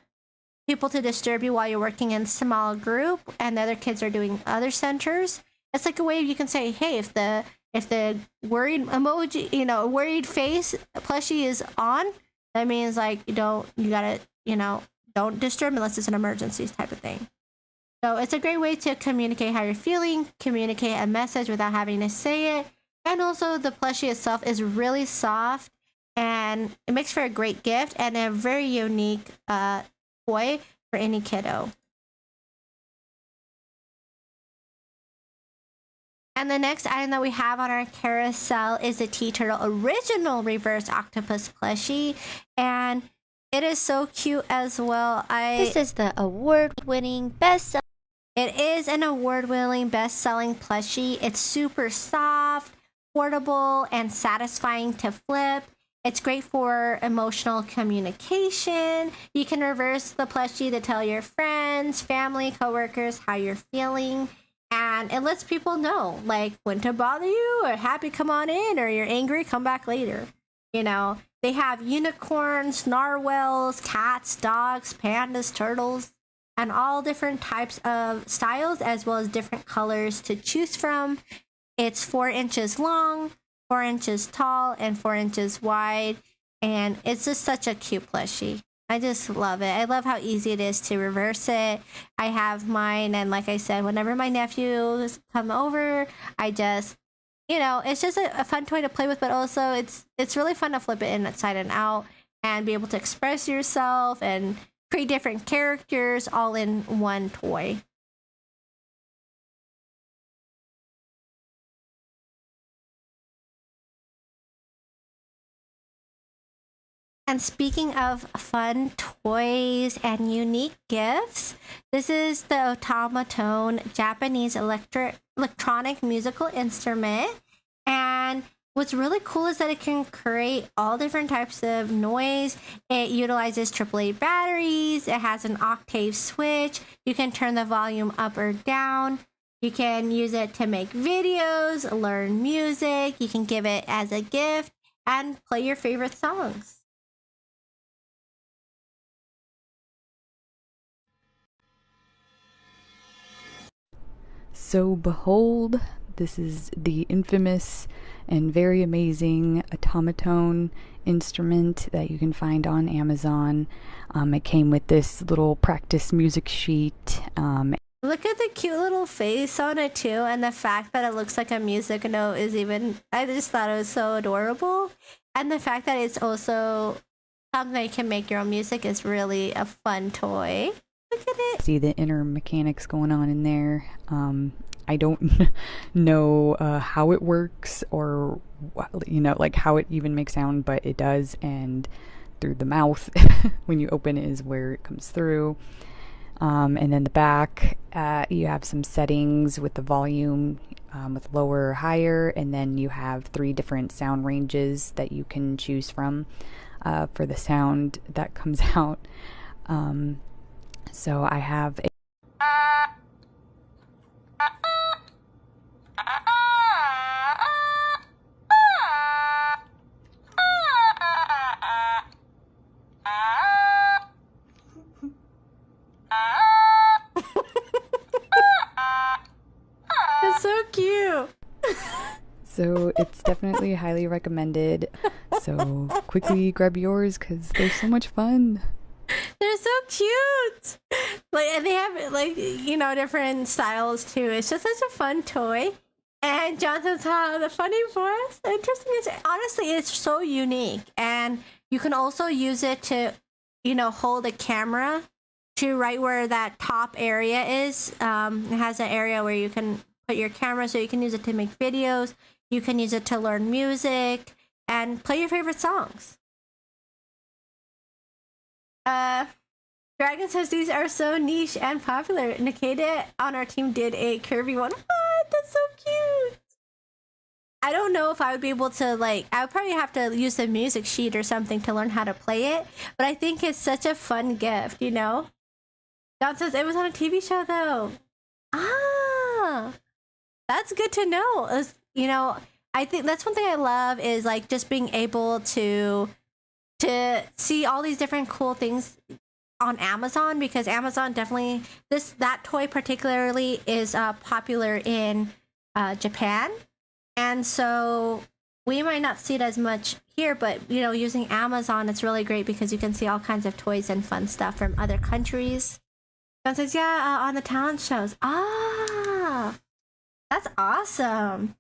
people to disturb you while you're working in small group and the other kids are doing other centers, it's like a way you can say, hey, if the worried emoji, you know, worried face plushie is on, that means like you gotta, you know, don't disturb unless it's an emergency type of thing. So it's a great way to communicate how you're feeling, communicate a message without having to say it. And also the plushie itself is really soft and it makes for a great gift and a very unique toy for any kiddo. And the next item that we have on our carousel is the Tea Turtle Original Reverse Octopus plushie, and it is so cute as well. This is the award-winning best. It is an award-winning best-selling plushie. It's super soft, portable, and satisfying to flip. It's great for emotional communication. You can reverse the plushie to tell your friends, family, coworkers how you're feeling. And it lets people know, like, when to bother you, or happy, come on in, or you're angry, come back later. You know, they have unicorns, narwhals, cats, dogs, pandas, turtles, and all different types of styles, as well as different colors to choose from. It's 4 inches long, 4 inches tall, and 4 inches wide. And it's just such a cute plushie. I just love it. I love how easy it is to reverse it. I have mine, and like I said, whenever my nephews come over, I just you know, it's just a fun toy to play with, but also it's really fun to flip it inside and out and be able to express yourself and create different characters all in one toy. And speaking of fun toys and unique gifts, this is the Automaton Japanese electronic musical instrument. And what's really cool is that it can create all different types of noise. It utilizes AAA batteries. It has an octave switch. You can turn the volume up or down. You can use it to make videos, learn music. You can give it as a gift and play your favorite songs. So behold, this is the infamous and very amazing Automaton instrument that you can find on Amazon. It came with this little practice music sheet. Look at the cute little face on it too, and the fact that it looks like a music note is even, I just thought it was so adorable. And the fact that it's also something that you can make your own music is really a fun toy. Look at it. See the inner mechanics going on in there. I don't know how it works or, you know, like how it even makes sound, but it does. And through the mouth, when you open it, is where it comes through. And then the back, you have some settings with the volume, with lower or higher, and then you have 3 different sound ranges that you can choose from for the sound that comes out. So I have a It's so cute. So it's definitely highly recommended. So quickly grab yours because they're so much fun. They're so cute. Like, and they have, like, you know, different styles too. It's just such a fun toy. And Jonathan's the funny voice. Interesting is, honestly, it's so unique. And you can also use it to, you know, hold a camera to right where that top area is. It has an area where you can put your camera, so you can use it to make videos. You can use it to learn music and play your favorite songs. Dragon says these are so niche and popular. Nikita on our team did a Kirby one. What? That's so cute. I don't know if I would be able to, like, I would probably have to use the music sheet or something to learn how to play it. But I think it's such a fun gift, you know? Don says it was on a TV show though. Ah, that's good to know. You know, I think that's one thing I love is, like, just being able to see all these different cool things on Amazon, because Amazon definitely, that toy particularly is popular in Japan, and so we might not see it as much here, but, you know, using Amazon, it's really great because you can see all kinds of toys and fun stuff from other countries. John says, yeah, on the talent shows. Ah, that's awesome.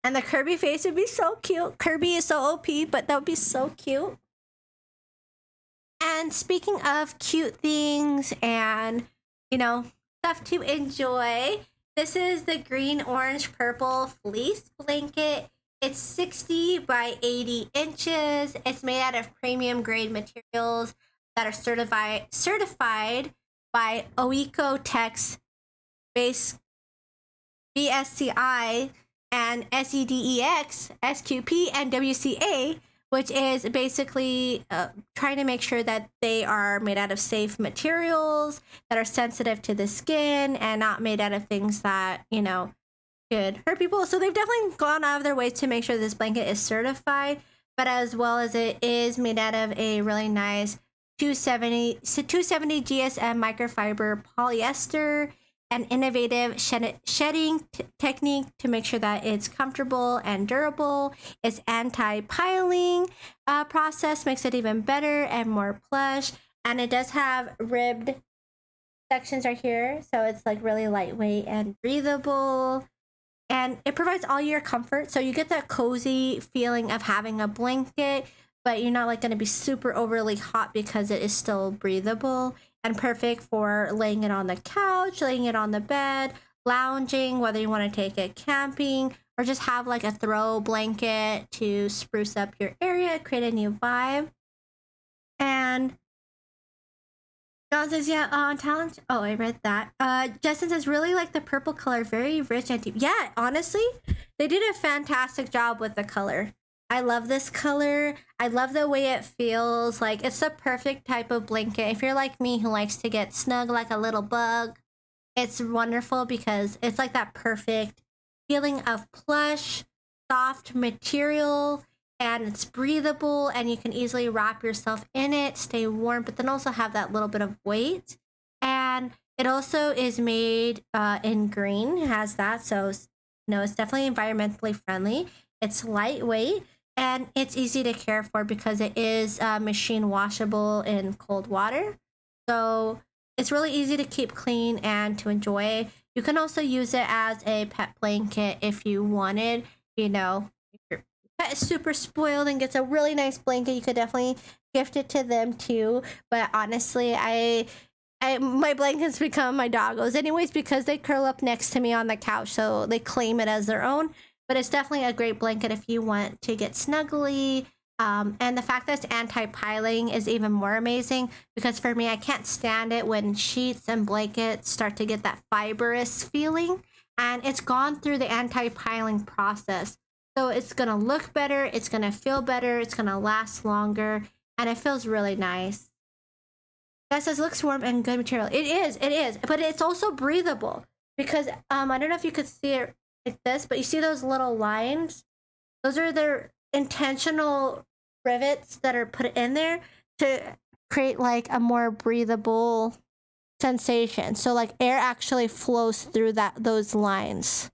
And the Kirby face would be so cute. Kirby is so OP, but that would be so cute. And speaking of cute things and, you know, stuff to enjoy, this is the green, orange, purple fleece blanket. It's 60 by 80 inches. It's made out of premium grade materials that are certified by OECO Tex BSCI and SEDEX, SQP, and WCA, which is basically trying to make sure that they are made out of safe materials that are sensitive to the skin and not made out of things that, you know, could hurt people. So they've definitely gone out of their way to make sure this blanket is certified, but as well as it is made out of a really nice 270 GSM microfiber polyester, an innovative shedding technique to make sure that it's comfortable and durable. Its anti-piling process makes it even better and more plush. And it does have ribbed sections right here, so it's like really lightweight and breathable. and it provides all your comfort. So you get that cozy feeling of having a blanket, but you're not like going to be super overly hot because it is still breathable, and perfect for laying it on the couch, laying it on the bed, lounging, whether you want to take it camping or just have like a throw blanket to spruce up your area, create a new vibe. And John says, yeah, talent. Oh, I read that. Justin says, really like the purple color, very rich and deep. Yeah, honestly, they did a fantastic job with the color. I love this color. I love the way it feels. Like, it's the perfect type of blanket. If you're like me who likes to get snug like a little bug, it's wonderful because it's like that perfect feeling of plush, soft material, and it's breathable, and you can easily wrap yourself in it, stay warm, but then also have that little bit of weight. And it also is made in green, it has that, so it's definitely environmentally friendly. It's lightweight, and it's easy to care for because it is machine washable in cold water. So it's really easy to keep clean and to enjoy. You can also use it as a pet blanket if you wanted. If your pet is super spoiled and gets a really nice blanket, you could definitely gift it to them too. But honestly, my blankets become my doggos anyways because they curl up next to me on the couch, so they claim it as their own. But it's definitely a great blanket if you want to get snuggly. And the fact that it's anti-piling is even more amazing because for me, I can't stand it when sheets and blankets start to get that fibrous feeling. And it's gone through the anti-piling process. So it's going to look better, it's going to feel better, it's going to last longer, and it feels really nice. That says looks warm and good material. It is. But it's also breathable because I don't know if you could see it like this, but you see those little lines? Those are their intentional rivets that are put in there to create like a more breathable sensation. So like air actually flows through those lines.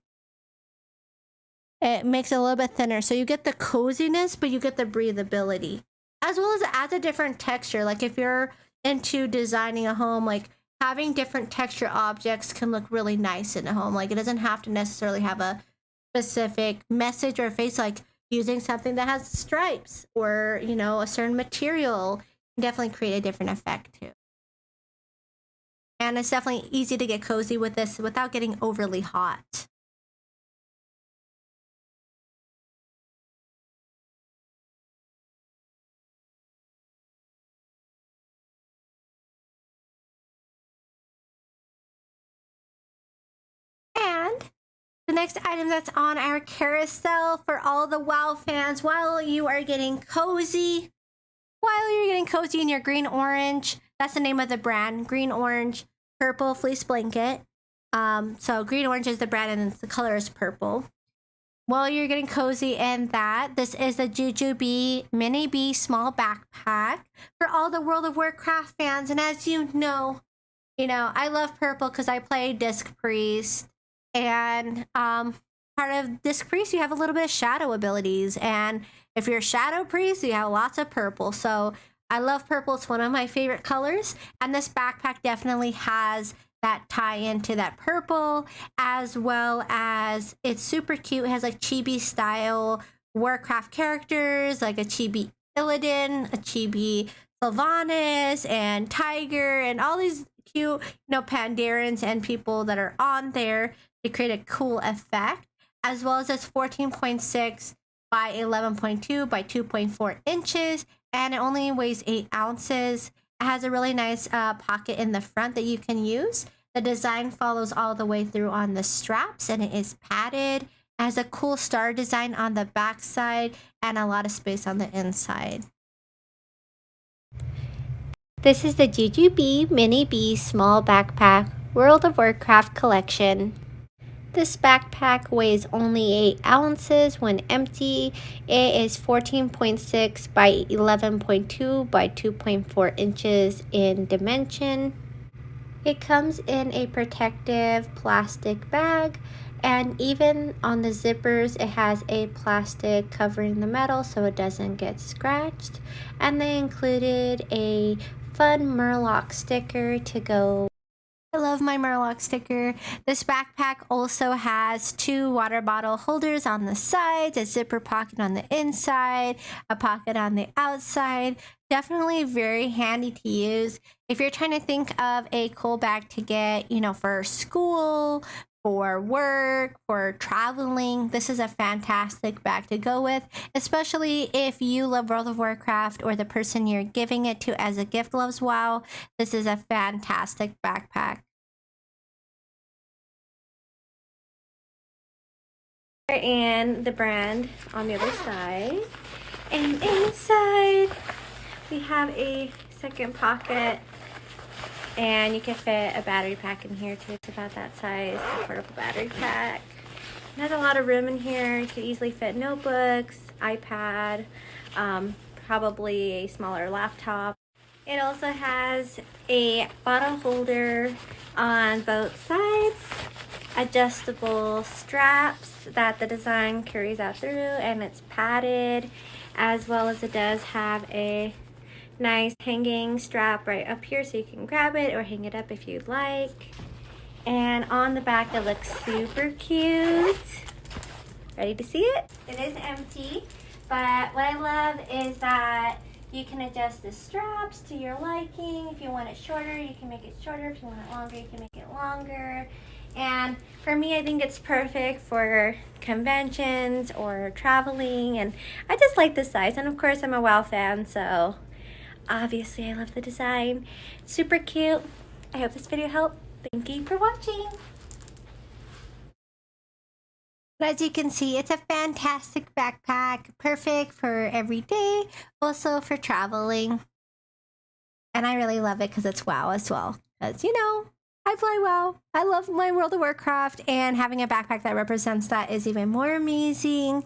It makes it a little bit thinner. So you get the coziness, but you get the breathability. As well as it adds a different texture. Like if you're into designing a home, like having different texture objects can look really nice in a home. Like it doesn't have to necessarily have a specific message or face, like using something that has stripes or, a certain material can definitely create a different effect too. And it's definitely easy to get cozy with this without getting overly hot. And the next item that's on our carousel for all the WoW fans, while you're getting cozy in your green orange, that's the name of the brand, green orange purple fleece blanket. So green orange is the brand and the color is purple. While you're getting cozy in that, this is the Jujubee Mini Bee small backpack for all the World of Warcraft fans. And as you know, I love purple because I play Disc Priest. And part of Disc Priest, you have a little bit of shadow abilities. And if you're a Shadow Priest, you have lots of purple. So I love purple. It's one of my favorite colors. And this backpack definitely has that tie into that purple, as well as it's super cute. It has like chibi style Warcraft characters, like a chibi Illidan, a chibi Sylvanas, and Tiger, and all these cute, Pandarans and people that are on there to create a cool effect, as well as it's 14.6 by 11.2 by 2.4 inches, and it only weighs 8 ounces. It has a really nice pocket in the front that you can use. The design follows all the way through on the straps, and it is padded. It has a cool star design on the back side and a lot of space on the inside. This is the Jujubee Mini Bee Small Backpack World of Warcraft collection. This backpack weighs only 8 ounces when empty. It is 14.6 by 11.2 by 2.4 inches in dimension. It comes in a protective plastic bag, and even on the zippers it has a plastic covering the metal so it doesn't get scratched. And they included a fun Murloc sticker to go. Hello love my Murloc sticker. This backpack also has 2 water bottle holders on the sides, a zipper pocket on the inside, a pocket on the outside. Definitely very handy to use. If you're trying to think of a cool bag to get, you know, for school, for work, for traveling, this is a fantastic bag to go with, especially if you love World of Warcraft or the person you're giving it to as a gift loves WoW. This is a fantastic backpack. And the brand on the other side. And inside, we have a second pocket. And you can fit a battery pack in here too. It's about that size, a portable battery pack. It has a lot of room in here. You could easily fit notebooks, iPad, probably a smaller laptop. It also has a bottle holder on both sides, adjustable straps that the design carries out through, and it's padded, as well as it does have a nice hanging strap right up here so you can grab it or hang it up if you'd like. And on the back it looks super cute. Ready to see it? It is empty, but what I love is that you can adjust the straps to your liking. If you want it shorter, you can make it shorter. If you want it longer, you can make it longer. And for me, I think it's perfect for conventions or traveling, and I just like the size. And of course, I'm a WoW fan, so obviously I love the design. Super cute. I hope this video helped. Thank you for watching. As you can see, it's a fantastic backpack, perfect for every day, also for traveling. And I really love it because it's WoW as well. Because, you know, I play WoW. I love my World of Warcraft, and having a backpack that represents that is even more amazing.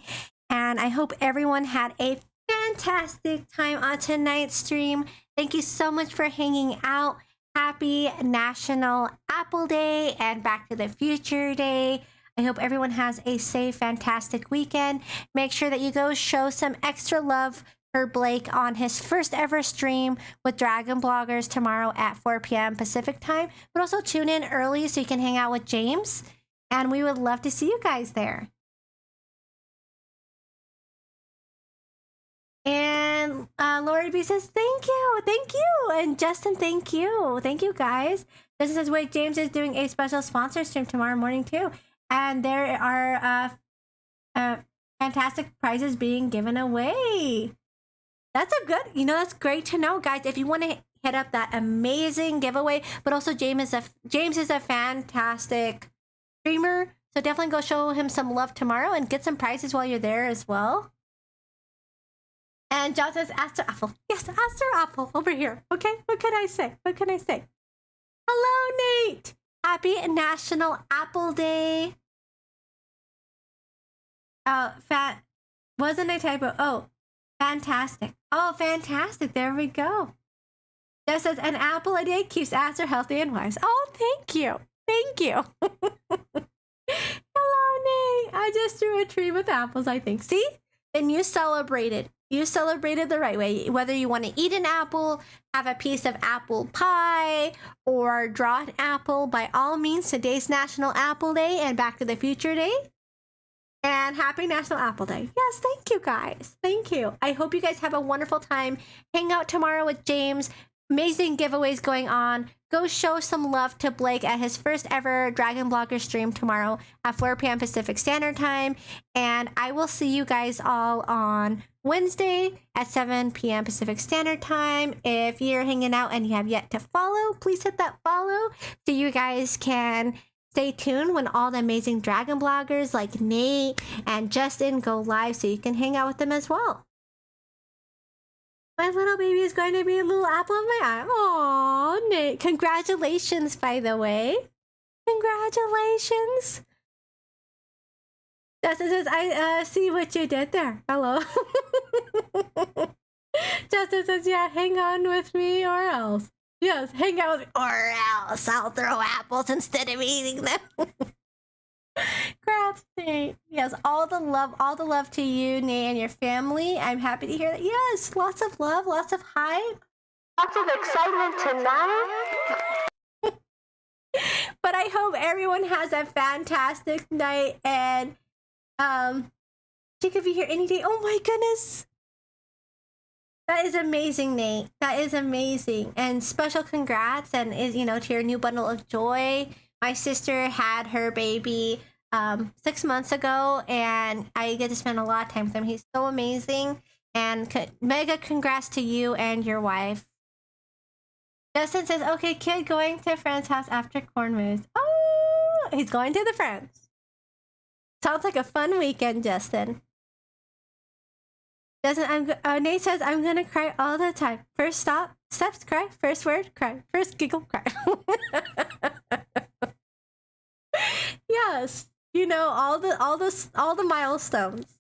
And I hope everyone had a fantastic time on tonight's stream. Thank you so much for hanging out. Happy National Apple Day and Back to the Future Day. I hope everyone has a safe, fantastic weekend. Make sure that you go show some extra love for Blake on his first ever stream with Dragon Bloggers tomorrow at 4 p.m. Pacific time. But also tune in early so you can hang out with James. And we would love to see you guys there. And Lori B says, thank you. And Justin, thank you guys. Justin says, wait, James is doing a special sponsor stream tomorrow morning too. And there are fantastic prizes being given away. That's a good, that's great to know, guys. If you want to hit up that amazing giveaway, but also James is a fantastic streamer. So definitely go show him some love tomorrow and get some prizes while you're there as well. And John says, Aster Apple. Yes, Aster Apple over here. Okay, what can I say? Hello, Nate. Happy National Apple Day. Wasn't a typo. Oh, fantastic. Oh, fantastic. There we go. Just says, an apple a day keeps Aster healthy and wise. Oh, thank you. Hello, Nate. I just threw a tree with apples, I think. See? Then you celebrated. You celebrated the right way. Whether you want to eat an apple, have a piece of apple pie, or draw an apple, by all means, today's National Apple Day and Back to the Future Day. And happy National Apple Day. Yes, thank you guys. Thank you. I hope you guys have a wonderful time. Hang out tomorrow with James. Amazing giveaways going on. Go show some love to Blake at his first ever Dragon Blogger stream tomorrow at 4 p.m. Pacific Standard Time. And I will see you guys all on Wednesday at 7 p.m. Pacific Standard Time. If you're hanging out and you have yet to follow, please hit that follow so you guys can stay tuned when all the amazing Dragon Bloggers like Nate and Justin go live so you can hang out with them as well. My little baby is going to be a little apple of my eye. Aw, Nate. Congratulations, by the way. Congratulations. Justin says, I see what you did there. Hello. Justin says, yeah, hang on with me or else. Yes, hang out with me or else I'll throw apples instead of eating them. Congrats, Nate. Yes, all the love to you, Nate, and your family. I'm happy to hear that. Yes, lots of love, lots of hype, lots of excitement tonight. But I hope everyone has a fantastic night, and she could be here any day. Oh my goodness. That is amazing, Nate. That is amazing. And special congrats and is to your new bundle of joy. My sister had her baby 6 months ago, and I get to spend a lot of time with him. He's so amazing. And mega congrats to you and your wife. Justin says, okay, kid going to a friend's house after Cornmoose. Oh, he's going to the friends. Sounds like a fun weekend, Justin. Nate says, I'm gonna cry all the time. First steps, cry. First word, cry. First giggle, cry. Yes, all the milestones.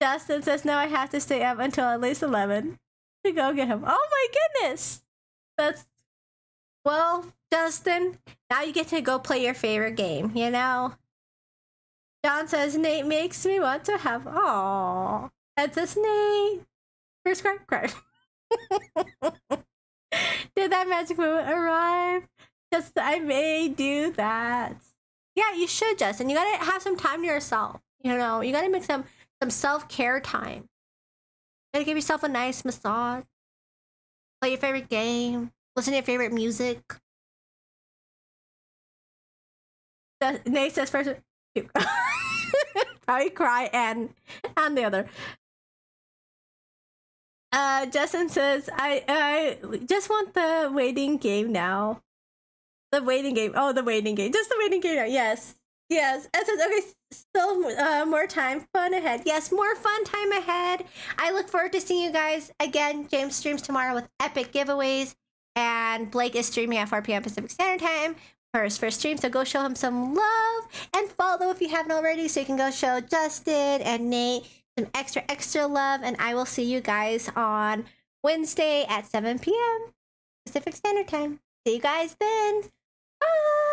Justin says, now I have to stay up until at least 11 to go get him. Oh my goodness. Well, Justin, now you get to go play your favorite game, John says, Nate makes me want to have, aww. Ed says, Nate. First cry. Did that magic moment arrive? Just I may do that. Yeah, you should, Justin. You gotta have some time to yourself. You gotta make some self-care time. You gotta give yourself a nice massage. Play your favorite game. Listen to your favorite music. Nate says first. Probably cry and the other. Justin says, I just want the waiting game now. The waiting game. Oh, the waiting game. Just the waiting game now. Yes. It says, okay, still more time. Fun ahead. Yes, more fun time ahead. I look forward to seeing you guys again. James streams tomorrow with epic giveaways. And Blake is streaming at 4 p.m. Pacific Standard Time for his first stream. So go show him some love and follow if you haven't already. So you can go show Justin and Nate some extra love. And I will see you guys on Wednesday at 7 p.m. Pacific Standard Time. See you guys then. Bye.